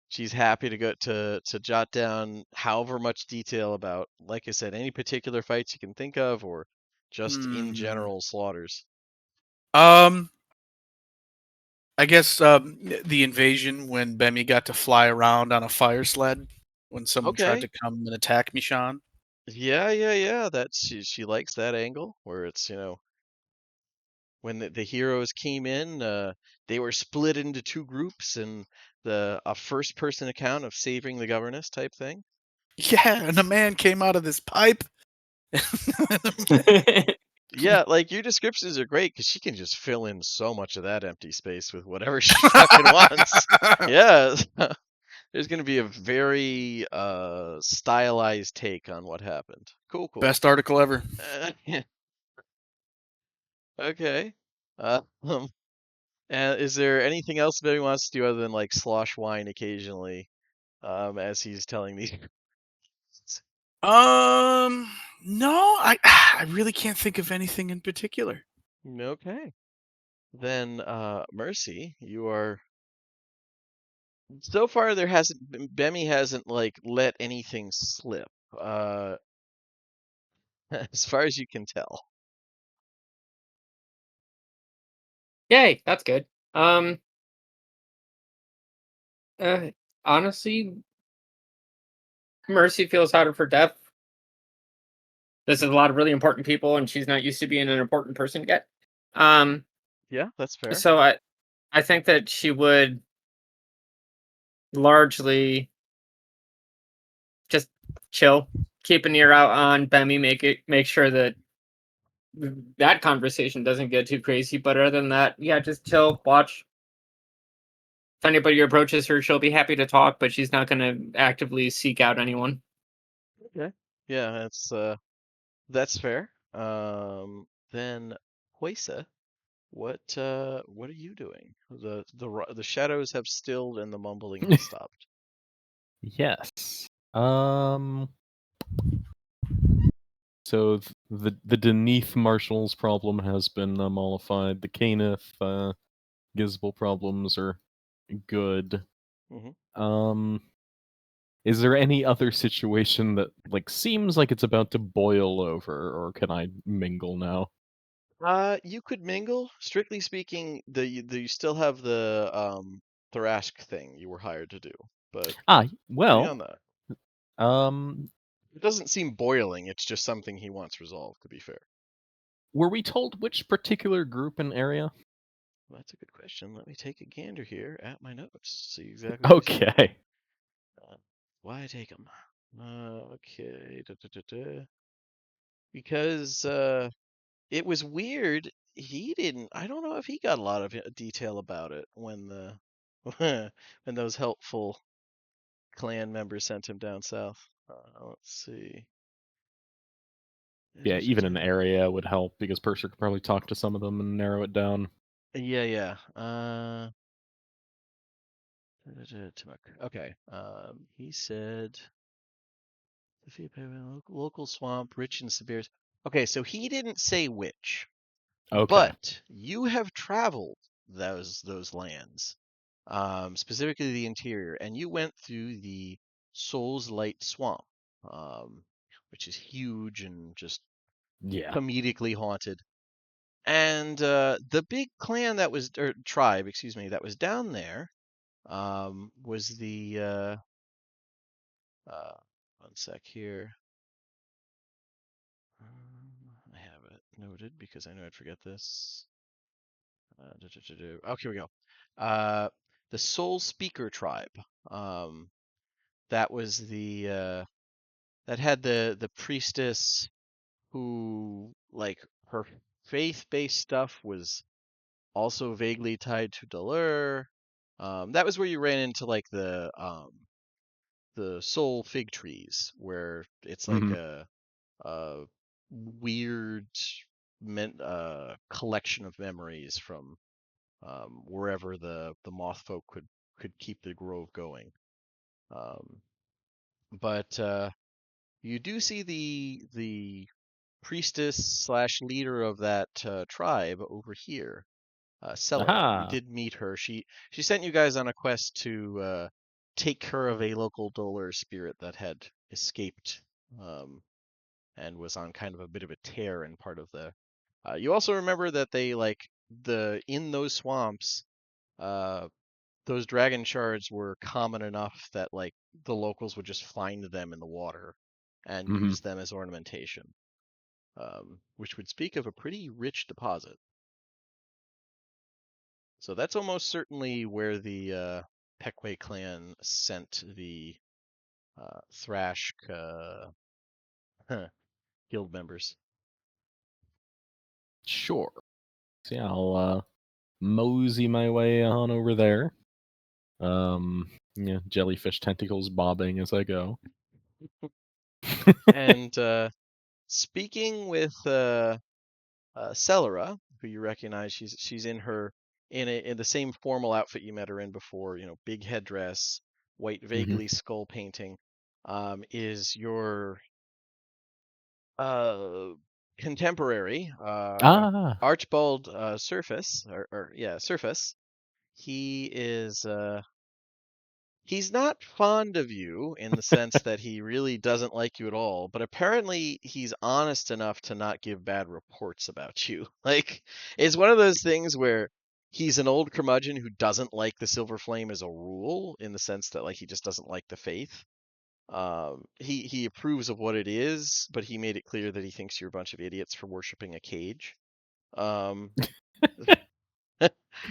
she's happy to go to jot down however much detail about, like I said, any particular fights you can think of or just in Hmm. general slaughters. Um, I guess the invasion when Bemmy got to fly around on a fire sled when someone tried to Okay. come and attack Mishann. Yeah. That she likes that angle where it's, when the heroes came in, they were split into two groups and a first person account of saving the governess type thing. Yeah, and a man came out of this pipe. Yeah, like your descriptions are great because she can just fill in so much of that empty space with whatever she fucking wants. Yeah, there's gonna be a very stylized take on what happened. Cool. Best article ever. Okay. Um, and is there anything else Billy wants to do other than like slosh wine occasionally, as he's telling these? No, I really can't think of anything in particular. Okay. Then, Mercy, you are. So far, there hasn't Bemmy hasn't like let anything slip. Uh, as far as you can tell. Yay, that's good. Uh, honestly, Mercy feels out of her depth. This is a lot of really important people, and she's not used to being an important person yet. Um, Yeah, that's fair. so I think that she would largely just chill, keep an ear out on Bemmy, make sure that that conversation doesn't get too crazy. But other than that, yeah, just chill, watch. If anybody approaches her, she'll be happy to talk, but she's not going to actively seek out anyone. Okay. Yeah, that's fair. Then Huesa, what are you doing? The shadows have stilled and the mumbling has stopped. Yes. So the Deneath Marshall's problem has been mollified. The Caneth Gizbel problems are good. Mhm. Is there any other situation that seems like it's about to boil over, or can I mingle now? You could mingle. Strictly speaking, you still have the Thrask thing you were hired to do, but Well, beyond that, um, it doesn't seem boiling. It's just something he wants resolved. To be fair, were we told which particular group and area? well, that's a good question. Let me take a gander here at my notes. See exactly what he said. Okay. Why take them? Okay. Because it was weird. He didn't. I don't know if he got a lot of detail about it when the when those helpful clan members sent him down south. Let's see. Yeah, even an area would help because Purser could probably talk to some of them and narrow it down. Yeah. Okay. He said local swamp, rich in severe. Okay, so he didn't say which. Okay. But you have traveled those lands, specifically the interior, and you went through the Soul's Light Swamp, which is huge and just Yeah. comedically haunted. And the big clan that was, or tribe, excuse me, that was down there, was the one sec here. I have it noted because I know I'd forget this. Oh, here we go. The Soul Speaker tribe. That was that had the priestess who her faith-based stuff was also vaguely tied to Dalur. That was where you ran into the soul fig trees, where it's like Mhm. a weird collection of memories from wherever the moth folk could keep the grove going. But you do see the priestess slash leader of that tribe over here, Selera. You Aha. did meet her. She sent you guys on a quest to take care of a local Dolor spirit that had escaped and was on kind of a bit of a tear in part of the. You also remember that they in those swamps. Those dragon shards were common enough that the locals would just find them in the water and Mhm. use them as ornamentation, which would speak of a pretty rich deposit. So that's almost certainly where the Pekway clan sent the Thrash guild members. Sure. So yeah, I'll mosey my way on over there. Yeah, jellyfish tentacles bobbing as I go. And speaking with Celera, who you recognize, she's in the same formal outfit you met her in before. Big headdress, white vaguely skull painting. Is your contemporary Archibald Surface, Surface. He is he's not fond of you in the sense that he really doesn't like you at all, but apparently he's honest enough to not give bad reports about you. It's one of those things where he's an old curmudgeon who doesn't like the Silver Flame as a rule, in the sense that he just doesn't like the faith. He approves of what it is, but he made it clear that he thinks you're a bunch of idiots for worshiping a cage.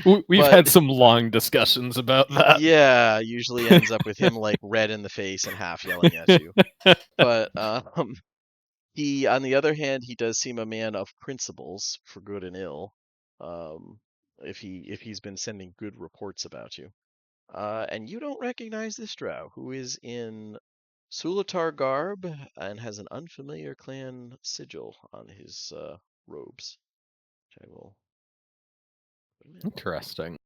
We've But had some long discussions about that. yeah, usually ends up with him red in the face and half yelling at you. But he, on the other hand, he does seem a man of principles for good and ill. If he's been sending good reports about you, and you don't recognize this drow, who is in Sulatar garb and has an unfamiliar clan sigil on his robes, which I will. Interesting.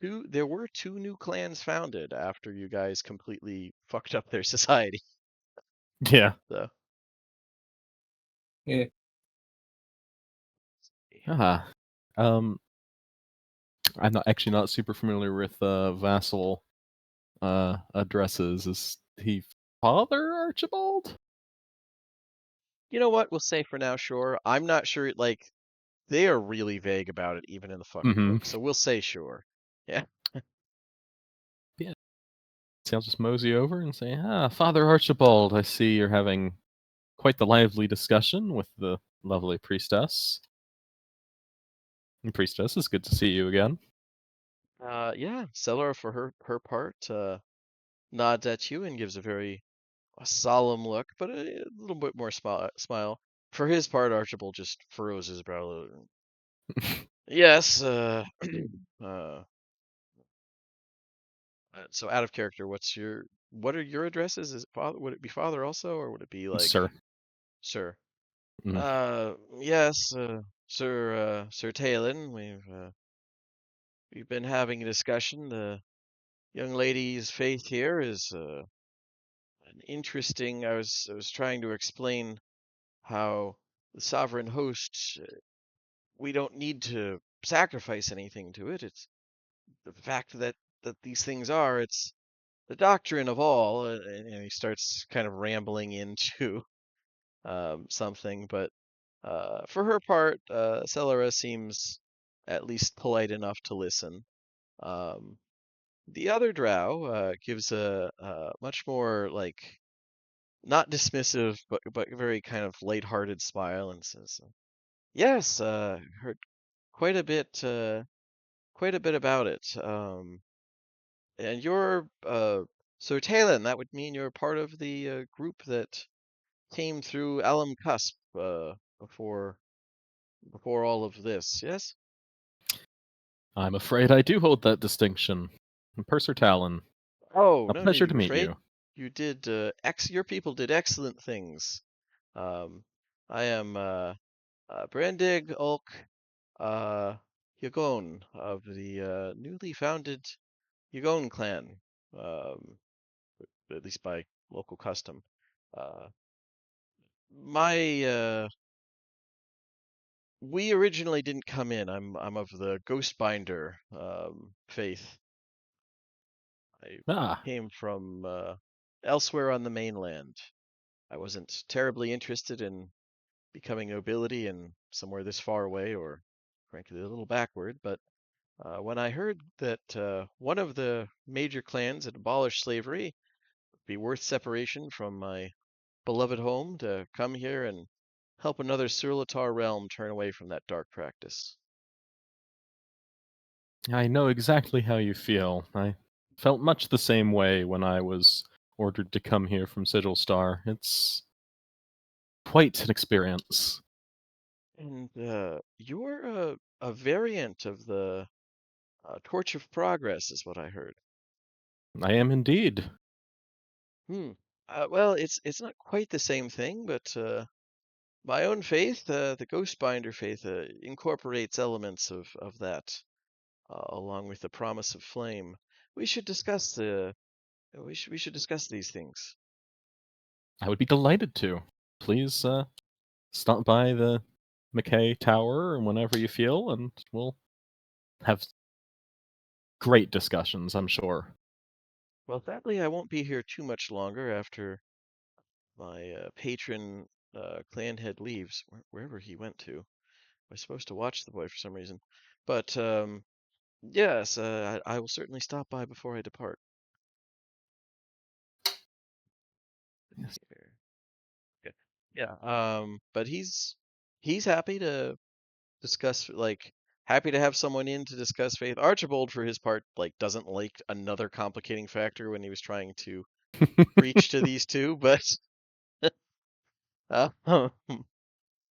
There were 2 new clans founded after you guys completely fucked up their society. Yeah. So Yeah. Ah, um, I'm not super familiar with vassal addresses. Is he Father Archibald? You know what? We'll say for now, sure. I'm not sure. Like, they are really vague about it, even in the fucking Mm-hmm. book. So we'll say sure. Yeah. Yeah. So I'll just mosey over and say, Father Archibald, I see you're having quite the lively discussion with the lovely priestess. And priestess, it's good to see you again. Yeah. Celera, for her part, nods at you and gives a very solemn look, but a little bit more smile. For his part, Archibald just furrows his brow. Yes. Uh, so out of character, what are your addresses? Is it father? Would it be father also, or would it be like Sir. sir? Mm. Yes, Sir Talon. We've been having a discussion. The young lady's faith here is an interesting. I was trying to explain how the sovereign host. We don't need to sacrifice anything to it. It's the fact that these things are. It's the doctrine of all, and he starts kind of rambling into something. But for her part, Celera seems at least polite enough to listen. Um, the other drow gives a much more like not dismissive, but very kind of lighthearted smile and says, "Yes, heard quite a bit, quite a bit about it. And you're so Talon, that would mean you're part of the group that came through Alum Cusp before all of this, yes? I'm afraid I do hold that distinction. Purser Talon, Oh, a no need pleasure to to be meet afraid. you. You did your people did excellent things. I am Brandig Ulk Yagon of the newly founded Yagon clan, um, at least by local custom. Uh, my we originally didn't come in. I'm of the Ghostbinder faith. I Ah, came from elsewhere on the mainland. I wasn't terribly interested in becoming nobility in somewhere this far away, or frankly a little backward. But when I heard that one of the major clans had abolished slavery, it'd be worth separation from my beloved home to come here and help another Surlatar realm turn away from that dark practice. I know exactly how you feel. I felt much the same way when I was ordered to come here from Sigil Star. It's quite an experience. And you're a variant of the Torch of Progress, is what I heard. I am indeed. Hmm. Well, it's not quite the same thing, but my own faith, the Ghostbinder faith, incorporates elements of that, along with the promise of flame. We should discuss we should discuss these things. I would be delighted to. Please stop by the McKay Tower whenever you feel, and we'll have great discussions, I'm sure. Well, sadly, I won't be here too much longer after my patron clan head leaves, wherever he went to. I was supposed to watch the boy for some reason, but yes, I will certainly stop by before I depart. Yes. Here. Okay. Yeah. But he's happy to discuss like happy to have someone in to discuss faith. Archibald, for his part, like doesn't like another complicating factor when he was trying to preach to these two, but uh,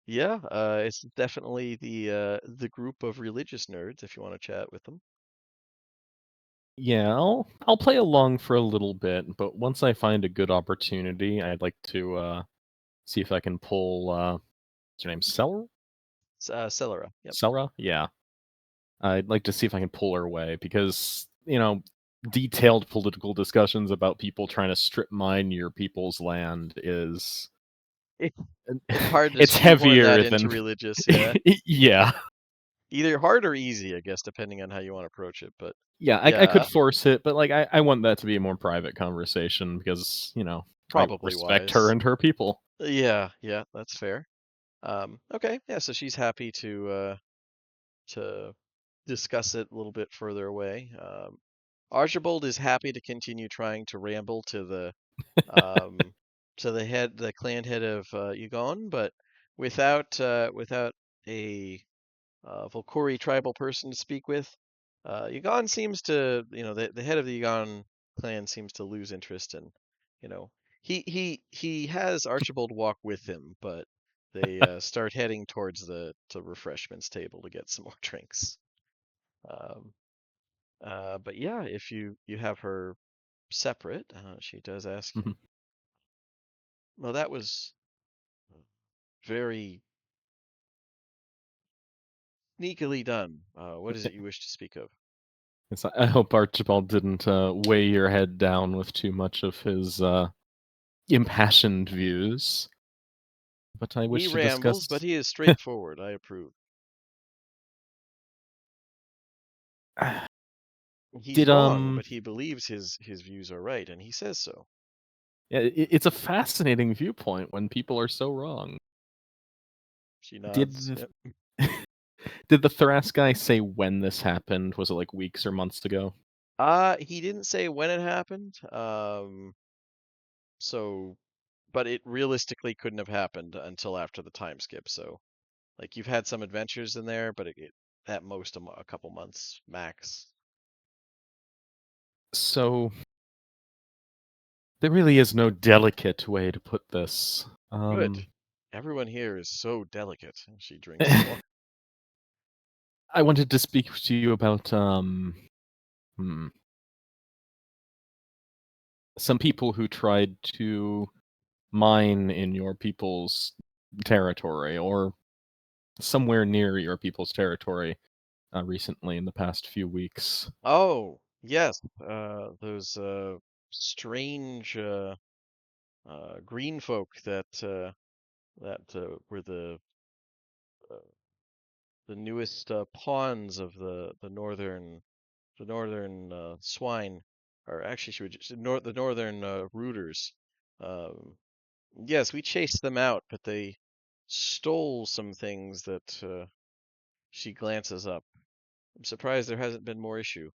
yeah, it's definitely the group of religious nerds if you want to chat with them. Yeah, I'll play along for a little bit, but once I find a good opportunity, I'd like to see if I can pull what's your name? Celera. Yep. Selra? Yeah. I'd like to see if I can pull her away because, detailed political discussions about people trying to strip mine your people's land is It's hard to It's shoehorn that heavier into than religious, yeah. yeah. Either hard or easy, I guess, depending on how you want to approach it. But Yeah, I could yeah, force it, but like I want that to be a more private conversation because, I probably respect her wise. and her people. Yeah, that's fair. Okay, yeah, so she's happy to discuss it a little bit further away. Archibald is happy to continue trying to ramble um, to the clan head of Yugon, but without a Volkuri tribal person to speak with. Yugon seems to, the head of the Yugon clan seems to lose interest, and you know, he has Archibald walk with him, but they start heading towards the refreshments table to get some more drinks. Um, but yeah, if you have her separate, she does ask. Mhm. Well, that was very sneakily done. What is it you wish to speak of? Yes, I hope Archibald didn't weigh your head down with too much of his impassioned views. But I He wish to rambles, but discuss. he is straightforward. I approve. He's Did wrong, but he believes his views are right, and he says so. Yeah, it's a fascinating viewpoint when people are so wrong. She Did nods. the, Yep. did the Thras guy say when this happened? Was it like weeks or months ago? He didn't say when it happened. So, but it realistically couldn't have happened until after the time skip. So, like you've had some adventures in there, but it at most a couple months max. So there really is no delicate way to put this. Good. Everyone here is so delicate. She drinks some more. I wanted to speak to you about some people who tried to mine in your people's territory or somewhere near your people's territory recently in the past few weeks. Oh, yes. Those strange green folk that were uh, the newest pawns of the northern swine, or actually, should we just the northern rooters. Um, yes, we chased them out, but they stole some things that she glances up. I'm surprised there hasn't been more issue.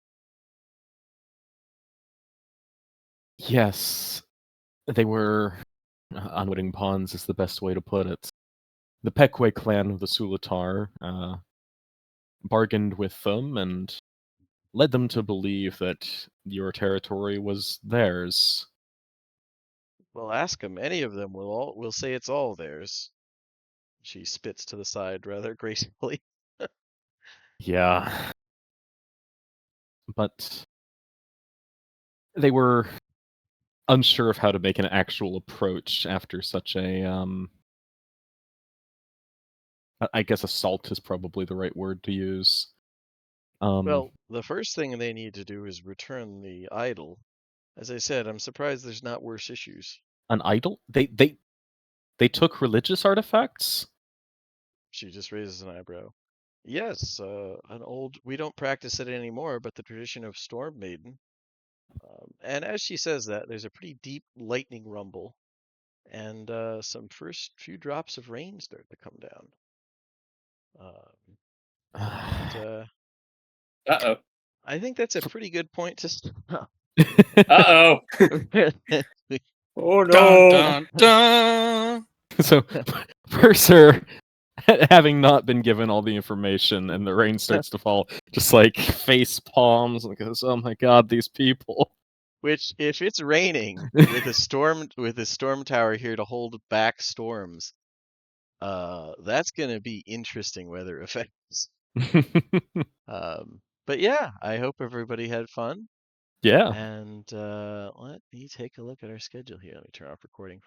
Yes, they were unwitting pawns is the best way to put it. The Pekway clan of the Sulatar bargained with them and led them to believe that your territory was theirs. Well, ask them. Any of them will say it's all theirs. She spits to the side rather gracefully. Yeah. But they were unsure of how to make an actual approach after such a I guess assault is probably the right word to use. Well, the first thing they need to do is return the idol. As I said, I'm surprised there's not worse issues. An idol? They took religious artifacts? She just raises an eyebrow. Yes, we don't practice it anymore, but the tradition of Storm Maiden. And as she says that, there's a pretty deep lightning rumble, and some first few drops of rain start to come down. And Uh-oh. I think that's a pretty good point to stop. Uh-oh. Oh Dun no. dun dun. So, Purser, having not been given all the information and the rain starts to fall, just like face palms and goes, "Oh my god, these people." Which, if it's raining with a storm tower here to hold back storms, that's gonna be interesting weather effects. But yeah, I hope everybody had fun. Yeah. And let me take a look at our schedule here. Let me turn off recording.